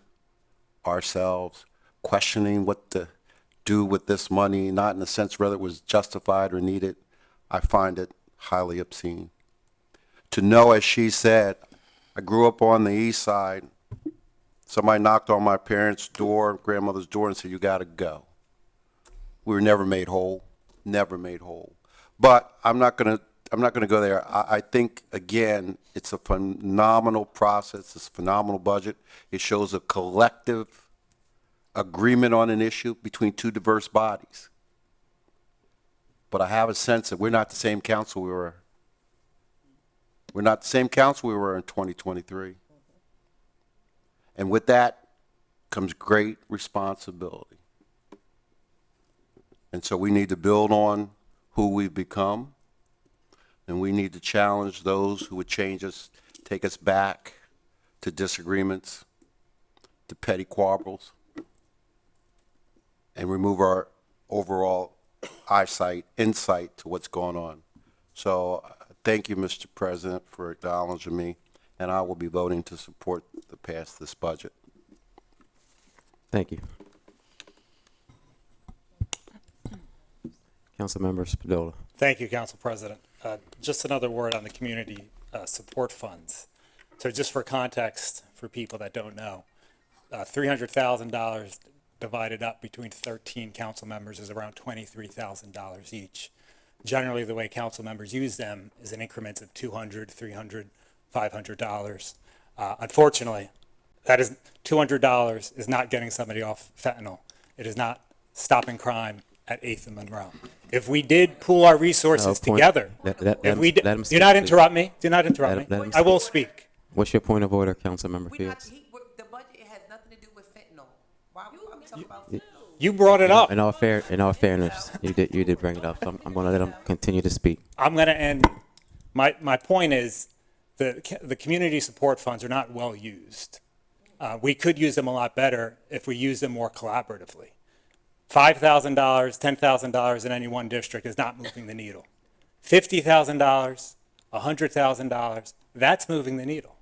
ourselves, questioning what to do with this money, not in the sense whether it was justified or needed, I find it highly obscene. To know, as she said, I grew up on the east side. Somebody knocked on my parents' door, grandmother's door, and said, "You got to go." We were never made whole, never made whole. But I'm not going to go there. I think, again, it's a phenomenal process. It's a phenomenal budget. It shows a collective agreement on an issue between two diverse bodies. But I have a sense that we're not the same council we were. We're not the same council we were in 2023. And with that comes great responsibility. And so we need to build on who we've become, and we need to challenge those who would change us, take us back to disagreements, to petty quarrels, and remove our overall insight to what's going on. So thank you, Mr. President, for acknowledging me, and I will be voting to support the pass this budget. Thank you. Councilmember Spadola. Thank you, Council President. Just another word on the community support funds. So just for context, for people that don't know, $300,000 divided up between 13 council members is around $23,000 each. Generally, the way council members use them is in increments of $200, $300, $500. Unfortunately, that is $200 is not getting somebody off fentanyl. It is not stopping crime at 8th and Monroe. If we did pool our resources together, if we did, do not interrupt me. Do not interrupt me. I will speak. What's your point of order, Councilmember Fields? The budget has nothing to do with fentanyl. Why are we talking about fentanyl? You brought it up. In all fairness, you did bring it up. So I'm going to let him continue to speak. I'm going to end. My point is the community support funds are not well used. We could use them a lot better if we use them more collaboratively. $5,000, $10,000 in any one district is not moving the needle. $50,000, $100,000, that's moving the needle.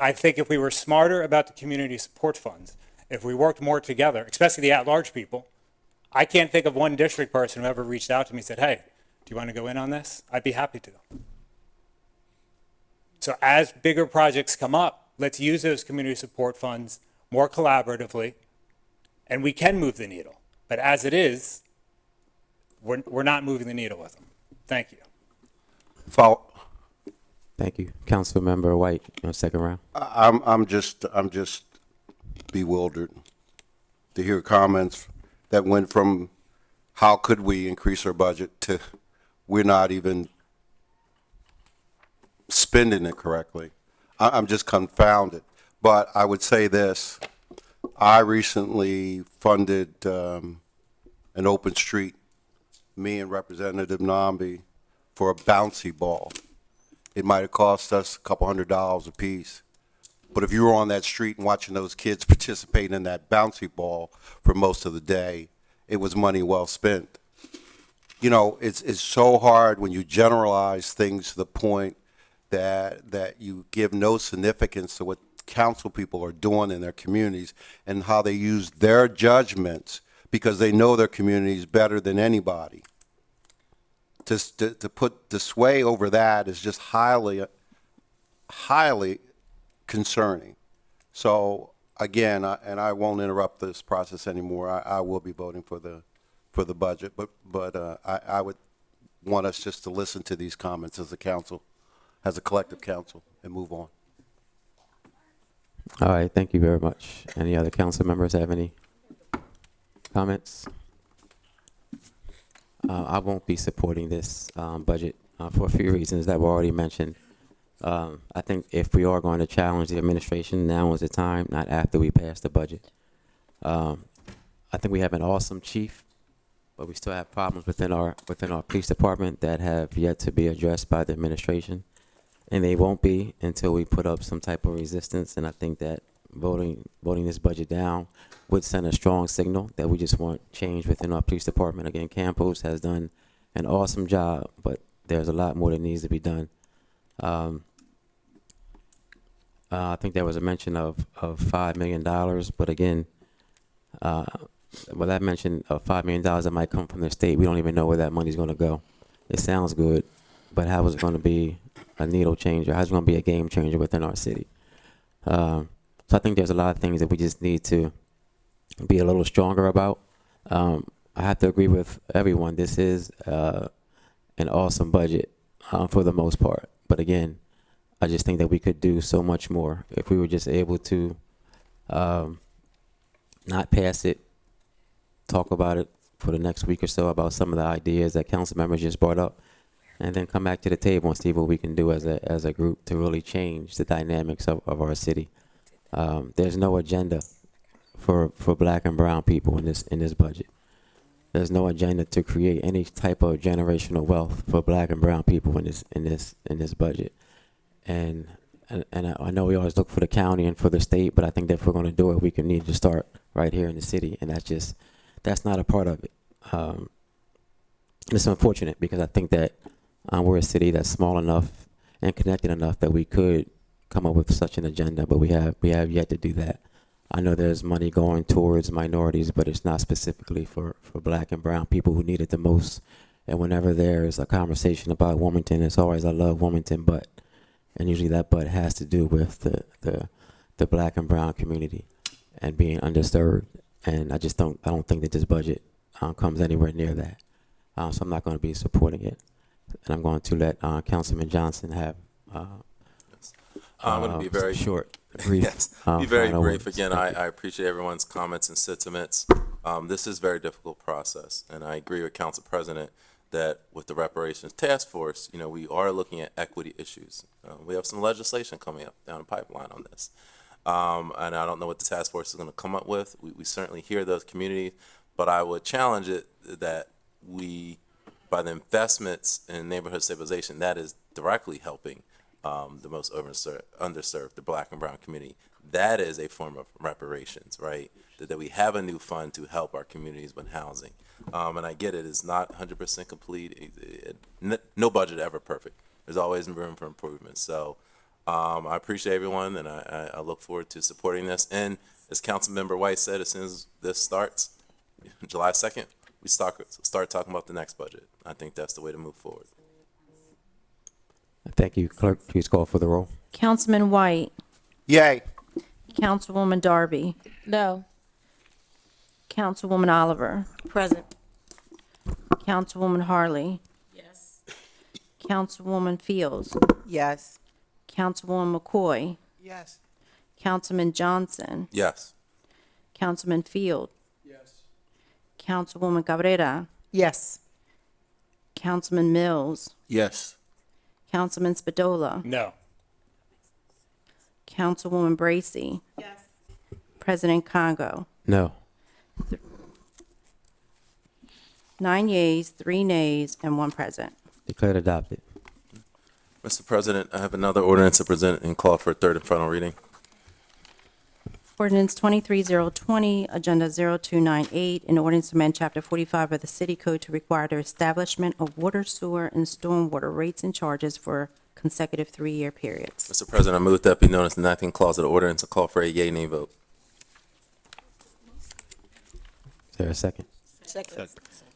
I think if we were smarter about the community support funds, if we worked more together, especially the at-large people, I can't think of one district person who ever reached out to me and said, "Hey, do you want to go in on this?" I'd be happy to. So as bigger projects come up, let's use those community support funds more collaboratively, and we can move the needle. But as it is, we're not moving the needle with them. Thank you. Thank you. Councilmember White, second round. I'm just bewildered to hear comments that went from how could we increase our budget to we're not even spending it correctly. I'm just confounded. But I would say this. I recently funded an open street, me and Representative Nambi, for a bouncy ball. It might have cost us a couple $100 a piece. But if you were on that street and watching those kids participate in that bouncy ball for most of the day, it was money well spent. You know, it's so hard when you generalize things to the point that you give no significance to what council people are doing in their communities and how they use their judgments because they know their communities better than anybody. To put the sway over that is just highly concerning. So again, and I won't interrupt this process anymore. I will be voting for the budget, but I would want us just to listen to these comments as a council, as a collective council, and move on. All right, thank you very much. Any other council members have any comments? I won't be supporting this budget for a few reasons that were already mentioned. I think if we are going to challenge the administration, now is the time, not after we pass the budget. I think we have an awesome chief, but we still have problems within our police department that have yet to be addressed by the administration, and they won't be until we put up some type of resistance. And I think that voting this budget down would send a strong signal that we just want change within our police department. Again, Campos has done an awesome job, but there's a lot more that needs to be done. I think there was a mention of $5 million, but again, that mention of $5 million that might come from the state, we don't even know where that money's going to go. It sounds good, but how is it going to be a needle changer? How's it going to be a game changer within our city? So I think there's a lot of things that we just need to be a little stronger about. I have to agree with everyone. This is an awesome budget for the most part. But again, I just think that we could do so much more if we were just able to not pass it, talk about it for the next week or so about some of the ideas that council members just brought up, and then come back to the table and see what we can do as a group to really change the dynamics of our city. There's no agenda for black and brown people in this budget. There's no agenda to create any type of generational wealth for black and brown people in this budget. And I know we always look for the county and for the state, but I think that if we're going to do it, we need to start right here in the city, and that's not a part of it. It's unfortunate because I think that we're a city that's small enough and connected enough that we could come up with such an agenda, but we have yet to do that. I know there's money going towards minorities, but it's not specifically for black and brown people who need it the most. And whenever there's a conversation about Wilmington, it's always, I love Wilmington, but, and usually that but has to do with the black and brown community and being underserved. And I don't think that this budget comes anywhere near that. So I'm not going to be supporting it. And I'm going to let Councilman Johnson have I'm going to be very short, brief. Yes, be very final brief. words. Again, I appreciate everyone's comments and sentiments. This is a very difficult process, and I agree with Council President that with the reparations task force, we are looking at equity issues. We have some legislation coming up down the pipeline on this, and I don't know what the task force is going to come up with. We certainly hear those communities, but I would challenge it that by the investments in neighborhood stabilization, that is directly helping the most underserved, the black and brown community. That is a form of reparations, right? That we have a new fund to help our communities with housing. And I get it, it's not 100% complete. No budget ever perfect. There's always room for improvement. So I appreciate everyone, and I look forward to supporting this. And as Councilmember White said, as soon as this starts, July 2nd, we start talking about the next budget. I think that's the way to move forward. Thank you. Clerk, please call for the roll. Councilman White, Yay. Councilwoman Darby, No. Councilwoman Oliver, Present. Councilwoman Harley, Yes. Councilwoman Fields, Yes. Councilwoman McCoy, Yes. Councilman Johnson, Yes. Councilman Field, Councilwoman Cabrera, Yes. Councilman Mills, Yes. Councilman Spadola, No. Councilwoman Bracy, Yes. President Congo. No. 9 yeas, 3 nays, and 1 present. Declared adopted. Mr. President, I have another ordinance to present and call for a third and final reading. Ordinance 23020, Agenda 0298, an ordinance to amend Chapter 45 of the City Code to require the establishment of water, sewer, and stormwater rates and charges for consecutive 3-year periods. Mr. President, I move that be known as the 19th clause of the ordinance and call for a yea-nay vote. Is there a second? Second.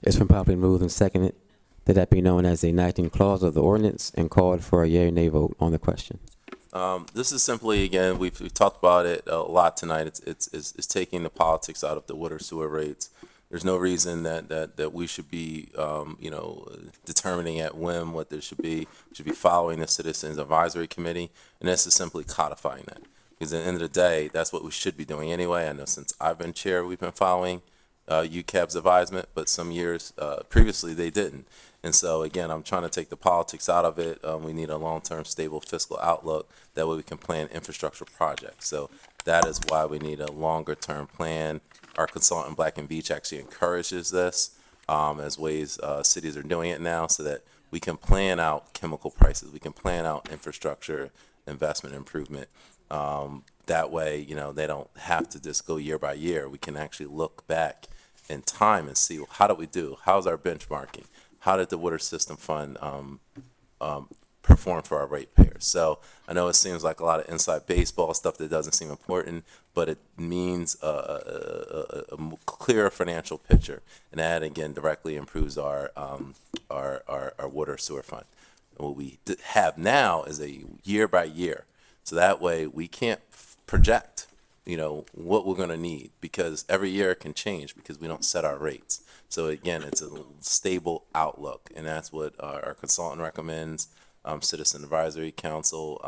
It's been properly moved and seconded that that be known as the 19th clause of the ordinance and called for a yea or nay vote on the question. This is simply, again, we've talked about it a lot tonight. It's taking the politics out of the water sewer rates. There's no reason that we should be, determining at whim what there should be. We should be following the Citizens Advisory Committee, and this is simply codifying that. Because at the end of the day, that's what we should be doing anyway. I know since I've been chair, we've been following UCAB's advisement, but some years previously they didn't. And so again, I'm trying to take the politics out of it. We need a long-term stable fiscal outlook. That way we can plan infrastructure projects. So that is why we need a longer-term plan. Our consultant, Black and Beach, actually encourages this as ways cities are doing it now, so that we can plan out chemical prices. We can plan out infrastructure investment improvement. That way, they don't have to just go year by year. We can actually look back in time and see, well, how did we do? How's our benchmarking? How did the Water System Fund perform for our ratepayers? So I know it seems like a lot of inside baseball stuff that doesn't seem important, but it means a clearer financial picture, and that again directly improves our water sewer fund. And what we have now is a year by year, so that way we can't project, what we're going to need, because every year it can change because we don't set our rates. So again, it's a stable outlook, and that's what our consultant recommends. Citizen Advisory Council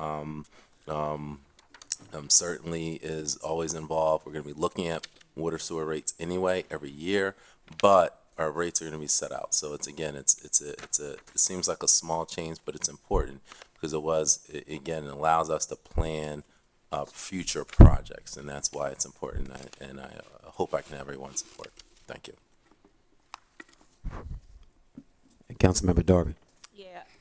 certainly is always involved. We're going to be looking at water sewer rates anyway every year, but our rates are going to be set out. So it's it seems like a small change, but it's important because it allows us to plan future projects, and that's why it's important. And I hope I can have everyone's support. Thank you. Councilmember Darby.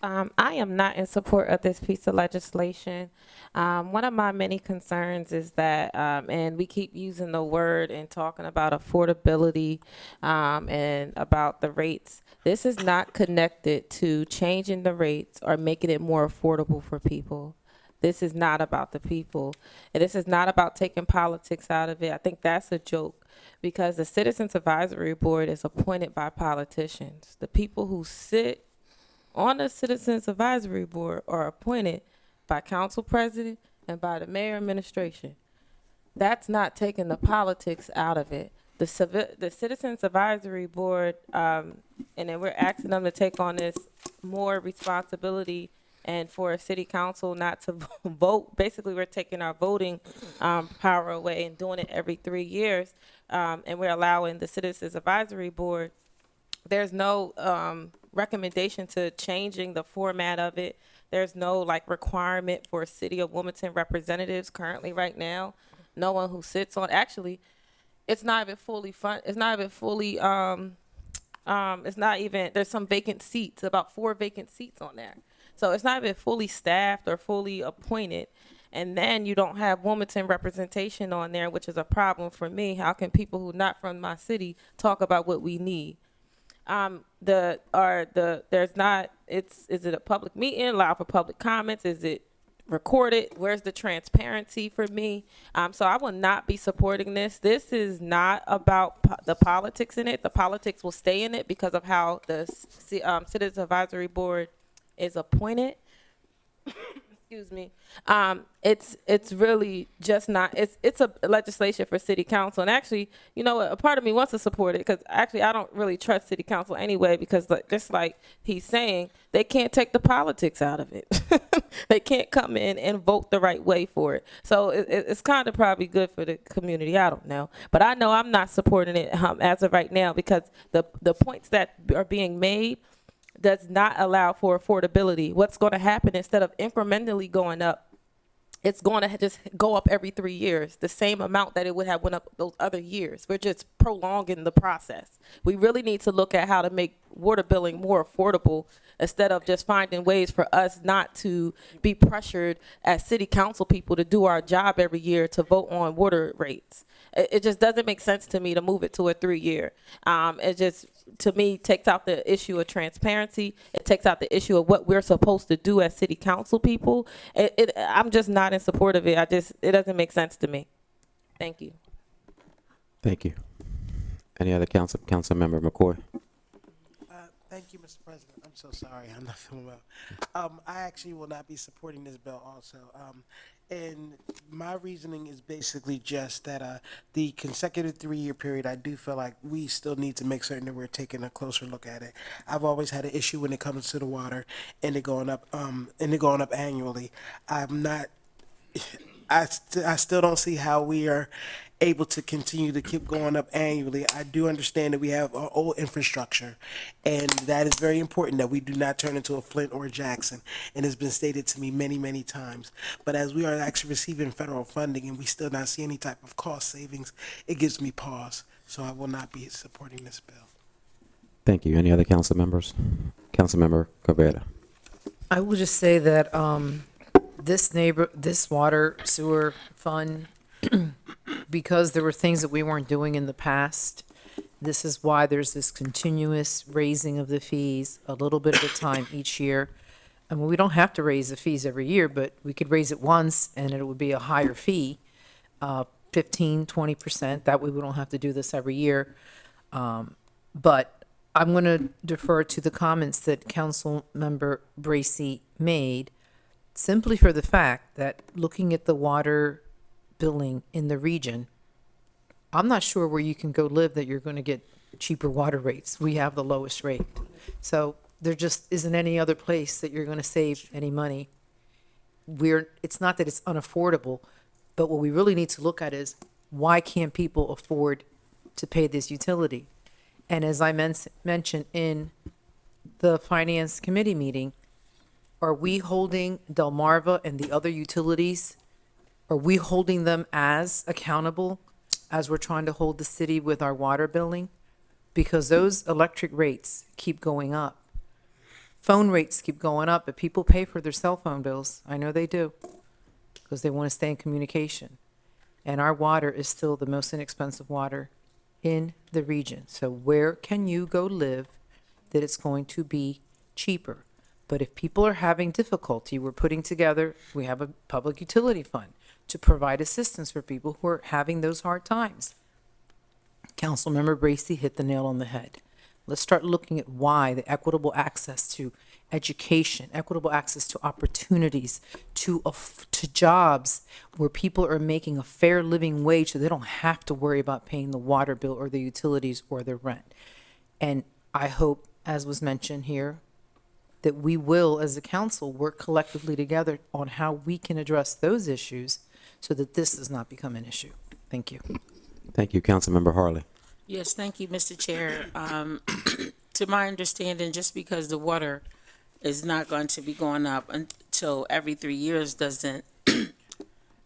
I am not in support of this piece of legislation. One of my many concerns is that, and we keep using the word and talking about affordability and about the rates. This is not connected to changing the rates or making it more affordable for people. This is not about the people. And this is not about taking politics out of it. I think that's a joke, because the Citizens Advisory Board is appointed by politicians. The people who sit on the Citizens Advisory Board are appointed by council president and by the mayor administration. That's not taking the politics out of it. The Citizens Advisory Board, and then we're asking them to take on this more responsibility, and for a city council not to vote. Basically, we're taking our voting power away and doing it every 3 years, and we're allowing the Citizens Advisory Board. There's no recommendation to changing the format of it. There's no requirement for City of Wilmington representatives currently right now. No one who sits on, actually, it's not even fully it's not even, there's some vacant seats, about 4 vacant seats on there. So it's not even fully staffed or fully appointed. And then you don't have Wilmington representation on there, which is a problem for me. How can people who not from my city talk about what we need? Is it a public meeting, allow for public comments? Is it recorded? Where's the transparency for me? So I will not be supporting this. This is not about the politics in it. The politics will stay in it because of how the Citizens Advisory Board is appointed. Excuse me. It's really just not. It's a legislation for city council, and actually, a part of me wants to support it because actually I don't really trust city council anyway, because just like he's saying, they can't take the politics out of it. They can't come in and vote the right way for it. So it's kind of probably good for the community. I don't know, but I know I'm not supporting it as of right now, because the points that are being made does not allow for affordability. What's going to happen, instead of incrementally going up, it's going to just go up every 3 years, the same amount that it would have went up those other years. We're just prolonging the process. We really need to look at how to make water billing more affordable instead of just finding ways for us not to be pressured as city council people to do our job every year to vote on water rates. It just doesn't make sense to me to move it to a 3-year. It just, to me, takes out the issue of transparency. It takes out the issue of what we're supposed to do as city council people. I'm just not in support of it. It doesn't make sense to me. Thank you. Thank you. Any other council member, McCoy? Thank you, Mr. President. I'm so sorry. I'm not feeling well. I actually will not be supporting this bill also. And my reasoning is basically just that the consecutive 3-year period, I do feel like we still need to make certain that we're taking a closer look at it. I've always had an issue when it comes to the water and it going up annually. I still don't see how we are able to continue to keep going up annually. I do understand that we have our old infrastructure, and that is very important that we do not turn into a Flint or a Jackson, and it's been stated to me many, many times. But as we are actually receiving federal funding and we still not see any type of cost savings, it gives me pause. So I will not be supporting this bill. Thank you. Any other council members? Councilmember Cabrera. I will just say that this water sewer fund, because there were things that we weren't doing in the past, this is why there's this continuous raising of the fees a little bit at a time each year. I mean, we don't have to raise the fees every year, but we could raise it once and it would be a higher fee, 15, 20%. That way we don't have to do this every year. But I'm going to defer to the comments that Councilmember Bracy made, simply for the fact that looking at the water billing in the region, I'm not sure where you can go live that you're going to get cheaper water rates. We have the lowest rate. So there just isn't any other place that you're going to save any money. It's not that it's unaffordable, but what we really need to look at is why can't people afford to pay this utility? And as I mentioned in the Finance Committee meeting, are we holding Delmarva and the other utilities, are we holding them as accountable as we're trying to hold the city with our water billing? Because those electric rates keep going up. Phone rates keep going up, but people pay for their cell phone bills. I know they do, because they want to stay in communication. And our water is still the most inexpensive water in the region. So where can you go live that it's going to be cheaper? But if people are having difficulty, we have a public utility fund to provide assistance for people who are having those hard times. Councilmember Bracy hit the nail on the head. Let's start looking at why the equitable access to education, equitable access to opportunities, to jobs where people are making a fair living wage so they don't have to worry about paying the water bill or the utilities or the rent. And I hope, as was mentioned here, that we will, as a council, work collectively together on how we can address those issues so that this does not become an issue. Thank you. Thank you. Councilmember Harley. Yes, thank you, Mr. Chair. To my understanding, just because the water is not going to be going up until every 3 years doesn't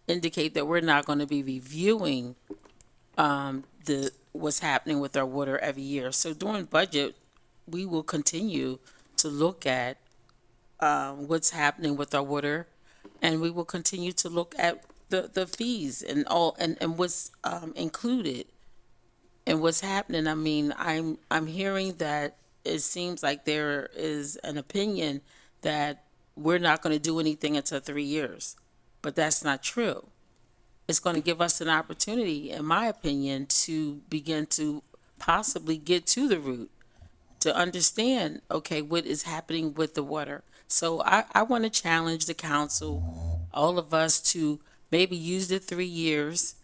indicate that we're not going to be reviewing what's happening with our water every year. So during budget, we will continue to look at what's happening with our water, and we will continue to look at the fees and what's included and what's happening. I mean, I'm hearing that it seems like there is an opinion that we're not going to do anything until 3 years, but that's not true. It's going to give us an opportunity, in my opinion, to begin to possibly get to the root, to understand, okay, what is happening with the water. So I want to challenge the council, all of us, to maybe use the 3 years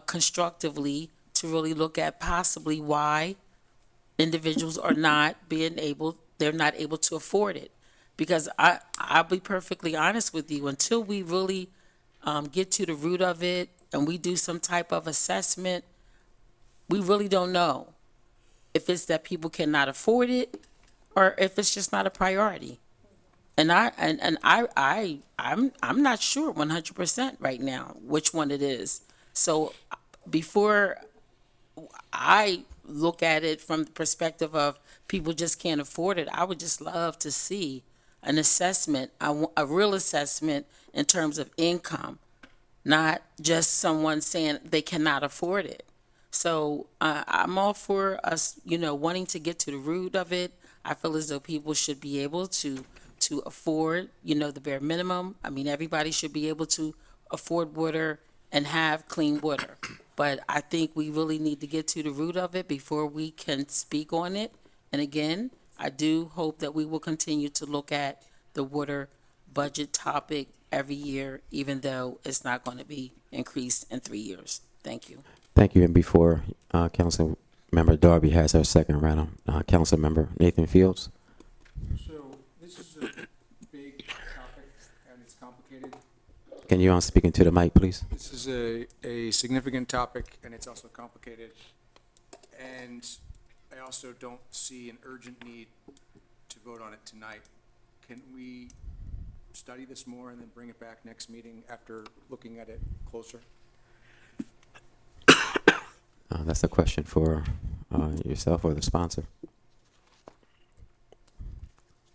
constructively to really look at possibly why individuals are not they're not able to afford it. Because I'll be perfectly honest with you, until we really get to the root of it and we do some type of assessment, we really don't know if it's that people cannot afford it or if it's just not a priority. And I'm not sure 100% right now which one it is. So before I look at it from the perspective of people just can't afford it. I would just love to see an assessment, a real assessment in terms of income, not just someone saying they cannot afford it. So I'm all for us, wanting to get to the root of it. I feel as though people should be able to afford, the bare minimum. I mean, everybody should be able to afford water and have clean water. But I think we really need to get to the root of it before we can speak on it. And again, I do hope that we will continue to look at the water budget topic every year, even though it's not going to be increased in 3 years. Thank you. Thank you. And before Council Member Darby has her second round, Council Member Nathan Fields. So this is a big topic and it's complicated. Can you speak into the mic, please? This is a significant topic and it's also complicated. And I also don't see an urgent need to vote on it tonight. Can we study this more and then bring it back next meeting after looking at it closer? That's a question for yourself or the sponsor.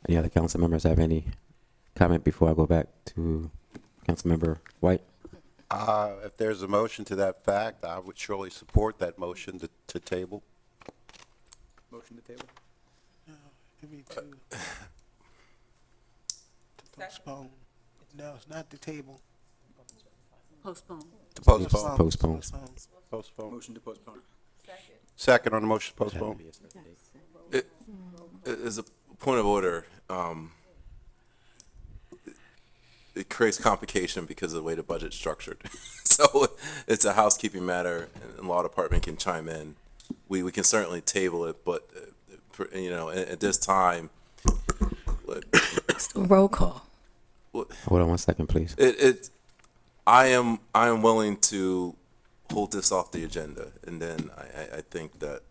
Any other council members have any comment before I go back to Councilmember White? If there's a motion to that fact, I would surely support that motion to table. Motion to table? To postpone. No, it's not the table. Postpone. To postpone. Postpone. Postpone. Motion to postpone. Second on the motion to postpone. It is a point of order. It creates complication because of the way the budget's structured. So it's a housekeeping matter, and the law department can chime in. We can certainly table it, but at this time. Roll call. Hold on 1 second, please. I am willing to hold this off the agenda, and then I think that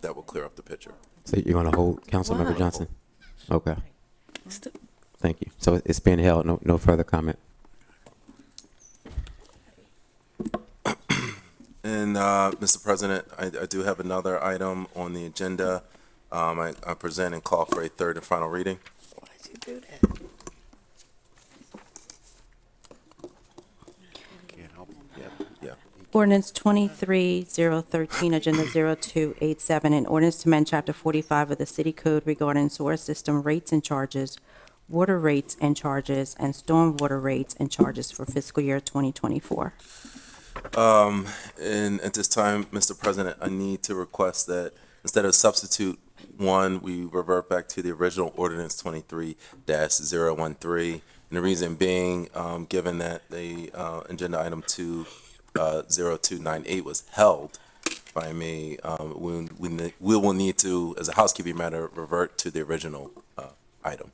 will clear up the picture. So you're going to hold Councilmember Johnson? Okay. Thank you. So it's being held. No further comment. And Mr. President, I do have another item on the agenda. I present and call for a third and final reading. Why did you do that? Can't help it. Yeah. Ordinance 23-013, Agenda 0287, an ordinance to amend Chapter 45 of the City Code regarding sewer system rates and charges, water rates and charges, and stormwater rates and charges for fiscal year 2024. And at this time, Mr. President, I need to request that instead of substitute 1, we revert back to the original ordinance 23-013. And the reason being, given that the agenda item 0298 was held by me, we will need to, as a housekeeping matter, revert to the original item.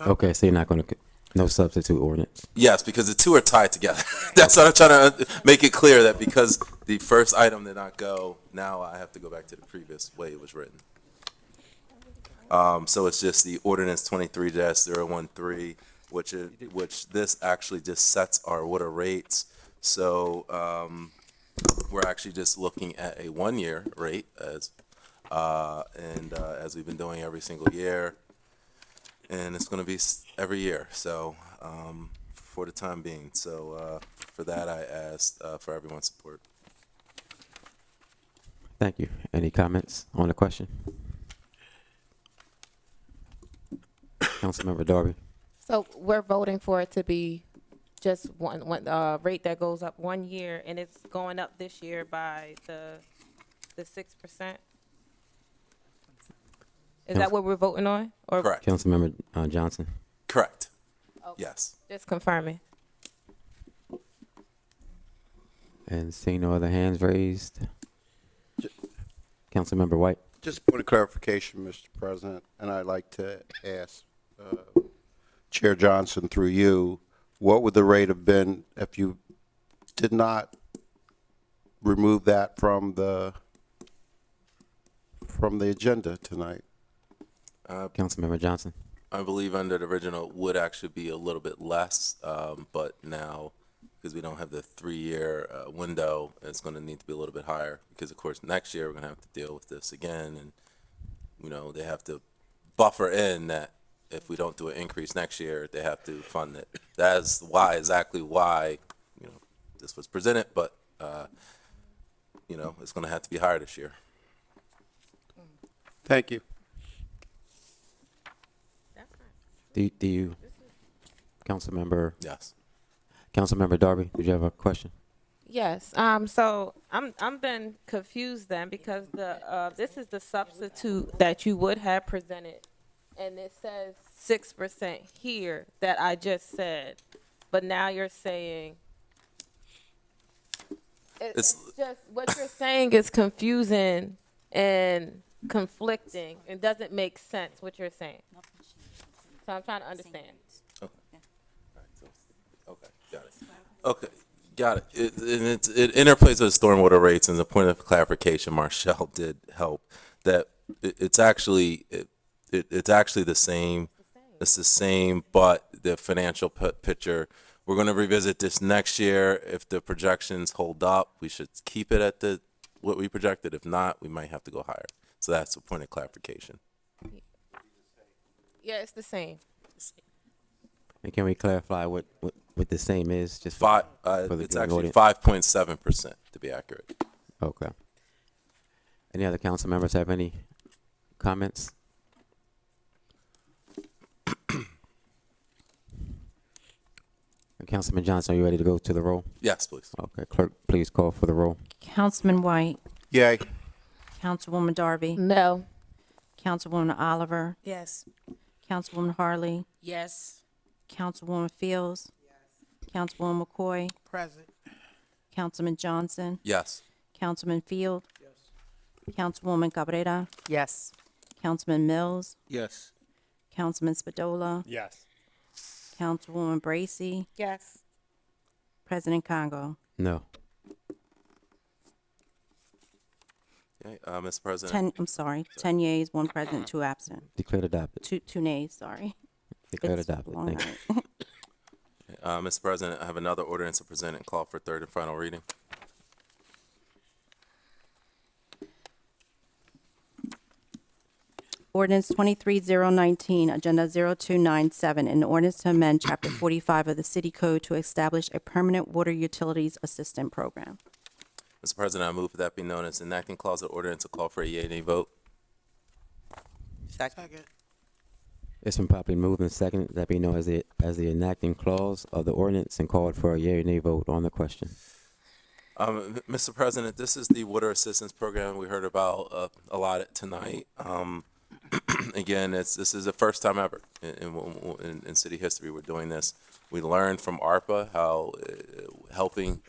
Okay, so you're not going to, no substitute ordinance? Yes, because the two are tied together. That's what I'm trying to make it clear, that because the first item did not go, now I have to go back to the previous way it was written. So it's just the ordinance 23-013, which this actually just sets our water rates. So we're actually just looking at a 1-year rate as we've been doing every single year. And it's going to be every year, so for the time being. So for that, I asked for everyone's support. Thank you. Any comments on the question? Councilmember Darby. So we're voting for it to be just one rate that goes up 1 year, and it's going up this year by the 6%. Is that what we're voting on? Or Correct. Councilmember Johnson. Correct. Okay. Yes. Just confirming. And seeing no other hands raised. Councilmember White. Just a point of clarification, Mr. President, and I'd like to ask Chair Johnson through you, what would the rate have been if you did not remove that from the agenda tonight? Councilmember Johnson. I believe under the original would actually be a little bit less, but now because we don't have the 3-year window. It's going to need to be a little bit higher because, of course, next year we're going to have to deal with this again, and they have to buffer in that if we don't do an increase next year, they have to fund it. That is exactly why this was presented, but it's going to have to be higher this year. Thank you. Do you, Councilmember? Yes. Councilmember Darby, did you have a question? Yes. So I'm then confused then because this is the substitute that you would have presented, and it says 6% here that I just said, but now you're saying it's just what you're saying is confusing and conflicting. It doesn't make sense what you're saying. So I'm trying to understand. Okay, got it. It interplays with stormwater rates, and the point of clarification Marshall did help that it's actually the same. It's the same, but the financial picture. We're going to revisit this next year. If the projections hold up, we should keep it at what we projected. If not, we might have to go higher. So that's the point of clarification. Yeah, it's the same. And can we clarify what the same is? Just It's actually 5.7% to be accurate. Okay. Any other council members have any comments? Councilman Johnson, are you ready to go to the roll? Yes, please. Okay, clerk, please call for the roll. Councilman White, Yay. Councilwoman Darby, No. Councilwoman Oliver, Yes. Councilwoman Harley, Yes. Councilwoman Fields, Councilwoman McCoy, Present. Councilman Johnson, Yes. Councilman Field, Councilwoman Cabrera, Yes. Councilman Mills, Yes. Councilman Spadola, Yes. Councilwoman Bracy, Yes. President Congo. No. Okay, Mr. President. 10 yeas, 1 present, 2 absent. Declared adopted. Two nays, sorry. Declared It's adopted. long Thank you. night. Mr. President, I have another ordinance to present and call for third and final reading. Ordinance 23019, Agenda 0297, an ordinance to amend Chapter 45 of the City Code to establish a permanent water utilities assistant program. Mr. President, I move that be known as enacting clause of ordinance to call for a yea or nay vote. Second. It's been properly moved and seconded that be known as the enacting clause of the ordinance and called for a yea or nay vote on the question. Mr. President, this is the water assistance program we heard about a lot tonight. Again, this is the first time ever in city history we're doing this. We learned from ARPA how helping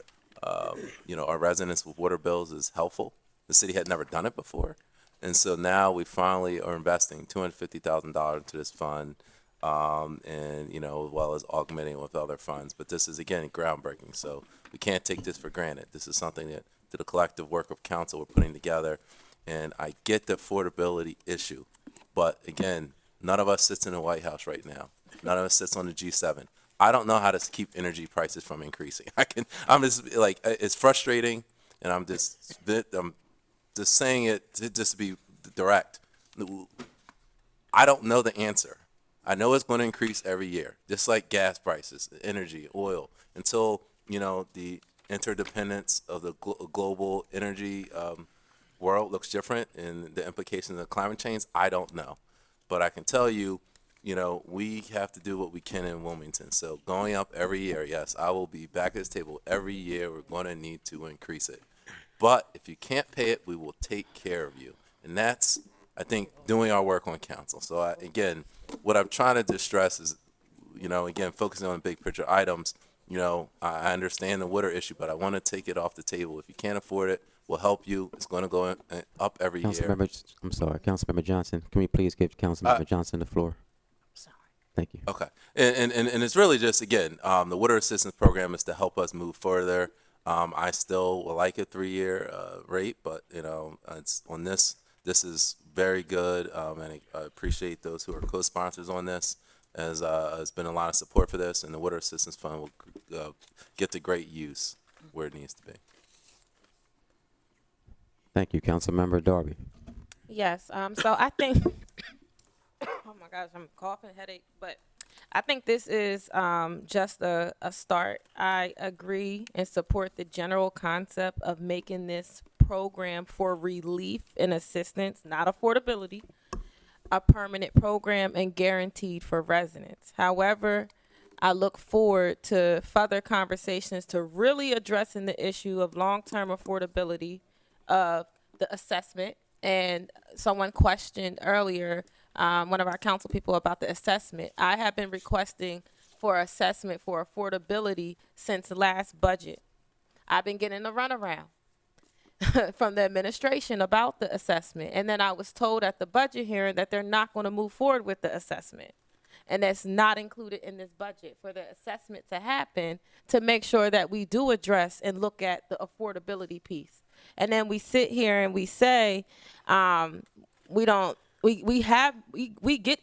our residents with water bills is helpful. The city had never done it before. And so now we finally are investing $250,000 into this fund, and, as well as augmenting it with other funds. But this is, again, groundbreaking. So we can't take this for granted. This is something that the collective work of council we're putting together. And I get the affordability issue. But again, none of us sits in the White House right now. None of us sits on the G7. I don't know how to keep energy prices from increasing. I'm just like, it's frustrating, and I'm just saying it just to be direct. I don't know the answer. I know it's going to increase every year, just like gas prices, energy, oil, until the interdependence of the global energy world looks different, and the implications of climate change. I don't know, but I can tell you. We have to do what we can in Wilmington. So going up every year, yes, I will be back at this table every year. We're going to need to increase it. But if you can't pay it, we will take care of you. And that's, I think, doing our work on council. So, again, what I'm trying to distress is, again, focusing on big picture items. I understand the water issue, but I want to take it off the table. If you can't afford it, we'll help you. It's going to go up every year. Councilmember Johnson, can we please give Councilmember Johnson the floor? Thank you. Okay. And it's really just, again, the water assistance program is to help us move further. I still would like a 3-year rate, but, it's on this is very good. And I appreciate those who are co-sponsors on this. Has been a lot of support for this, and the Water Assistance Fund will get to great use where it needs to be. Thank you, Councilmember Darby. Yes, so I think, oh my gosh, I'm coughing, headache, but I think this is just a start. I agree and support the general concept of making this program for relief and assistance, not affordability, a permanent program and guaranteed for residents. However, I look forward to further conversations to really addressing the issue of long-term affordability of the assessment. And someone questioned earlier, one of our council people, about the assessment. I have been requesting for assessment for affordability since last budget. I've been getting a runaround from the administration about the assessment. And then I was told at the budget hearing that they're not going to move forward with the assessment. And that's not included in this budget for the assessment to happen, to make sure that we do address and look at the affordability piece. And then we sit here and we say, we get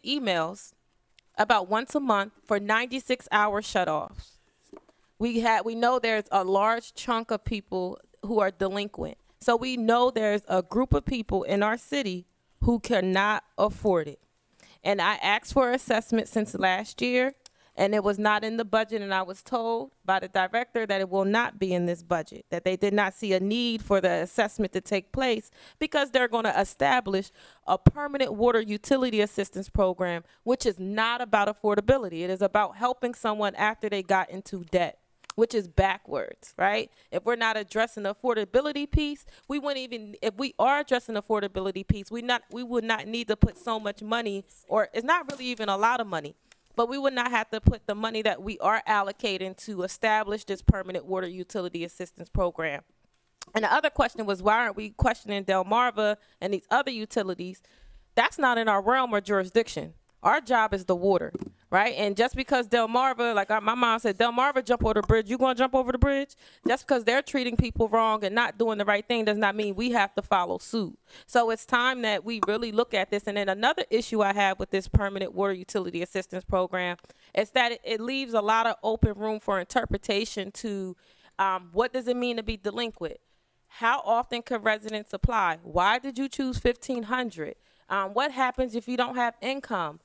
emails about once a month for 96-hour shutoffs. We know there's a large chunk of people who are delinquent. So we know there's a group of people in our city who cannot afford it. And I asked for assessment since last year, and it was not in the budget, and I was told by the director that it will not be in this budget, that they did not see a need for the assessment to take place because they're going to establish a permanent water utility assistance program, which is not about affordability. It is about helping someone after they got into debt, which is backwards, right? If we're not addressing the affordability piece, we wouldn't even, if we are addressing the affordability piece, we would not need to put so much money, or it's not really even a lot of money, but we would not have to put the money that we are allocating to establish this permanent water utility assistance program. And the other question was, why aren't we questioning Delmarva and these other utilities? That's not in our realm or jurisdiction. Our job is the water, right? And just because Delmarva, like my mom said, Delmarva jump over the bridge, you gonna jump over the bridge? Just because they're treating people wrong and not doing the right thing does not mean we have to follow suit. So it's time that we really look at this. And then another issue I have with this permanent water utility assistance program is that it leaves a lot of open room for interpretation to what does it mean to be delinquent? How often can residents apply? Why did you choose 1,500? What happens if you don't have income?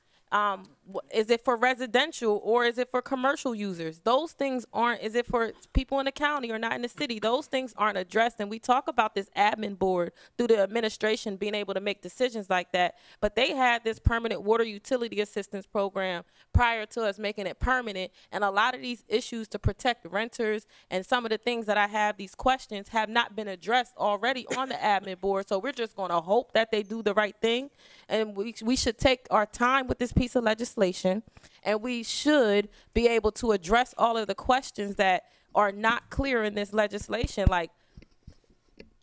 Is it for residential or is it for commercial users? Those things aren't, is it for people in the county or not in the city? Those things aren't addressed. And we talk about this admin board through the administration being able to make decisions like that. But they had this permanent water utility assistance program prior to us making it permanent. And a lot of these issues to protect renters and some of the things that I have, these questions, have not been addressed already on the admin board. So we're just going to hope that they do the right thing. And we should take our time with this piece of legislation, and we should be able to address all of the questions that are not clear in this legislation, like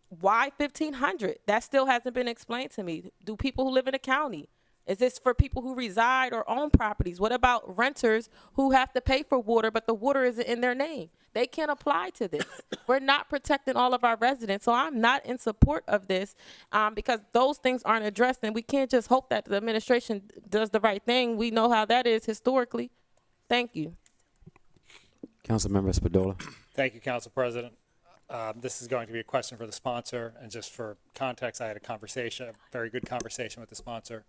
why 1,500? That still hasn't been explained to me. Do people who live in the county? Is this for people who reside or own properties? What about renters who have to pay for water, but the water isn't in their name? They can't apply to this. We're not protecting all of our residents. So I'm not in support of this because those things aren't addressed. And we can't just hope that the administration does the right thing. We know how that is historically. Thank you. Councilmember Spadola. Thank you, Council President. This is going to be a question for the sponsor. And just for context, I had a very good conversation with the sponsor.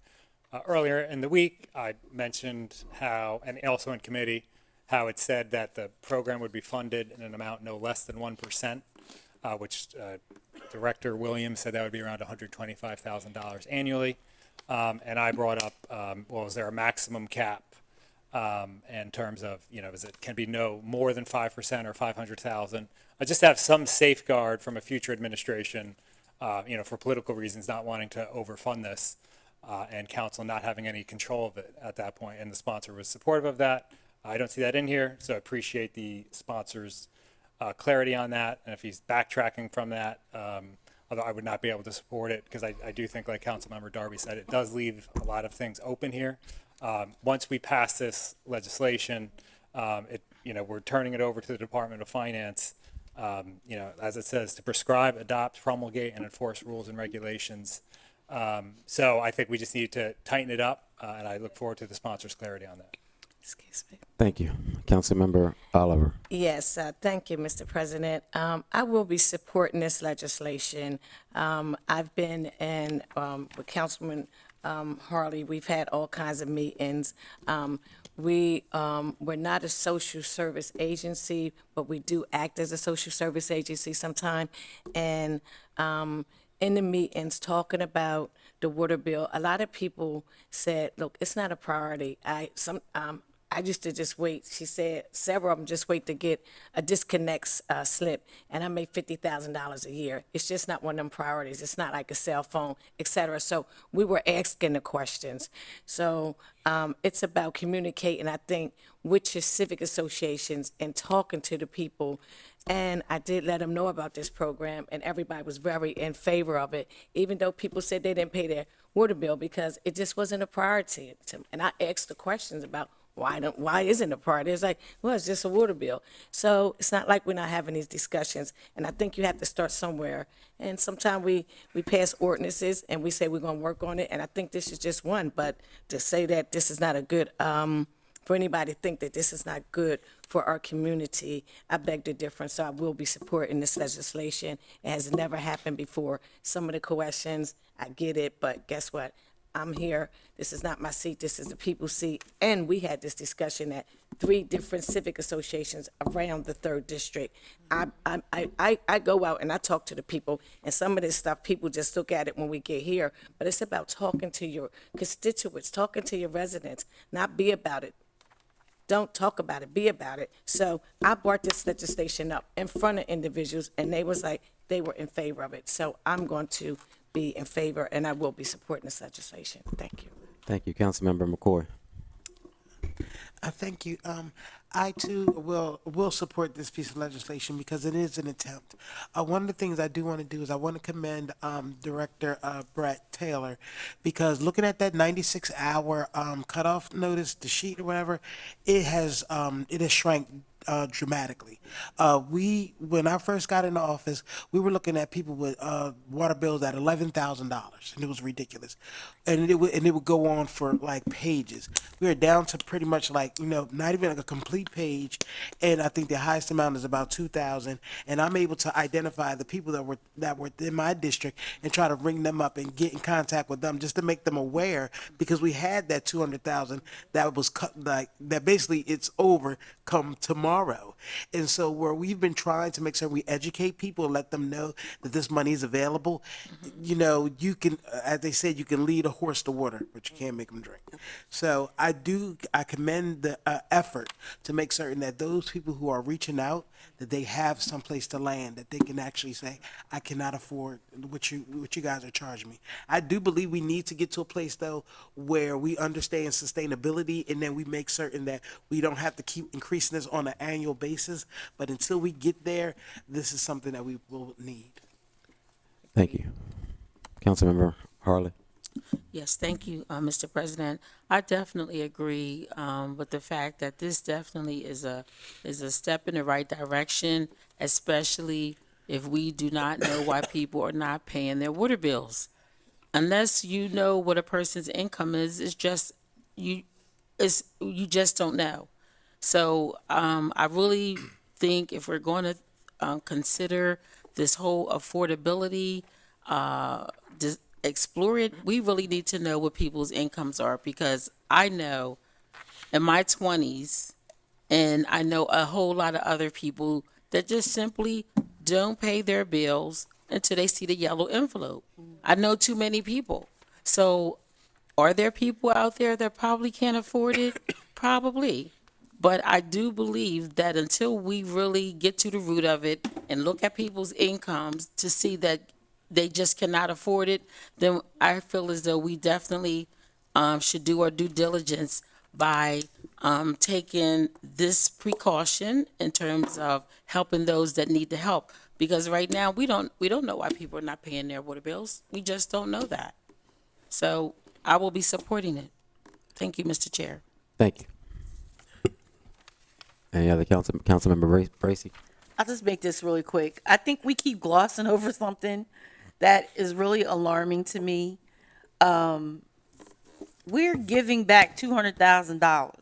Earlier in the week, I mentioned how, and also in committee, how it said that the program would be funded in an amount no less than 1%, which Director Williams said that would be around $125,000 annually. And I brought up, well, is there a maximum cap in terms of, can be no more than 5% or 500,000? I just have some safeguard from a future administration, for political reasons, not wanting to overfund this. And council not having any control of it at that point, and the sponsor was supportive of that. I don't see that in here, so I appreciate the sponsor's clarity on that. And if he's backtracking from that, although I would not be able to support it, because I do think, like Councilmember Darby said, it does leave a lot of things open here. Once we pass this legislation, we're turning it over to the Department of Finance, as it says, to prescribe, adopt, promulgate, and enforce rules and regulations. So I think we just need to tighten it up, and I look forward to the sponsor's clarity on that. Excuse me. Thank you. Councilmember Oliver. Yes, thank you, Mr. President. I will be supporting this legislation. I've been in, with Councilman Harley, we've had all kinds of meetings. We're not a social service agency, but we do act as a social service agency sometime. And in the meetings, talking about the water bill, a lot of people said, look, it's not a priority. I used to just wait. She said several of them just wait to get a disconnect slip, and I make $50,000 a year. It's just not one of them priorities. It's not like a cell phone, et cetera. So we were asking the questions. So it's about communicating, I think, with your civic associations and talking to the people. And I did let them know about this program, and everybody was very in favor of it, even though people said they didn't pay their water bill because it just wasn't a priority to them. And I asked the questions about why isn't it a priority? It's like, well, it's just a water bill. So it's not like we're not having these discussions. And I think you have to start somewhere. And sometimes we pass ordinances and we say we're going to work on it. And I think this is just one. But to say that this is not a good, for anybody to think that this is not good for our community, I beg to differ. So I will be supporting this legislation. It has never happened before. Some of the questions, I get it, but guess what? I'm here. This is not my seat. This is the people's seat. And we had this discussion at 3 different civic associations around the 3rd district. I go out and I talk to the people, and some of this stuff, people just look at it when we get here. But it's about talking to your constituents, talking to your residents, not be about it. Don't talk about it, be about it. So I brought this legislation up in front of individuals, and they was like, they were in favor of it. So I'm going to be in favor, and I will be supporting this legislation. Thank you. Thank you. Councilmember McCoy. Thank you. I too will support this piece of legislation because it is an attempt. One of the things I do want to do is I want to commend Director Brett Taylor, because looking at that 96-hour cutoff notice, the sheet or whatever, it has shrank dramatically. When I first got into office, we were looking at people with water bills at $11,000, and it was ridiculous. And it would go on for like pages. We are down to pretty much like, not even like a complete page, and I think the highest amount is about 2,000. And I'm able to identify the people that were in my district and try to ring them up and get in contact with them just to make them aware, because we had that 200,000 that was cut, like that basically it's over come tomorrow. And so where we've been trying to make sure we educate people and let them know that this money is available, you can, as they said, you can lead a horse to water, but you can't make them drink. So I commend the effort to make certain that those people who are reaching out, that they have someplace to land, that they can actually say, I cannot afford what you guys are charging me. I do believe we need to get to a place, though, where we understand sustainability, and then we make certain that we don't have to keep increasing this on an annual basis. But until we get there, this is something that we will need. Thank you. Councilmember Harley. Yes, thank you, Mr. President. I definitely agree with the fact that this definitely is a step in the right direction, especially if we do not know why people are not paying their water bills. Unless you know what a person's income is, it's just you just don't know. So I really think if we're going to consider this whole affordability, explore it, we really need to know what people's incomes are, because I know in my 20s, and I know a whole lot of other people that just simply don't pay their bills until they see the yellow envelope. I know too many people. So are there people out there that probably can't afford it? Probably. But I do believe that until we really get to the root of it and look at people's incomes to see that they just cannot afford it, then I feel as though we definitely should do our due diligence by taking this precaution in terms of helping those that need the help. Because right now we don't know why people are not paying their water bills. We just don't know that. So I will be supporting it. Thank you, Mr. Chair. Thank you. Any other Councilmember Bracy? I'll just make this really quick. I think we keep glossing over something that is really alarming to me. We're giving back $200,000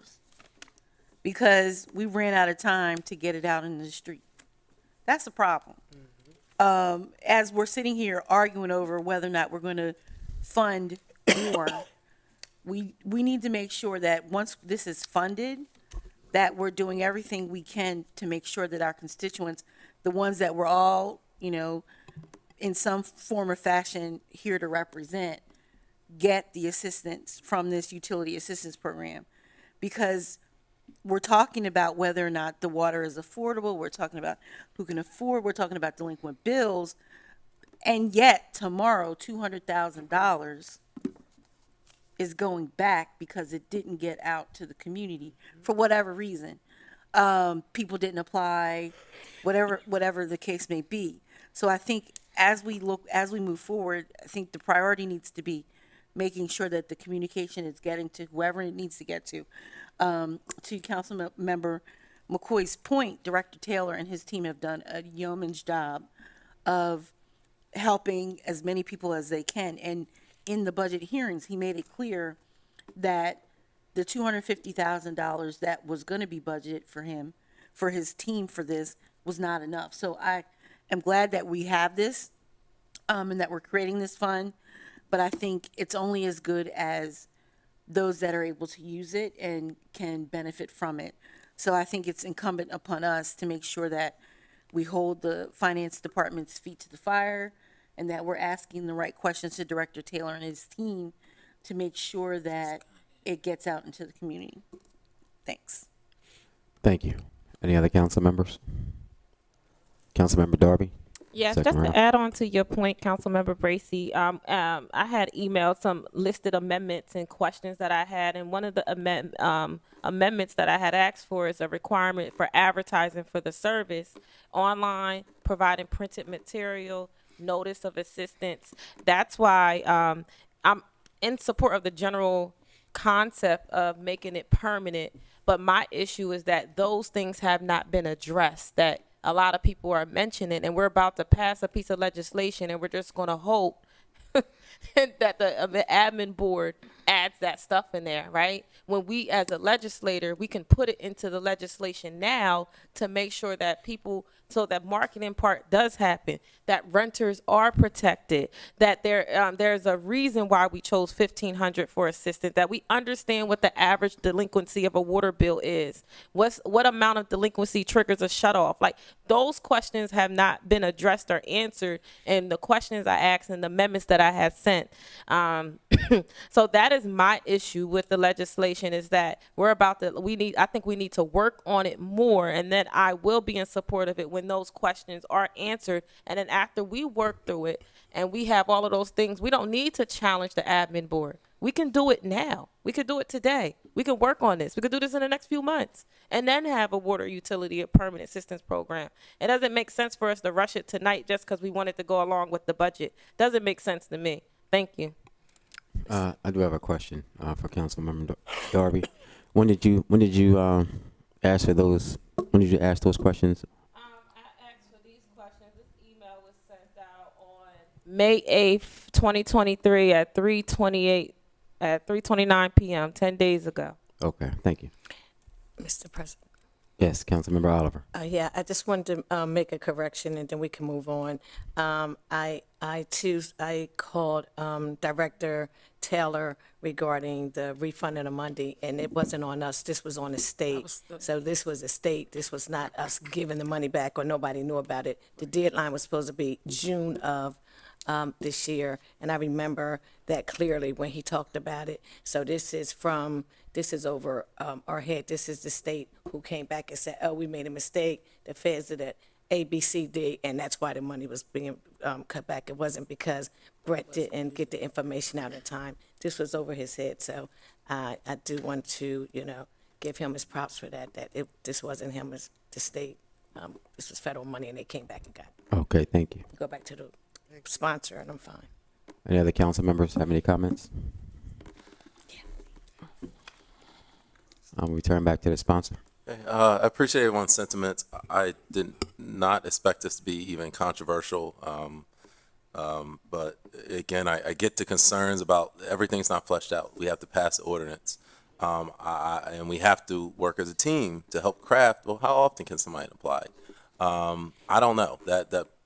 because we ran out of time to get it out in the street. That's a problem. As we're sitting here arguing over whether or not we're going to fund more, we need to make sure that once this is funded, that we're doing everything we can to make sure that our constituents, the ones that we're all, in some form or fashion here to represent, get the assistance from this utility assistance program. Because we're talking about whether or not the water is affordable, we're talking about who can afford, we're talking about delinquent bills, and yet tomorrow $200,000 is going back because it didn't get out to the community for whatever reason. People didn't apply, whatever the case may be. So I think as we move forward, I think the priority needs to be making sure that the communication is getting to whoever it needs to get to. To Council Member McCoy's point, Director Taylor and his team have done a yeoman's job of helping as many people as they can. And in the budget hearings, he made it clear that the $250,000 that was going to be budgeted for him, for his team for this, was not enough. So I am glad that we have this and that we're creating this fund. But I think it's only as good as those that are able to use it and can benefit from it. So I think it's incumbent upon us to make sure that we hold the finance department's feet to the fire and that we're asking the right questions to Director Taylor and his team to make sure that it gets out into the community. Thanks. Thank you. Any other council members? Councilmember Darby? Yes, Second just round. to add on to your point, Councilmember Bracy, I had emailed some listed amendments and questions that I had, and one of the amendments that I had asked for is a requirement for advertising for the service online, providing printed material, notice of assistance. That's why I'm in support of the general concept of making it permanent, but my issue is that those things have not been addressed, that a lot of people are mentioning, and we're about to pass a piece of legislation, and we're just going to hope that the admin board adds that stuff in there, right? When we, as a legislator, we can put it into the legislation now to make sure that people, so that marketing part does happen, that renters are protected, that there's a reason why we chose $1,500 for assistance, that we understand what the average delinquency of a water bill is, what amount of delinquency triggers a shut off. Like, those questions have not been addressed or answered, and the questions I asked and the amendments that I had sent. So that is my issue with the legislation, is that I think we need to work on it more, and then I will be in support of it when those questions are answered. And then after we work through it and we have all of those things, we don't need to challenge the admin board. We can do it now. We could do it today. We can work on this. We could do this in the next few months and then have a water utility, a permanent assistance program. It doesn't make sense for us to rush it tonight just because we want it to go along with the budget. Doesn't make sense to me. Thank you. I do have a question for Councilmember Darby. When did you ask for those? When did you ask those questions? I asked for these questions. This email was sent out on May 8th, 2023 at 3:29 p.m., 10 days ago. Okay, thank you. Mr. President. Yes, Councilmember Oliver. Yeah, I just wanted to make a correction and then we can move on. I called Director Taylor regarding the refund of the money, and it wasn't on us. This was on the state. So this was the state. This was not us giving the money back, or nobody knew about it. The deadline was supposed to be June of this year, and I remember that clearly when he talked about it. So this is over our head. This is the state who came back and said, oh, we made a mistake. The feds did it, A, B, C, D, and that's why the money was being cut back. It wasn't because Brett didn't get the information out in time. This was over his head. So I do want to, give him his props for that, this wasn't him, it's the state. This was federal money, and they came back and got it. Okay, thank you. Go back to the sponsor, and I'm fine. Any other council members have any comments? We turn back to the sponsor. I appreciate everyone's sentiments. I did not expect this to be even controversial. But again, I get the concerns about everything's not fleshed out. We have to pass the ordinance. And we have to work as a team to help craft. Well, how often can somebody apply? I don't know.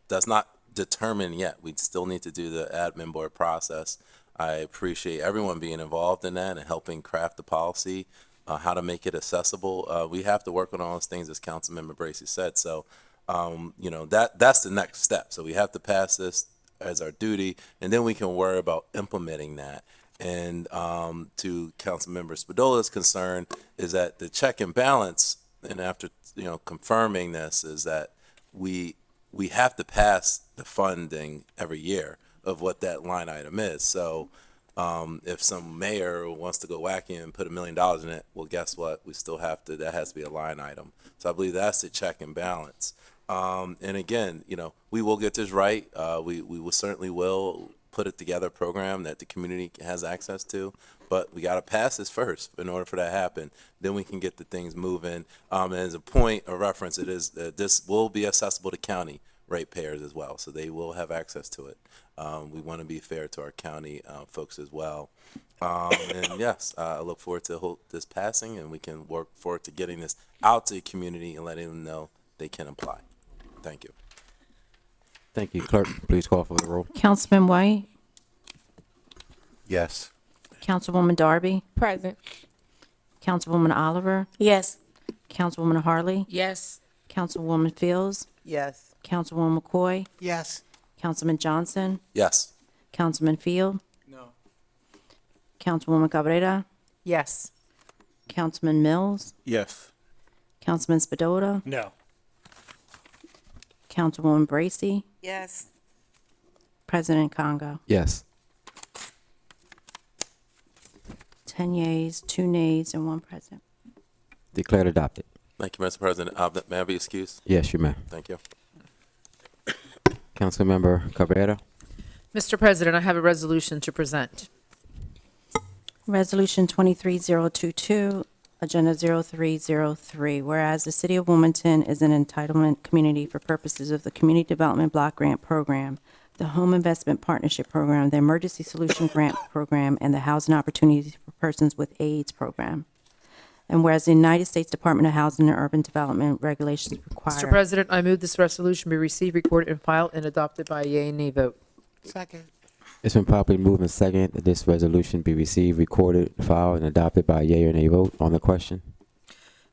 That's not determined yet. We still need to do the admin board process. I appreciate everyone being involved in that and helping craft the policy, how to make it accessible. We have to work on all those things, as Councilmember Bracy said. So, that's the next step. So we have to pass this as our duty, and then we can worry about implementing that. And to Councilmember Spadola's concern is that the check and balance, and after confirming this, is that we have to pass the funding every year of what that line item is. So if some mayor wants to go wacky and put $1 million in it, well, guess what? We still have to. That has to be a line item. So I believe that's the check and balance. And again, we will get this right. We will certainly will put it together a program that the community has access to, but we got to pass this first in order for that to happen. Then we can get the things moving. And as a point of reference, it is this will be accessible to county ratepayers as well, so they will have access to it. We want to be fair to our county folks as well. And yes, I look forward to this passing, and we can work forward to getting this out to the community and letting them know they can apply. Thank you. Thank you. Clerk, please call for the roll. Councilman White, Yes. Councilwoman Darby, Present. Councilwoman Oliver, Yes. Councilwoman Harley, Yes. Councilwoman Fields, Yes. Councilwoman McCoy, Yes. Councilman Johnson, Yes. Councilman Field, No. Councilwoman Cabrera, Yes. Councilman Mills, Yes. Councilman Spadota, No. Councilwoman Bracy, Yes. President Congo. Yes. 10 yeas, 2 nays, and 1 present. Declared adopted. Thank you, Mr. President. May I be excused? Yes, you may. Thank you. Councilmember Cabrera. Mr. President, I have a resolution to present. Resolution 23022, Agenda 0303. Whereas the City of Wilmington is an entitlement community for purposes of the Community Development Block Grant Program, the Home Investment Partnership Program, the Emergency Solution Grant Program, and the Housing Opportunities for Persons with AIDS Program. And whereas the United States Department of Housing and Urban Development regulations require. Mr. President, I move this resolution be received, recorded, and filed, and adopted by a yea and nay vote. Second. It's been properly moved and second that this resolution be received, recorded, filed, and adopted by a yea or nay vote on the question.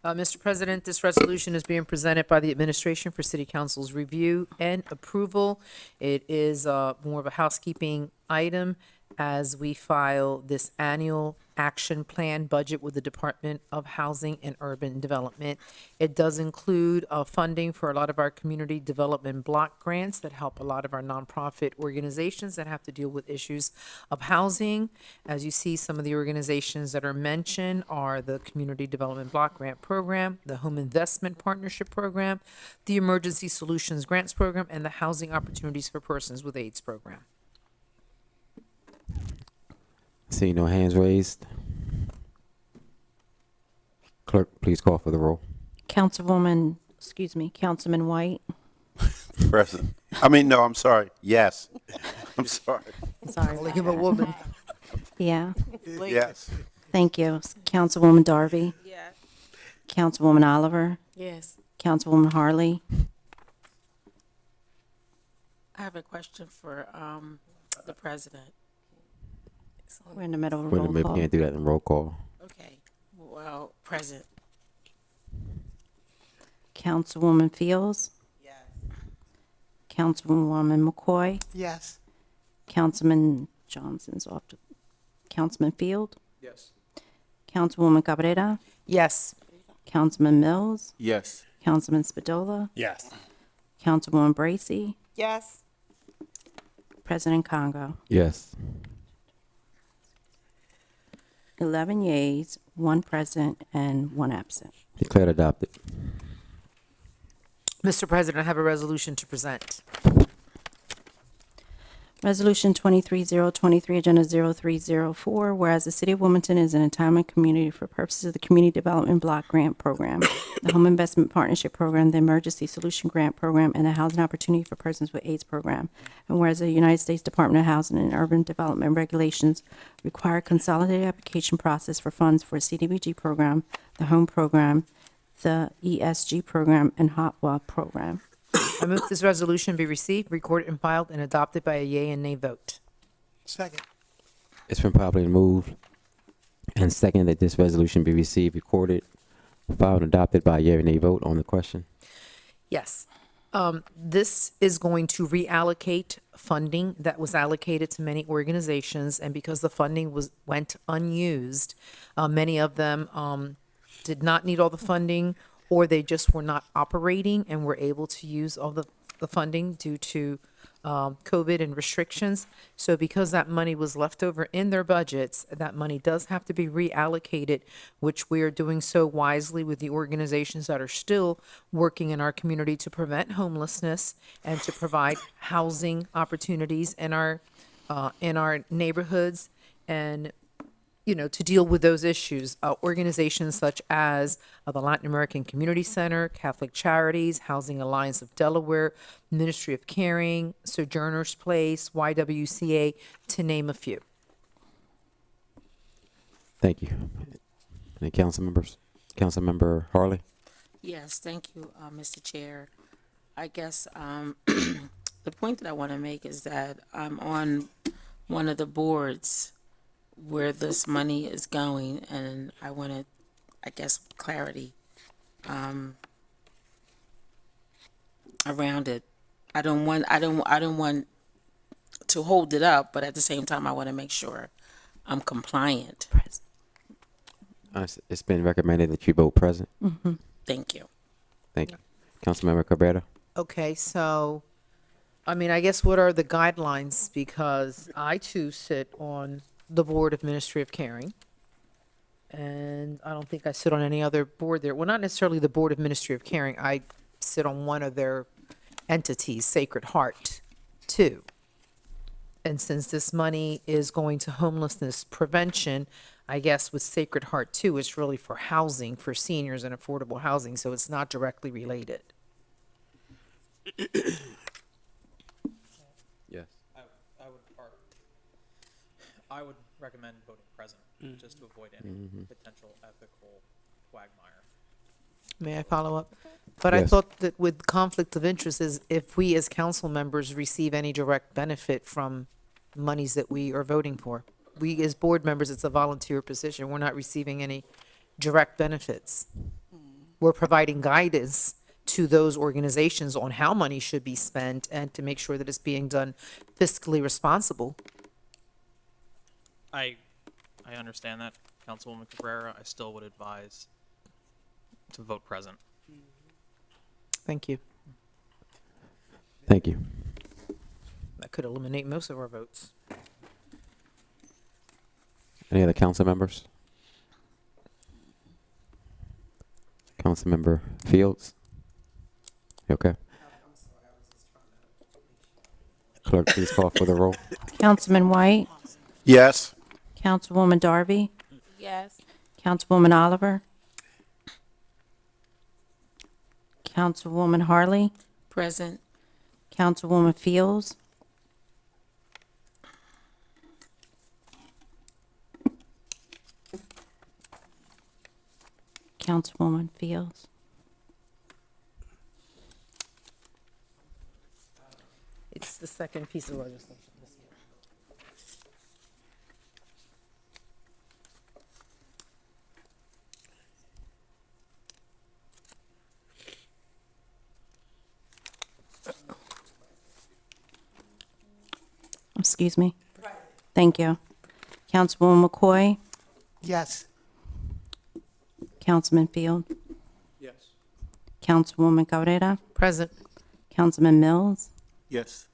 Mr. President, this resolution is being presented by the administration for City Council's review and approval. It is more of a housekeeping item as we file this annual action plan budget with the Department of Housing and Urban Development. It does include funding for a lot of our community development block grants that help a lot of our nonprofit organizations that have to deal with issues of housing. As you see, some of the organizations that are mentioned are the Community Development Block Grant Program, the Home Investment Partnership Program, the Emergency Solutions Grants Program, and the Housing Opportunities for Persons with AIDS Program. Seeing no hands raised. Clerk, please call for the roll. Councilman White. Present. No, I'm sorry. Yes. I'm sorry. Sorry. Only him a woman. Yeah, Yes. thank you. Councilwoman Darby, Yes. Councilwoman Oliver, Yes. Councilwoman Harley, I have a question for the president. we're in the middle of Wait a a roll minute, we call. can't do that in roll call. Okay. Well, present. Councilwoman Fields. Yes. Councilwoman McCoy, Yes. Councilman Johnson's off. Councilman Field, Yes. Councilwoman Cabrera, Yes. Councilman Mills, Yes. Councilman Spadola, Yes. Councilwoman Bracy, Yes. President Congo. Yes. 11 yeas, 1 present, and 1 absent. Declared adopted. Mr. President, I have a resolution to present. Resolution 23023, Agenda 0304, whereas the City of Wilmington is an entitlement community for purposes of the Community Development Block Grant Program, the Home Investment Partnership Program, the Emergency Solution Grant Program, and the Housing Opportunity for Persons with AIDS Program. And whereas the United States Department of Housing and Urban Development regulations require a consolidated application process for funds for CDBG program, the Home Program, the ESG Program, and Hot Walk Program. I move this resolution be received, recorded, and filed, and adopted by a yea and nay vote. Second. It's been properly moved and seconded that this resolution be received, recorded, filed, and adopted by a yea or nay vote on the question. Yes. This is going to reallocate funding that was allocated to many organizations, and because the funding went unused, many of them did not need all the funding, or they just were not operating and were able to use all the funding due to COVID and restrictions. So because that money was left over in their budgets, that money does have to be reallocated, which we are doing so wisely with the organizations that are still working in our community to prevent homelessness and to provide housing opportunities in our neighborhoods, and to deal with those issues. Organizations such as the Latin American Community Center, Catholic Charities, Housing Alliance of Delaware, Ministry of Caring, Sojourner's Place, YWCA, to name a few. Thank you. Any council members? Councilmember Harley? Yes, thank you, Mr. Chair. I guess the point that I want to make is that I'm on one of the boards where this money is going, and I wanted, I guess, clarity around it. I don't want to hold it up, but at the same time, I want to make sure I'm compliant. It's been recommended that you vote present. Thank you. Thank you. Councilmember Cabrera? Okay, so, I guess what are the guidelines? Because I too sit on the Board of Ministry of Caring, and I don't think I sit on any other board there. Well, not necessarily the Board of Ministry of Caring. I sit on one of their entities, Sacred Heart, too. And since this money is going to homelessness prevention, I guess with Sacred Heart too, it's really for housing, for seniors and affordable housing, so it's not directly related. Yes. I would recommend voting present, just to avoid any potential ethical quagmire. May I follow up? But I Yes. thought that with conflict of interest is if we as council members receive any direct benefit from monies that we are voting for. We as board members, it's a volunteer position. We're not receiving any direct benefits. We're providing guidance to those organizations on how money should be spent and to make sure that it's being done fiscally responsible. I understand that, Councilwoman Cabrera. I still would advise to vote present. Thank you. Thank you. That could eliminate most of our votes. Any other council members? Councilmember Fields? You okay? Clerk, please call for the roll. Councilman White, Yes. Councilwoman Darby, Yes. Councilwoman Oliver, Councilwoman Harley, Present. Councilwoman Fields, Councilwoman Fields. It's the second piece of legislation. Excuse me. Thank you. Councilwoman McCoy, Yes. Councilman Field, Yes. Councilwoman Cabrera, Present. Councilman Mills, Yes.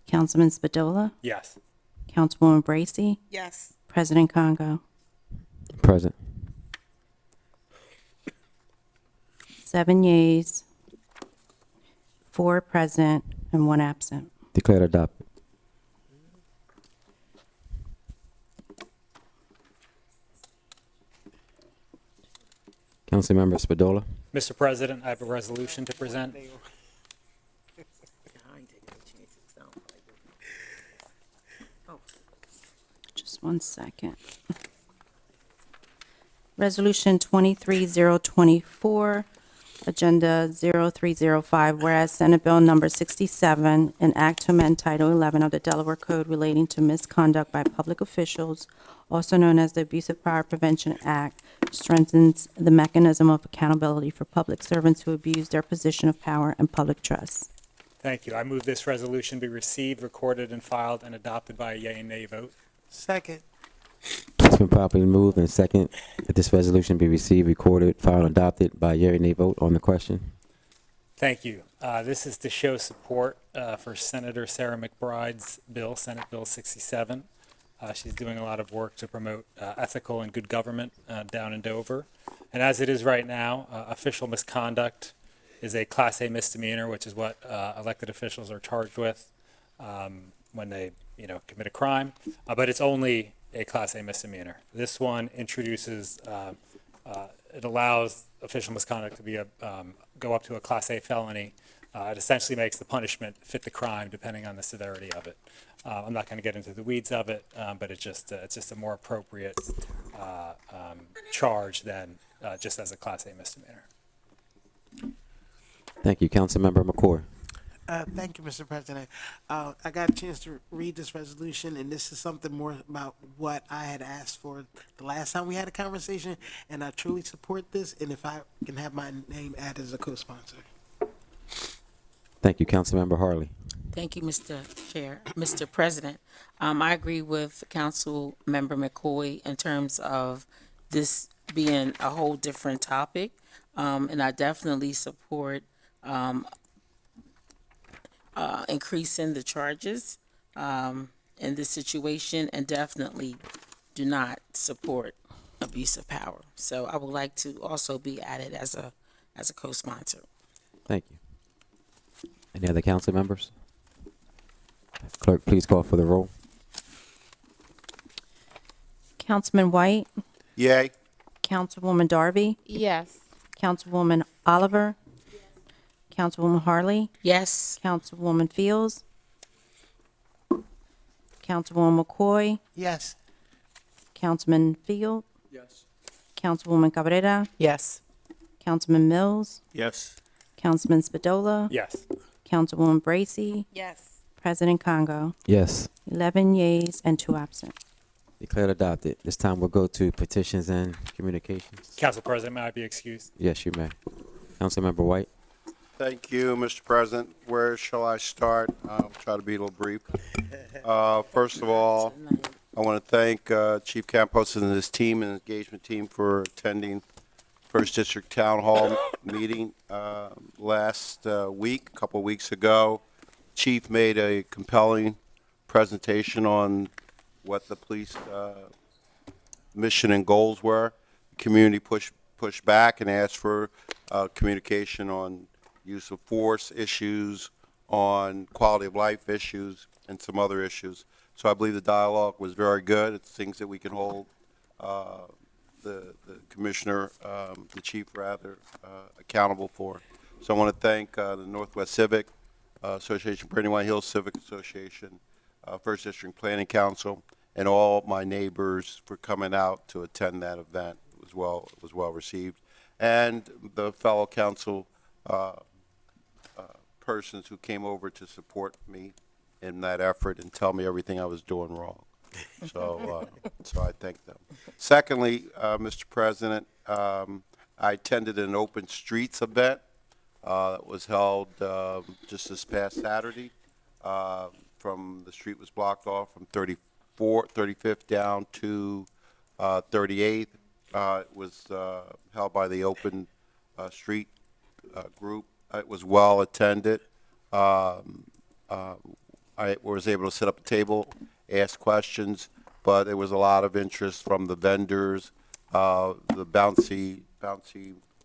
Councilman Spadola, Yes. Councilwoman Bracy, Yes. President Congo. Present. 7 yeas, 4 present, and 1 absent. Declared adopted. Councilmember Spadola. Mr. President, I have a resolution to present. Just 1 second. Resolution 23024, Agenda 0305, whereas Senate Bill Number 67, an act to amend Title 11 of the Delaware Code relating to misconduct by public officials, also known as the Abusive Power Prevention Act, strengthens the mechanism of accountability for public servants who abuse their position of power and public trust. Thank you. I move this resolution be received, recorded, and filed, and adopted by a yea and nay vote. Second. It's been properly moved and second that this resolution be received, recorded, filed, and adopted by a yea or nay vote on the question. Thank you. This is to show support for Senator Sarah McBride's bill, Senate Bill 67. She's doing a lot of work to promote ethical and good government down in Dover. And as it is right now, official misconduct is a Class A misdemeanor, which is what elected officials are charged with when they, commit a crime. But it's only a Class A misdemeanor. This one introduces, it allows official misconduct to be go up to a Class A felony. It essentially makes the punishment fit the crime depending on the severity of it. I'm not going to get into the weeds of it, but it's just a more appropriate charge than just as a Class A misdemeanor. Thank you. Councilmember McCoy. Thank you, Mr. President. I got a chance to read this resolution, and this is something more about what I had asked for the last time we had a conversation, and I truly support this, and if I can have my name added as a co-sponsor. Thank you. Councilmember Harley. Thank you, Mr. Chair. Mr. President, I agree with Council Member McCoy in terms of this being a whole different topic, and I definitely support increasing the charges in this situation, and definitely do not support abuse of power. So I would like to also be added as a co-sponsor. Thank you. Any other council members? Clerk, please call for the roll. Councilman White, Yay. Councilwoman Darby, Yes. Councilwoman Oliver, Councilwoman Harley, Yes. Councilwoman Fields, Councilwoman McCoy, Yes. Councilman Field, Yes. Councilwoman Cabrera, Yes. Councilman Mills, Yes. Councilman Spadola, Yes. Councilwoman Bracy, Yes. President Congo. Yes. 11 yeas and 2 absent. Declared adopted. This time we'll go to petitions and communications. Council President, may I be excused? Yes, you may. Councilmember White. Thank you, Mr. President. Where shall I start? I'll try to be a little brief. First of all, I want to thank Chief Campos and his team and engagement team for attending First District Town Hall meeting last week, a couple of weeks ago. Chief made a compelling presentation on what the police mission and goals were. The community pushed back and asked for communication on use of force issues, on quality of life issues, and some other issues. So I believe the dialogue was very good. It's things that we can hold the commissioner, the chief rather, accountable for. So I want to thank the Northwest Civic Association, Brandywine Hills Civic Association, First District Planning Council, and all my neighbors for coming out to attend that event. It was well received, and the fellow council persons who came over to support me in that effort and tell me everything I was doing wrong. So I thank them. Secondly, Mr. President, I attended an open streets event that was held just this past Saturday. From the street was blocked off from 35th down to 38th. It was held by the Open Street group. It was well attended. I was able to set up a table, ask questions, but there was a lot of interest from the vendors. The bouncy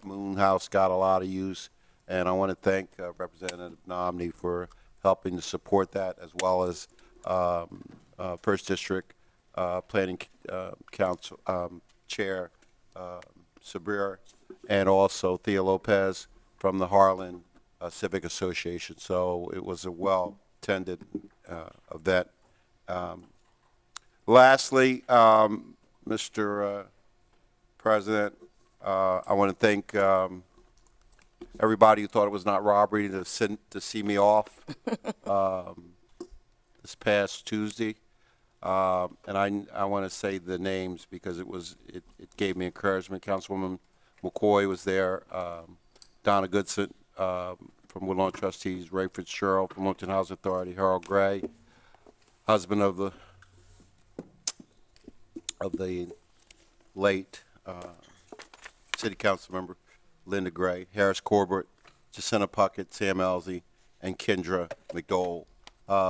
moon house got a lot of use, and I want to thank Representative Nomney for helping to support that, as well as First District Planning Council Chair Sabir and also Thea Lopez from the Harlan Civic Association. So it was a well-attended event. Lastly, Mr. President, I want to thank everybody who thought it was not robbery to see me off this past Tuesday. And I want to say the names because it gave me encouragement. Councilwoman McCoy was there, Donna Goodson from Woodlawn Trustees, Ray Fitzgerald from Wilmington Housing Authority, Harold Gray, husband of the late City Council member Linda Gray, Harris Corbett, Jacinta Puckett, Sam Elzey, and Kendra McDowell,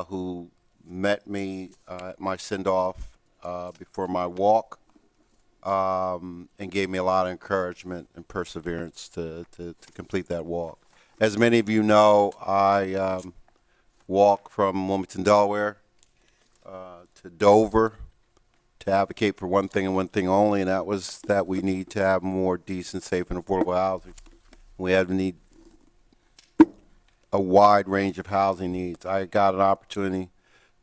who met me at my send-off before my walk and gave me a lot of encouragement and perseverance to complete that walk. As many of you know, I walk from Wilmington, Delaware to Dover to advocate for one thing and one thing only, and that was that we need to have more decent, safe, and affordable housing. We need a wide range of housing needs. I got an opportunity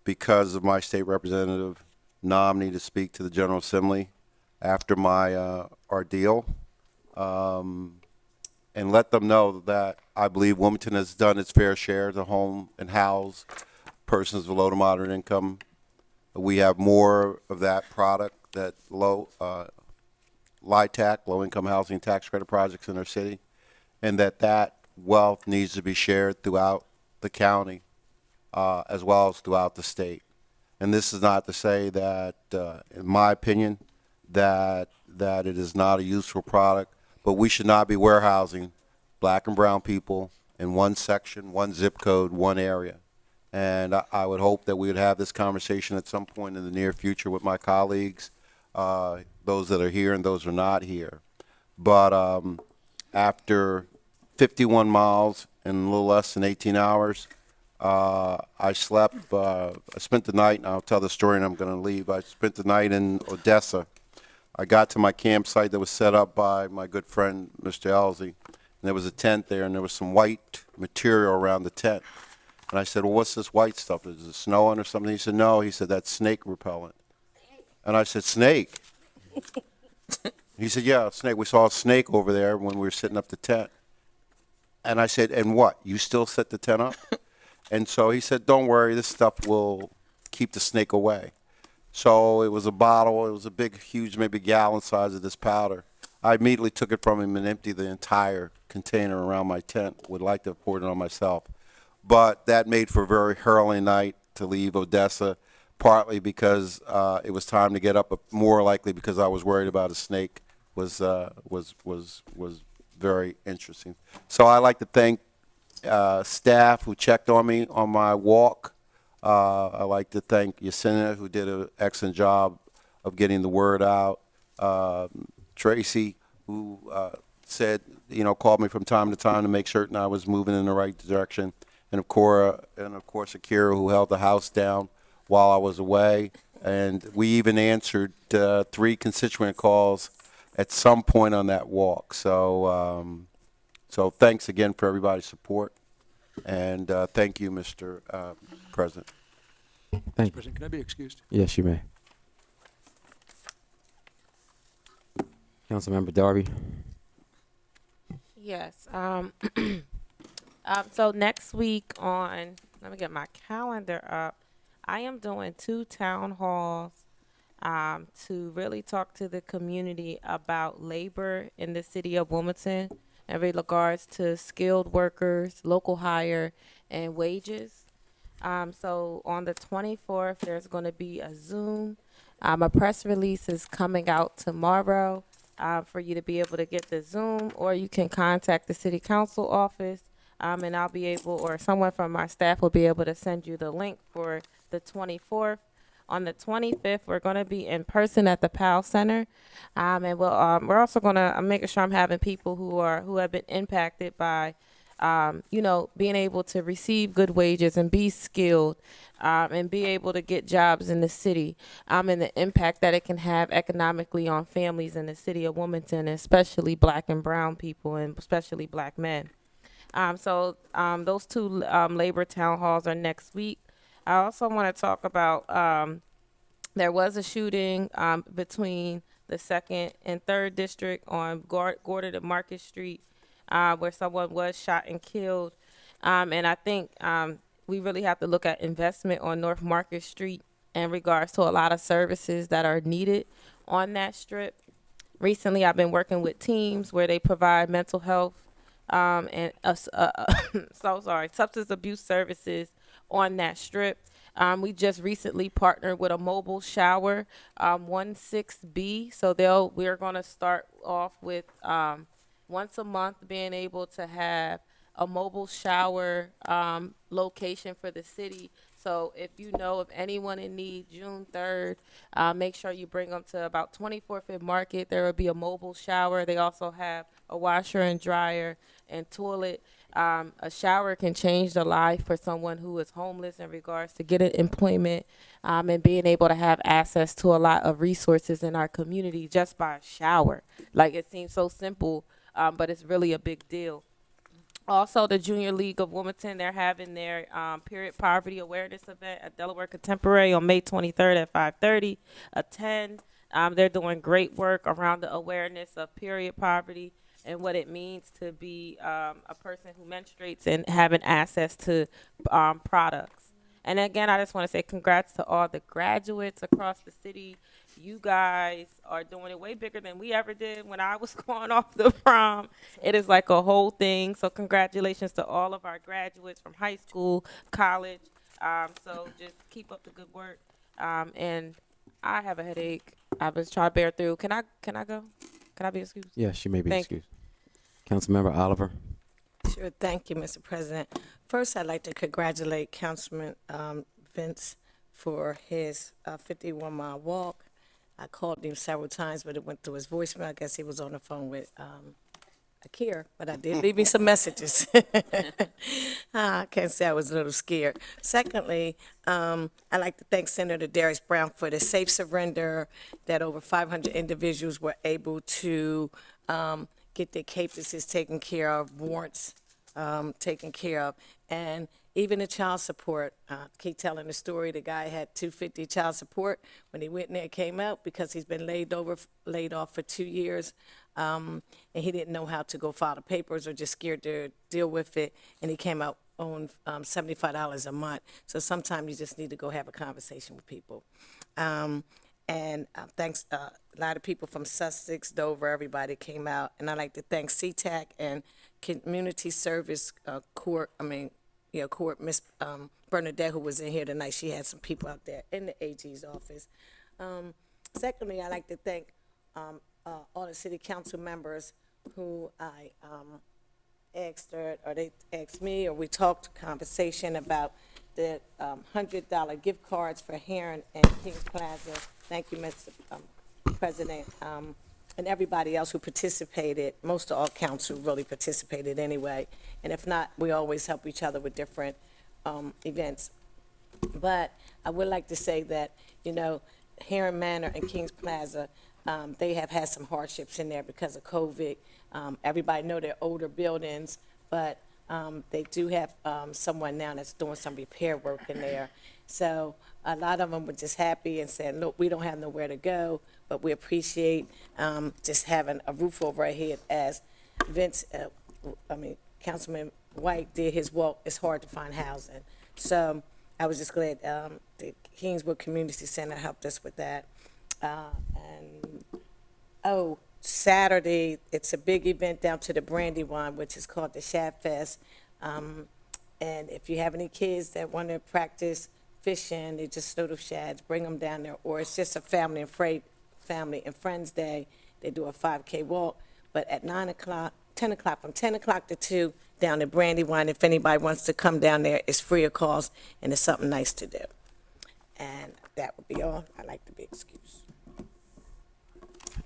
because of my state representative nominee to speak to the General Assembly after my ordeal and let them know that I believe Wilmington has done its fair share to home and house persons with low to moderate income. We have more of that product, that LIHTC, low-income housing tax credit projects in our city, and that wealth needs to be shared throughout the county as well as throughout the state. And this is not to say that, in my opinion, that it is not a useful product, but we should not be warehousing black and brown people in one section, one zip code, one area. And I would hope that we would have this conversation at some point in the near future with my colleagues, those that are here and those who are not here. But after 51 miles in a little less than 18 hours, I spent the night, and I'll tell the story and I'm going to leave. I spent the night in Odessa. I got to my campsite that was set up by my good friend, Mr. Elzey, and there was a tent there, and there was some white material around the tent. And I said, well, what's this white stuff? Is it snowing or something? He said, no. He said, that's snake repellent. And I said, snake? He said, yeah, snake. We saw a snake over there when we were setting up the tent. And I said, and what? You still set the tent up? And so he said, don't worry, this stuff will keep the snake away. So it was a bottle. It was a big, huge, maybe gallon size of this powder. I immediately took it from him and emptied the entire container around my tent. Would like to have poured it on myself. But that made for a very hurling night to leave Odessa, partly because it was time to get up, but more likely because I was worried about a snake was very interesting. So I'd like to thank staff who checked on me on my walk. I'd like to thank Yesenia, who did an excellent job of getting the word out. Tracy, who said, called me from time to time to make certain I was moving in the right direction. And of course, Akira, who held the house down while I was away. And we even answered 3 constituent calls at some point on that walk. So, so thanks again for everybody's support. And thank you, Mr. President. Thank you. President, can I be excused? Yes, you may. Councilmember Darby. Yes. So next week let me get my calendar up. I am doing 2 town halls to really talk to the community about labor in the city of Wilmington in regards to skilled workers, local hire, and wages. So on the 24th, there's going to be a Zoom. A press release is coming out tomorrow for you to be able to get the Zoom, or you can contact the city council office. And I'll be able, or someone from our staff will be able to send you the link for the 24th. On the 25th, we're going to be in person at the Powell Center, and we're also going to make sure I'm having people who have been impacted by being able to receive good wages and be skilled, and be able to get jobs in the city, and the impact that it can have economically on families in the city of Wilmington, especially black and brown people, and especially black men. Those two labor town halls are next week. I also want to talk about there was a shooting between the 2nd and 3rd District on Gordon and Market Street, where someone was shot and killed. And I think we really have to look at investment on North Market Street in regards to a lot of services that are needed on that strip. Recently, I've been working with teams where they provide mental health and substance abuse services on that strip. We just recently partnered with a mobile shower, 16B. So we're going to start off with once a month being able to have a mobile shower location for the city. So if you know of anyone in need, June 3rd, make sure you bring them to about 24th and Market. There will be a mobile shower. They also have a washer and dryer and toilet. A shower can change the life for someone who is homeless in regards to getting employment, and being able to have access to a lot of resources in our community just by a shower. Like, it seems so simple, but it's really a big deal. Also, the Junior League of Wilmington, they're having their period poverty awareness event at Delaware Contemporary on May 23rd at 5:30. Attend. They're doing great work around the awareness of period poverty and what it means to be a person who menstruates and having access to products. And again, I just want to say congrats to all the graduates across the city. You guys are doing it way bigger than we ever did when I was going off the prom. It is like a whole thing. So congratulations to all of our graduates from high school, college. So just keep up the good work. And I have a headache. I was trying to bear through. Can I go? Can I be excused? Yes, she may be Thank you. excused. Councilmember Oliver. Sure, thank you, Mr. President. First, I'd like to congratulate Councilman Vince for his 51-mile walk. I called him several times, but it went through his voicemail. I guess he was on the phone with Akira, but I did leave me some messages. I can't say I was a little scared. Secondly, I'd like to thank Senator Darius Brown for the safe surrender, that over 500 individuals were able to get their cases taken care of, warrants taken care of, and even the child support. Keep telling the story. The guy had $250 child support when he went in there. It came out because he's been laid off for 2 years, and he didn't know how to go file the papers or just scared to deal with it. And he came out on $75 a month. So sometimes you just need to go have a conversation with people. Thanks, a lot of people from Sussex, Dover, everybody came out. And I'd like to thank CTAC and Community Service Court, Miss Bernadette, who was in here tonight. She had some people out there in the AG's office. Secondly, I'd like to thank all the city council members who I asked her, or they asked me, or we talked conversation about the $100 gift cards for Heron and Kings Plaza. Thank you, Mr. President, and everybody else who participated. Most of all council really participated anyway. And if not, we always help each other with different events. But I would like to say that, Heron Manor and Kings Plaza, they have had some hardships in there because of COVID. Everybody know they're older buildings, but they do have someone now that's doing some repair work in there. So a lot of them were just happy and said, look, we don't have nowhere to go, but we appreciate just having a roof over our head. As Vince, Councilman White did his walk, it's hard to find housing. So I was just glad the Kingswood Community Center helped us with that. Saturday, it's a big event down to the Brandywine, which is called the Shad Fest. And if you have any kids that want to practice fishing, they just little shads, bring them down there. Or it's just a family and friends day. They do a 5K walk. But at 9 o'clock, 10 o'clock, from 10 o'clock to 2, down at Brandywine, if anybody wants to come down there, it's free of cost, and it's something nice to do. And that would be all. I'd like to be excused.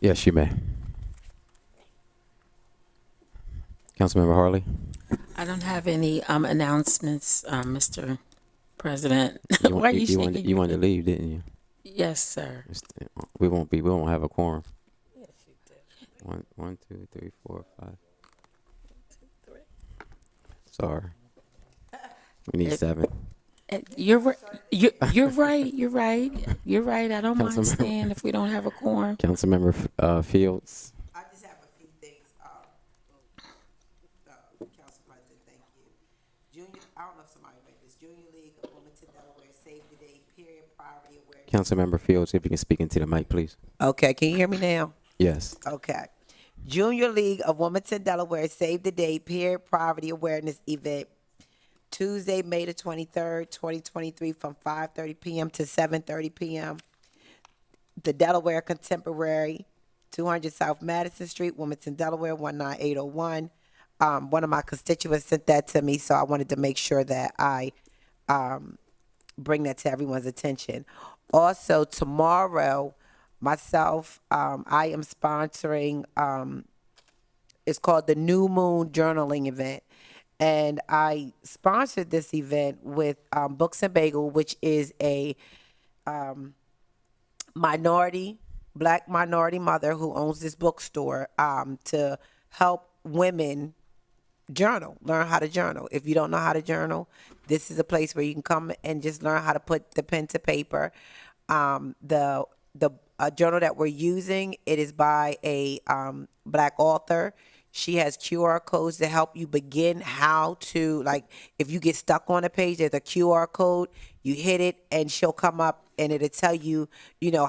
Yes, you may. Councilmember Harley. I don't have any announcements, Mr. President. You, Why want, are you you, shaking? you wanted to leave, didn't you? Yes, sir. We won't have a quorum. One, two, three, four, five. Sorry. We need 7. You're right. You're right. You're right. You're right. I don't mind Councilmember- staying if we don't have a quorum. Councilmember Fields. I just have a few things, Council President, thank you. Junior, I don't know if somebody read this, Junior League of Wilmington, Delaware, Save the Day, period, priority awareness. Councilmember Fields, if you can speak into the mic, please. Okay, can you hear me now? Yes. Okay. Junior League of Wilmington, Delaware, Save the Day, period, poverty awareness event, Tuesday, May the 23rd, 2023, from 5:30 p.m. to 7:30 p.m. The Delaware Contemporary, 200 South Madison Street, Wilmington, Delaware, 19801. One of my constituents sent that to me, so I wanted to make sure that I bring that to everyone's attention. Also, tomorrow, myself, I am sponsoring, it's called the New Moon Journaling Event. And I sponsored this event with Books and Bagel, which is a black minority mother who owns this bookstore, to help women journal, learn how to journal. If you don't know how to journal, this is a place where you can come and just learn how to put the pen to paper. The journal that we're using, it is by a black author. She has QR codes to help you begin how to, like, if you get stuck on a page, there's a QR code, you hit it and she'll come up and it'll tell you,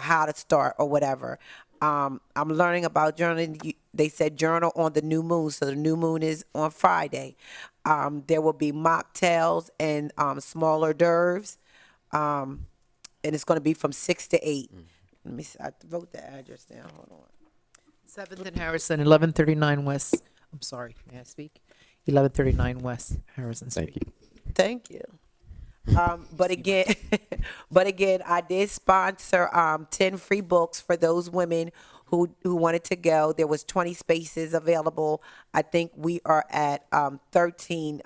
how to start or whatever. I'm learning about journaling. They said journal on the new moon, so the new moon is on Friday. There will be mocktails and smaller d'oeuvres, and it's going to be from 6 to 8. Let me see, I wrote the address down. Hold on. 7th and Harrison, 1139 West. I'm sorry, may I speak? 1139 West Harrison Street. Thank you. Thank you. But again, I did sponsor 10 free books for those women who wanted to go. There was 20 spaces available. I think we are at 13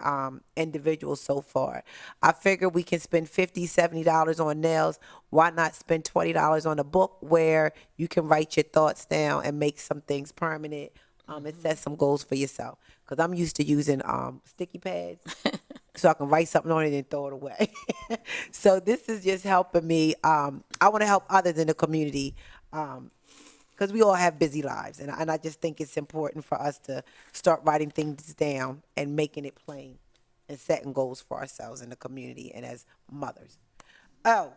individuals so far. I figure we can spend $50, $70 on nails. Why not spend $20 on a book where you can write your thoughts down and make some things permanent, and set some goals for yourself? Because I'm used to using sticky pads. So I can write something on it and throw it away. So this is just helping me. I want to help others in the community, because we all have busy lives. And I just think it's important for us to start writing things down and making it plain and setting goals for ourselves in the community and as mothers. Oh,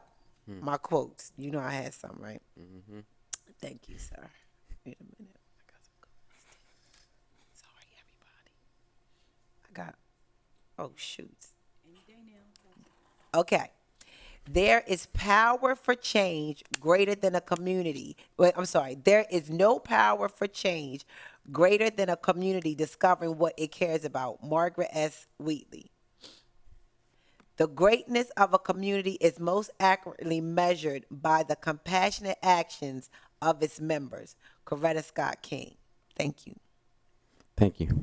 my quotes. You know I had some, right? Mm-hmm. Thank you, sir. Wait a minute. I got some quotes. Sorry, everybody. I got... Oh, shoot. Okay. There is power for change greater than a community. Wait, I'm sorry. There is no power for change greater than a community discovering what it cares about. Margaret S. Wheatley. The greatness of a community is most accurately measured by the compassionate actions of its members. Coretta Scott King. Thank you. Thank you.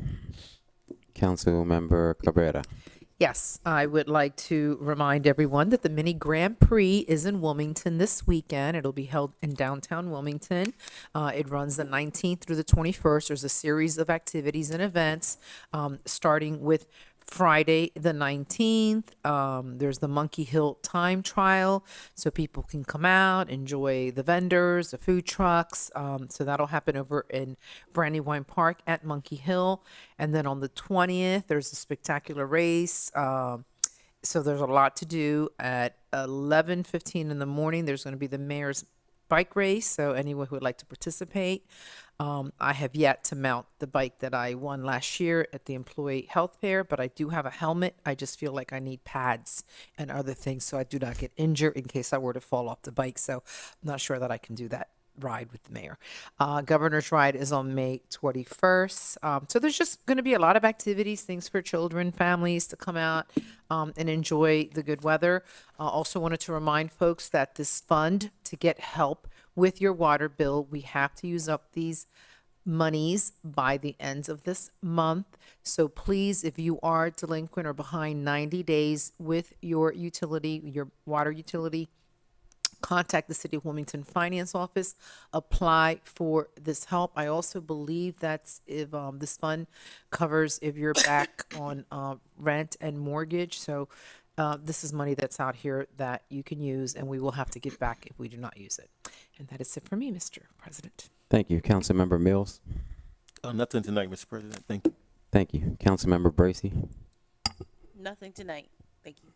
Councilmember Cabrera. Yes, I would like to remind everyone that the mini Grand Prix is in Wilmington this weekend. It'll be held in downtown Wilmington. It runs the 19th through the 21st. There's a series of activities and events, starting with Friday the 19th. There's the Monkey Hill time trial, so people can come out, enjoy the vendors, the food trucks. So that'll happen over in Brandywine Park at Monkey Hill. And then on the 20th, there's a spectacular race. So there's a lot to do. At 11:15 in the morning, there's going to be the mayor's bike race, so anyone who would like to participate. I have yet to mount the bike that I won last year at the employee health fair, but I do have a helmet. I just feel like I need pads and other things so I do not get injured in case I were to fall off the bike. So I'm not sure that I can do that ride with the mayor. Governor's Ride is on May 21st. So there's just going to be a lot of activities, things for children, families to come out and enjoy the good weather. Also wanted to remind folks that this fund to get help with your water bill, we have to use up these monies by the end of this month. So please, if you are delinquent or behind 90 days with your utility, your water utility, contact the City of Wilmington Finance Office, apply for this help. I also believe that's if this fund covers if you're back on rent and mortgage. So this is money that's out here that you can use, and we will have to give back if we do not use it. And that is it for me, Mr. President. Thank you. Councilmember Mills. Nothing tonight, Mr. President. Thank you. Thank you. Councilmember Bracy. Nothing tonight. Thank you.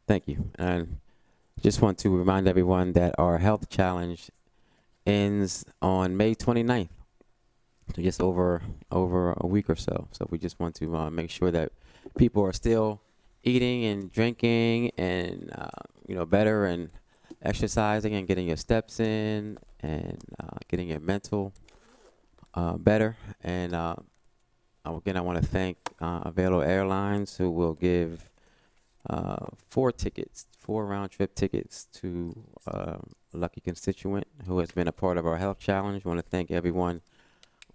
Thank you. And just want to remind everyone that our health challenge ends on May 29th. So just over a week or so. So we just want to make sure that people are still eating and drinking and better and exercising and getting your steps in and getting your mental better. And again, I want to thank Avelo Airlines, who will give 4 round-trip tickets to a lucky constituent who has been a part of our health challenge. I want to thank everyone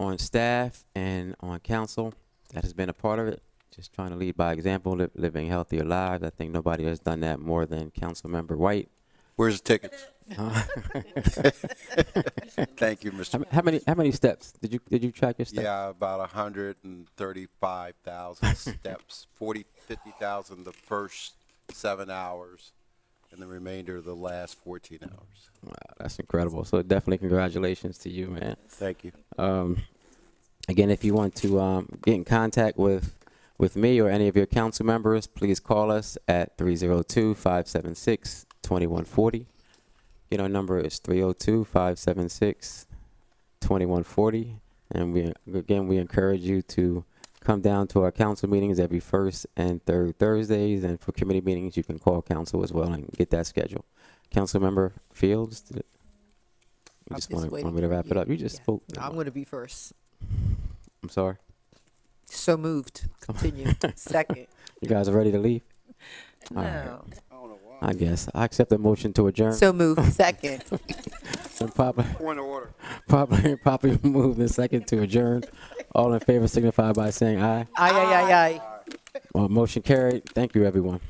on staff and on council that has been a part of it. Just trying to lead by example, living healthier lives. I think nobody has done that more than Councilmember White. Where's the tickets? Thank you, Mr. How many steps did you track your steps? Yeah, about 135,000 steps, 50,000 the first 7 hours, and the remainder the last 14 hours. Wow, that's incredible. So definitely congratulations to you, man. Thank you. Again, if you want to get in contact with me or any of your council members, please call us at 302-576-2140. Our number is 302-576-2140. And we encourage you to come down to our council meetings every first and third Thursdays. And for committee meetings, you can call council as well and get that schedule. Councilmember Fields, you just want me to wrap it up? You just spoke. I'm going to be first. I'm sorry. So moved. Continue. Second. You guys are ready to leave? No. All right. I guess. I accept the motion to adjourn. So moved. Second. Point of order. Properly moved and second to adjourn. All in favor signify by saying aye. Aye, aye, aye, aye. Well, motion carried. Thank you, everyone.